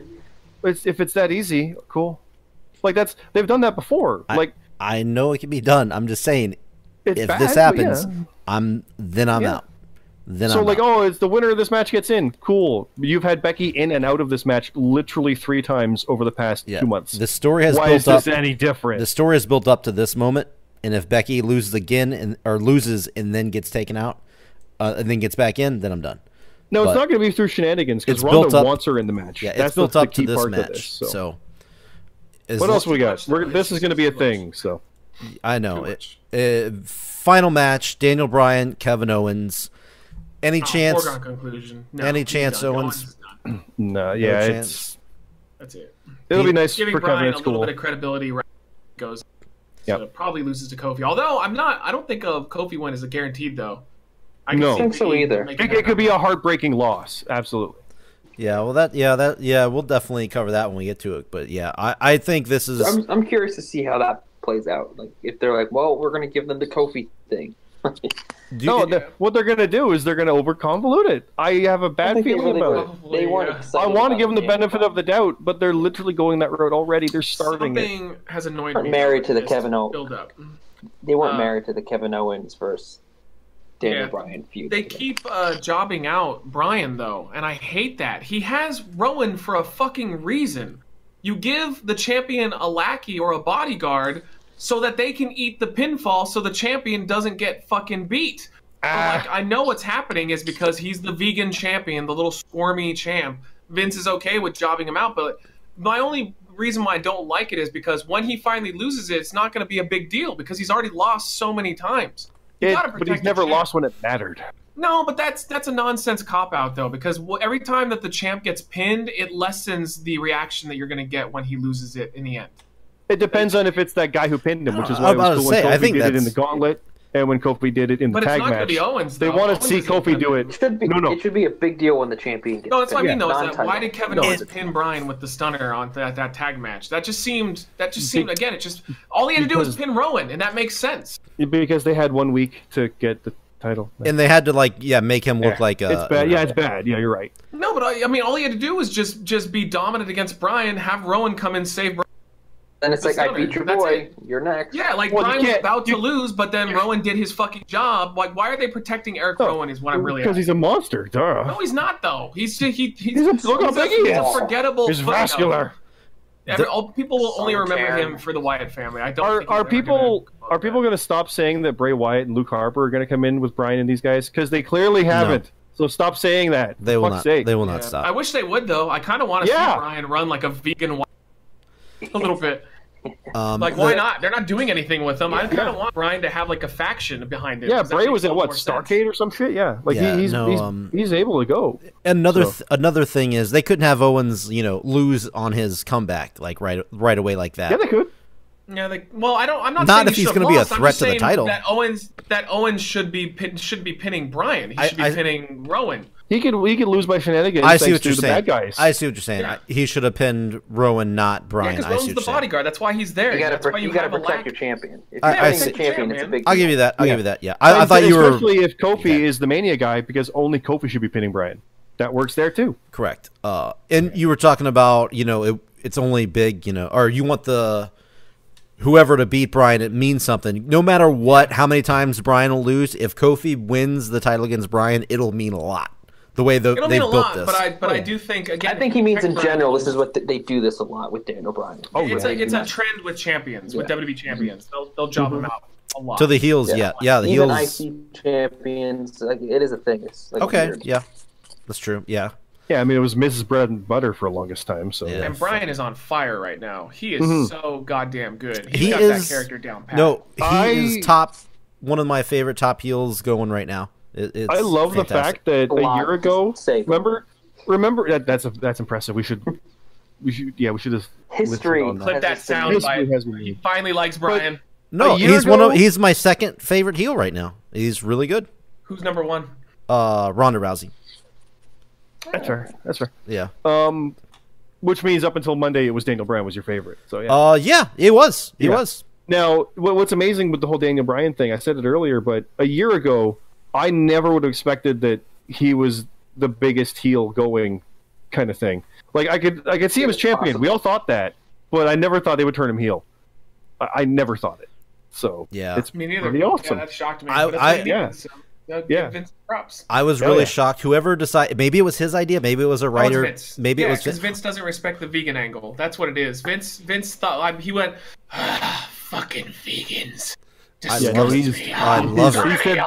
S3: If it's that easy, cool. Like they've done that before.
S4: I know it can be done. I'm just saying, if this happens, I'm out.
S3: It's the winner of this match gets in. Cool. You've had Becky in and out of this match literally 3 times over the past 2 months.
S4: The story has
S3: built up. Why is this any different?
S4: The story has built up to this moment, and if Becky loses again or loses and then gets taken out, and then gets back in, then I'm done.
S3: No, it's not going to be through shenanigans because Ronda wants her in the match.
S4: Yeah, it's built up to this match. So,
S3: what else we got? This is going to be a thing. So,
S4: I know. Final match: Daniel Bryan, Kevin Owens. Any chance?
S2: Foregone conclusion. No,
S4: any chance, Owens?
S3: No. Yeah,
S2: that's it.
S3: It'll be nice for
S2: Bryan
S3: Kevin. It's cool.
S2: A little bit of credibility. Goes. So probably loses to Kofi. Although I don't think a Kofi win is a guaranteed though.
S5: I don't think so either.
S3: It could be a heartbreaking loss. Absolutely.
S4: Yeah, well, we'll definitely cover that when we get to it. But yeah, I think this is.
S5: I'm curious to see how that plays out. Like if they're like, well, we're going to give them the Kofi thing.
S3: What they're going to do is they're going to over-convolute it. I have a bad feeling about it.
S5: They weren't excited.
S3: I want to give them the benefit of the doubt, but they're literally going that road already. They're starting
S2: Something has annoyed me.
S5: Married to the Kevin Owens.
S2: Build up.
S5: They weren't married to the Kevin Owens versus Daniel Bryan feud.
S2: They keep jobbing out Bryan, though, and I hate that. He has Rowan for a fucking reason. You give the champion a lackey or a bodyguard so that they can eat the pinfall so the champion doesn't get fucking beat. I know what's happening is because he's the vegan champion, the little squirmy champ. Vince is okay with jobbing him out, but my only reason why I don't like it is because when he finally loses it, it's not going to be a big deal because he's already lost so many times.
S3: But he's never lost when it mattered.
S2: No, but that's a nonsense cop-out, though, because every time that the champ gets pinned, it lessens the reaction that you're going to get when he loses it in the end.
S3: It depends on if it's that guy who pinned him, which is why it was cool when Kofi did it in the gauntlet and when Kofi did it in the tag match.
S2: But it's not going to be Owens, though.
S3: They want to see Kofi do it.
S5: It should be a big deal when the champion gets pinned.
S2: No, that's what I mean, though. Is that why did Kevin Owens pin Bryan with the stunner on that tag match? That just seemed again, all he had to do was pin Rowan, and that makes sense.
S3: Because they had 1 week to get the title.
S4: And they had to make him look like
S3: it's bad. Yeah, it's bad. Yeah, you're right.
S2: No, but I mean, all he had to do was just be dominant against Bryan, have Rowan come in, save Bryan.
S5: then it's like, I beat your boy. You're next.
S2: Yeah, like Brian was about to lose, but then Rowan did his fucking job. Like, why are they protecting Eric Rowan? Is what I'm really
S3: because he's a monster. Duh.
S2: No, he's not though. He's a forgettable.
S3: He's vascular.
S2: People will only remember him for the Wyatt family. I don't.
S3: Are people going to stop saying that Bray Wyatt and Luke Harper are going to come in with Brian and these guys? Because they clearly haven't. No. So stop saying that.
S4: They will not. They will not stop.
S2: I wish they would though. I kind of want to see Brian run like a vegan a little bit. Like, why not? They're not doing anything with him. I kind of want Brian to have like a faction behind him.
S3: Yeah, Bray was at what, Starrcade or some shit? Yeah, like he's able to go.
S4: Another thing is they couldn't have Owens, lose on his comeback like right away like that.
S3: Yeah, they could.
S2: Yeah, I'm not.
S4: Not if he's going to be a threat to the title.
S2: That Owens should be pinning Brian. He should be pinning Rowan.
S3: He could lose by shenanigans.
S4: I see what you're saying.
S3: Bad guys.
S4: I see what you're saying. Yeah. He should have pinned Rowan, not Brian.
S2: Because Rowan's the bodyguard. That's why he's there.
S5: You got to protect your champion. If
S4: you're
S5: the champion, it's a big deal.
S4: I'll give you that. I'll give you that. Yeah, I thought you were.
S3: Especially if Kofi is the Mania guy, because only Kofi should be pinning Brian. That works there too.
S4: Correct. And you were talking about it's only big, or you want whoever to beat Brian. It means something. No matter how many times Brian will lose, if Kofi wins the title against Brian, it'll mean a lot. The way they built this,
S2: but I do think again.
S5: I think he means in general. This is what they do this a lot with Daniel Bryan.
S2: It's a trend with champions, with WWE champions. They'll job them out a lot.
S4: To the heels, the
S5: Even
S4: heels.
S5: IC champions, it is a thing. It's
S4: weird. Yeah, that's true. Yeah.
S3: Yeah, I mean it was Mrs. Bread and Butter for the longest time. So
S2: and Brian is on fire right now. He is so goddamn good. He's got that character down pat.
S4: No, he is one of my favorite top heels going right now.
S3: I love the fact that a year ago, remember that's impressive. We should have
S5: history.
S2: Clip that sound bite. He finally likes Brian.
S4: No, he's my second favorite heel right now. He's really good.
S2: Who's number one?
S4: Ronda Rousey.
S3: That's fair.
S4: Yeah.
S3: Which means up until Monday, it was Daniel Bryan was your favorite. So
S4: yeah, it was. It was.
S3: Now, what's amazing with the whole Daniel Bryan thing? I said it earlier, but a year ago, I never would have expected that he was the biggest heel going kind of thing. Like I could see him as champion. We all thought that, but I never thought they would turn him heel. I never thought it. So it's pretty awesome.
S2: Yeah, that shocked me. Vince props.
S4: I was really shocked. Whoever decided, maybe it was his idea, maybe it was a writer, maybe it was
S2: because Vince doesn't respect the vegan angle. That's what it is. Vince thought he went, fucking vegans.
S4: I love it.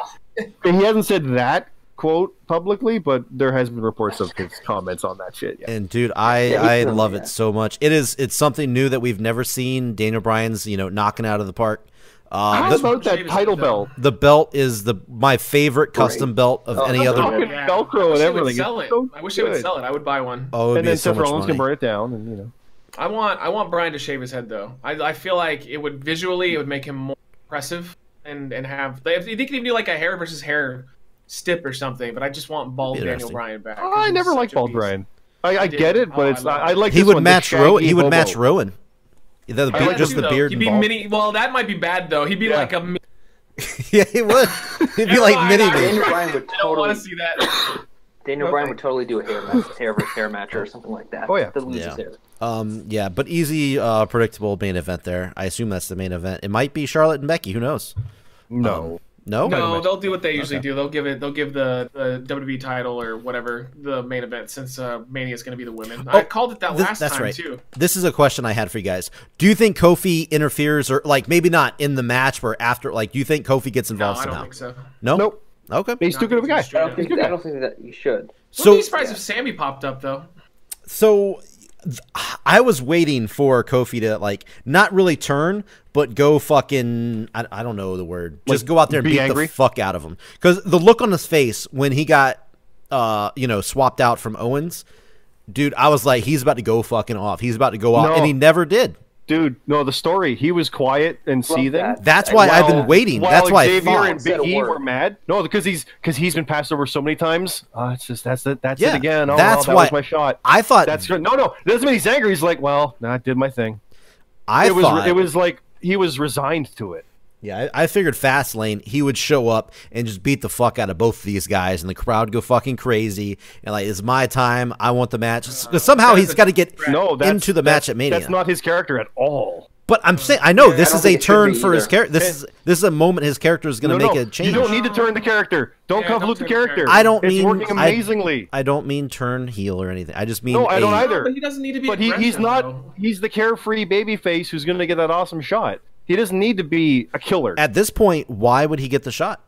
S3: He hasn't said that quote publicly, but there has been reports of his comments on that shit. Yeah.
S4: And dude, I love it so much. It's something new that we've never seen. Daniel Bryan's knocking out of the park.
S3: How about that title belt?
S4: The belt is my favorite custom belt of any other.
S3: Velcro and everything.
S2: I wish they would sell it. I would buy one.
S4: Oh,
S3: and then Seth Rollins can burn it down, and
S2: I want Bryan to shave his head though. I feel like it would make him more impressive. And have they can even do like a hair versus hair stip or something, but I just want bald Daniel Bryan back.
S3: I never liked bald Bryan. I get it, but I like.
S4: He would match Rowan. He would match Rowan. Just the beard.
S2: He'd be mini. Well, that might be bad though. He'd be like a.
S4: Yeah, he would. He'd be like mini.
S5: Daniel Bryan would
S2: totally. I don't want to see that.
S5: Daniel Bryan would totally do a hair match or something like that.
S3: Oh yeah.
S4: Yeah, but easy, predictable main event there. I assume that's the main event. It might be Charlotte and Becky. Who knows?
S3: No.
S4: No,
S2: they'll do what they usually do. They'll give the WWE title or whatever the main event since Mania is going to be the women. I called it that last time too.
S4: This is a question I had for you guys. Do you think Kofi interferes or maybe not in the match but after? Do you think Kofi gets involved somehow?
S2: I don't think so.
S4: No?
S3: Nope.
S4: Okay.
S3: He's too good of a guy.
S5: I don't think that you should.
S2: Wouldn't be surprised if Sammy popped up though.
S4: So I was waiting for Kofi to not really turn, but go fucking I don't know the word. Just go out there and beat the fuck out of him. Because the look on his face when he got swapped out from Owens, dude, I was like, he's about to go fucking off. He's about to go off, and he never did.
S3: Dude, no, the story. He was quiet and seething.
S4: That's why I've been waiting. That's why
S3: Xavier and Big E were mad. No, because he's been passed over so many times. It's just that's it again. Oh, that was my shot.
S4: I thought
S3: that's good. No, it doesn't mean he's angry. He's like, well, I did my thing. It was like he was resigned to it.
S4: Yeah, I figured Fastlane, he would show up and just beat the fuck out of both of these guys, and the crowd go fucking crazy. And it's my time. I want the match. Because somehow he's got to get into the match at Mania.
S3: That's not his character at all.
S4: But I'm saying, I know this
S5: I don't
S4: is a
S5: think it should
S4: turn
S5: be
S4: for his
S5: either.
S4: character. This is a moment his character is going to make a change.
S3: You don't need to turn the character. Don't
S2: Yeah,
S3: convolute
S2: don't
S3: the
S2: turn the
S3: character.
S2: character.
S4: I don't
S3: it's
S4: mean
S3: working amazingly.
S4: I don't mean turn heel or anything. I just mean
S3: No, I don't either.
S2: But he doesn't need to be.
S3: But he's
S2: aggressive,
S3: not.
S2: though.
S3: He's the carefree babyface who's going to get that awesome shot. He doesn't need to be a killer.
S4: At this point, why would he get the shot?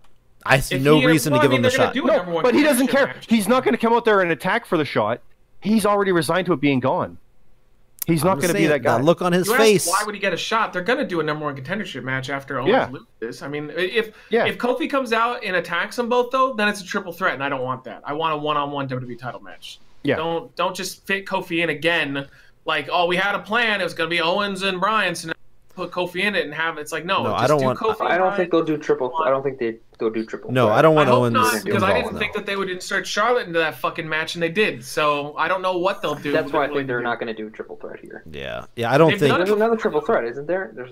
S4: I see no reason to give him the shot.
S3: No, but he doesn't care. He's not going to come out there and attack for the shot. He's already resigned to it being gone. He's not going to be that guy.
S4: That look on his
S2: You
S4: face.
S2: ask, why would he get a shot? They're going to do a number 1 contendership match after Owens loses. I mean, if Kofi comes out and attacks them both, though, then it's a triple threat, and I don't want that. I want a one-on-one WWE title match.
S3: Yeah.
S2: Don't just fit Kofi in again. Like, oh, we had a plan. It was going to be Owens and Bryan, so now put Kofi in it and have it's like no.
S4: No,
S2: just
S4: I don't
S2: do
S4: want.
S2: Kofi
S5: I don't think they'll do triple. I don't think they'll do triple.
S4: No,
S5: threat.
S4: I don't want
S2: I hope
S4: Owens
S2: not, because I
S4: involved
S2: didn't
S4: now.
S2: think that they would insert Charlotte into that fucking match, and they did. So I don't know what they'll do.
S5: That's why I think they're not going to do triple threat here.
S4: Yeah, I don't
S2: They've
S4: think
S2: done
S5: There's another triple threat, isn't there? There's.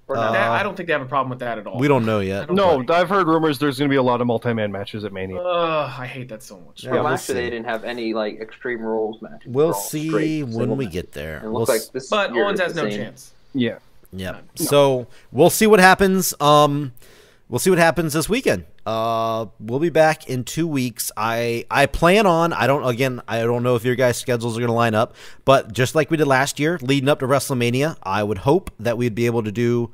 S5: Or not?
S2: I don't think they have a problem with that at all.
S4: we don't know yet.
S3: No, I've heard rumors there's going to be a lot of multi-man matches at Mania.
S2: I hate that so much.
S4: Yeah,
S5: Well,
S4: we'll
S5: last year
S4: see.
S5: they didn't have any like extreme rules matches.
S4: We'll
S5: They're all
S4: see
S5: straight
S4: when
S5: single
S4: we
S5: matches.
S4: get there.
S5: And it
S4: We'll
S5: looks like this
S2: But
S5: year
S2: Owens
S5: is
S2: has
S5: the
S2: no
S5: same.
S2: chance.
S3: Yeah.
S4: Yeah. So we'll see what happens. We'll see what happens this weekend. We'll be back in 2 weeks. I plan on. I don't know if your guys' schedules are going to line up, but just like we did last year, leading up to WrestleMania, I would hope that we'd be able to do,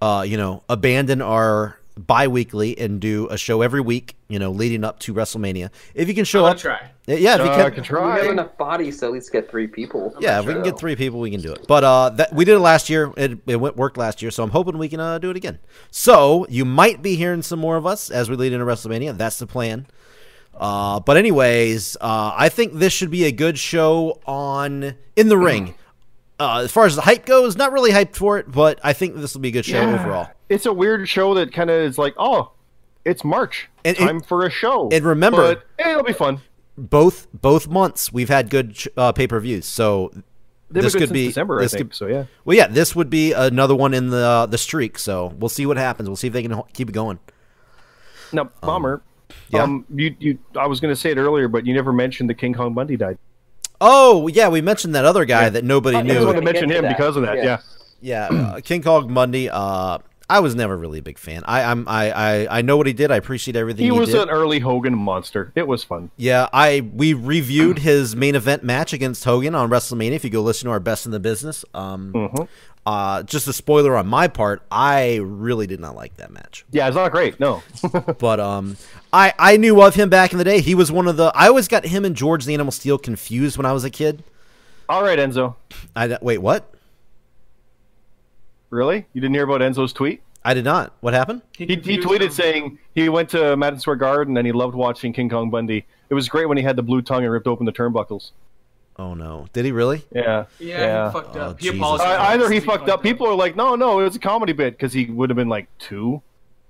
S4: abandon our bi-weekly and do a show every week, leading up to WrestleMania. If you can show
S2: I'll
S4: up,
S2: try.
S4: yeah, if you
S3: I
S4: can.
S3: can
S5: We
S3: try.
S5: have enough bodies to at least get 3 people.
S4: Yeah, if we can get 3 people, we can do it. But that we did it last year. It worked last year, so I'm hoping we can do it again. So you might be hearing some more of us as we lead into WrestleMania. That's the plan. But anyways, I think this should be a good show on In the Ring. As far as the hype goes, not really hyped for it, but I think this will be a good show overall.
S3: It's a weird show that kind of is like, oh, it's March. Time for a show.
S4: And remember,
S3: but it'll be fun.
S4: Both months we've had good pay-per-views, so
S3: They've
S4: this
S3: been good
S4: could
S3: since
S4: be
S3: December, I think. So yeah.
S4: Well, yeah, this would be another one in the streak. So we'll see what happens. We'll see if they can keep it going.
S3: Now, Bomber.
S4: yeah.
S3: I was going to say it earlier, but you never mentioned that King Kong Bundy died.
S4: Oh, yeah, we mentioned that other guy that nobody
S3: I just
S4: knew.
S3: wanted to mention
S5: Get to
S3: him
S5: that.
S3: because of that.
S5: Yeah.
S3: Yeah.
S4: Yeah, King Kong Bundy. I was never really a big fan. I know what he did. I appreciate everything
S3: He
S4: he
S3: was
S4: did.
S3: an early Hogan monster. It was fun.
S4: Yeah, we reviewed his main event match against Hogan on WrestleMania. If you go listen to our Best in the Business, just a spoiler on my part, I really did not like that match.
S3: Yeah, it's not great. No.
S4: But I knew of him back in the day. He was one of the. I always got him and George the Animal Steel confused when I was a kid.
S3: All right, Enzo.
S4: Wait, what?
S3: Really? You didn't hear about Enzo's tweet?
S4: I did not. What happened?
S3: He tweeted saying he went to Madison Square Garden and he loved watching King Kong Bundy. It was great when he had the blue tongue and ripped open the turnbuckles.
S4: Oh no! Did he really?
S3: Yeah.
S2: Yeah, he fucked up. He
S4: Jesus.
S2: apologized.
S3: Either he fucked up. People are like, no, it was a comedy bit because he would have been like 2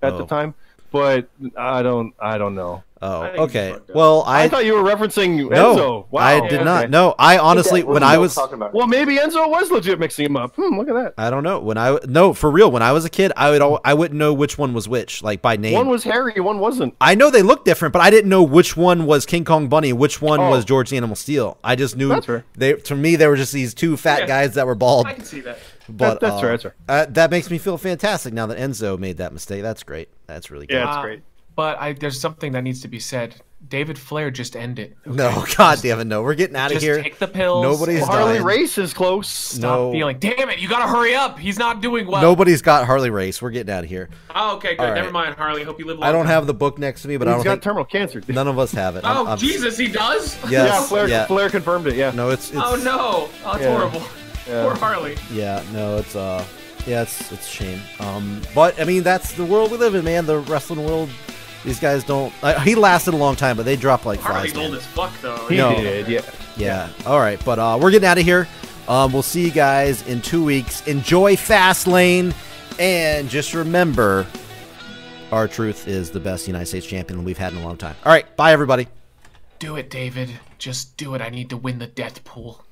S3: at the time. But I don't know.
S4: Oh,
S2: I think he
S4: okay.
S2: fucked up.
S4: Well,
S3: I thought you were referencing
S4: no,
S3: Enzo. Wow.
S4: I did not.
S3: Okay.
S4: No, I honestly, when I was,
S5: talking about
S3: Well, maybe Enzo was legit mixing him up. Look at that.
S4: I don't know. For real. When I was a kid, I wouldn't know which one was which, like by name.
S3: One was Harry, one wasn't.
S4: I know they look different, but I didn't know which one was King Kong Bunny and which one
S3: Oh.
S4: was George the Animal Steel. I just knew
S3: That's fair.
S4: to me they were just these 2 fat
S2: Yeah.
S4: guys that were bald.
S2: I can see that.
S4: But
S3: That's fair. That's fair.
S4: that makes me feel fantastic now that Enzo made that mistake. That's great. That's really good.
S3: Yeah, it's great.
S2: But there's something that needs to be said. David Flair just ended. Okay?
S4: No, God damn it, no. We're getting out of
S2: Just
S4: here.
S2: take the pills.
S4: Nobody's
S2: and
S3: Harley
S4: dying.
S3: Race is close.
S2: Stop feeling. Damn it! You gotta hurry up. He's not doing well.
S4: Nobody's got Harley Race. We're getting out of here.
S2: Oh, okay, good.
S4: All right.
S2: Never mind, Harley. Hope you live long.
S4: I don't have the book next to me, but I
S3: He's
S4: don't
S3: got
S4: think
S3: terminal cancer.
S4: none of us have it.
S2: Oh, Jesus, he does.
S3: Yeah,
S4: Yes.
S3: Flair confirmed it. Yeah.
S4: No, it's
S2: Oh no. Oh, it's
S3: Yeah.
S2: horrible.
S3: Yeah.
S2: Poor Harley.
S4: yeah, no, it's it's a shame. But I mean, that's the world we live in, man. The wrestling world. These guys don't. He lasted a long time, but they drop like
S2: Harley's
S4: flies.
S2: old
S4: Man.
S2: as fuck, though.
S3: He
S4: No.
S3: did. Yeah.
S4: Yeah. All right, but we're getting out of here. We'll see you guys in 2 weeks. Enjoy Fastlane, and just remember, R-Truth is the best United States champion we've had in a long time. All right, bye everybody.
S2: Do it, David. Just do it. I need to win the death pool.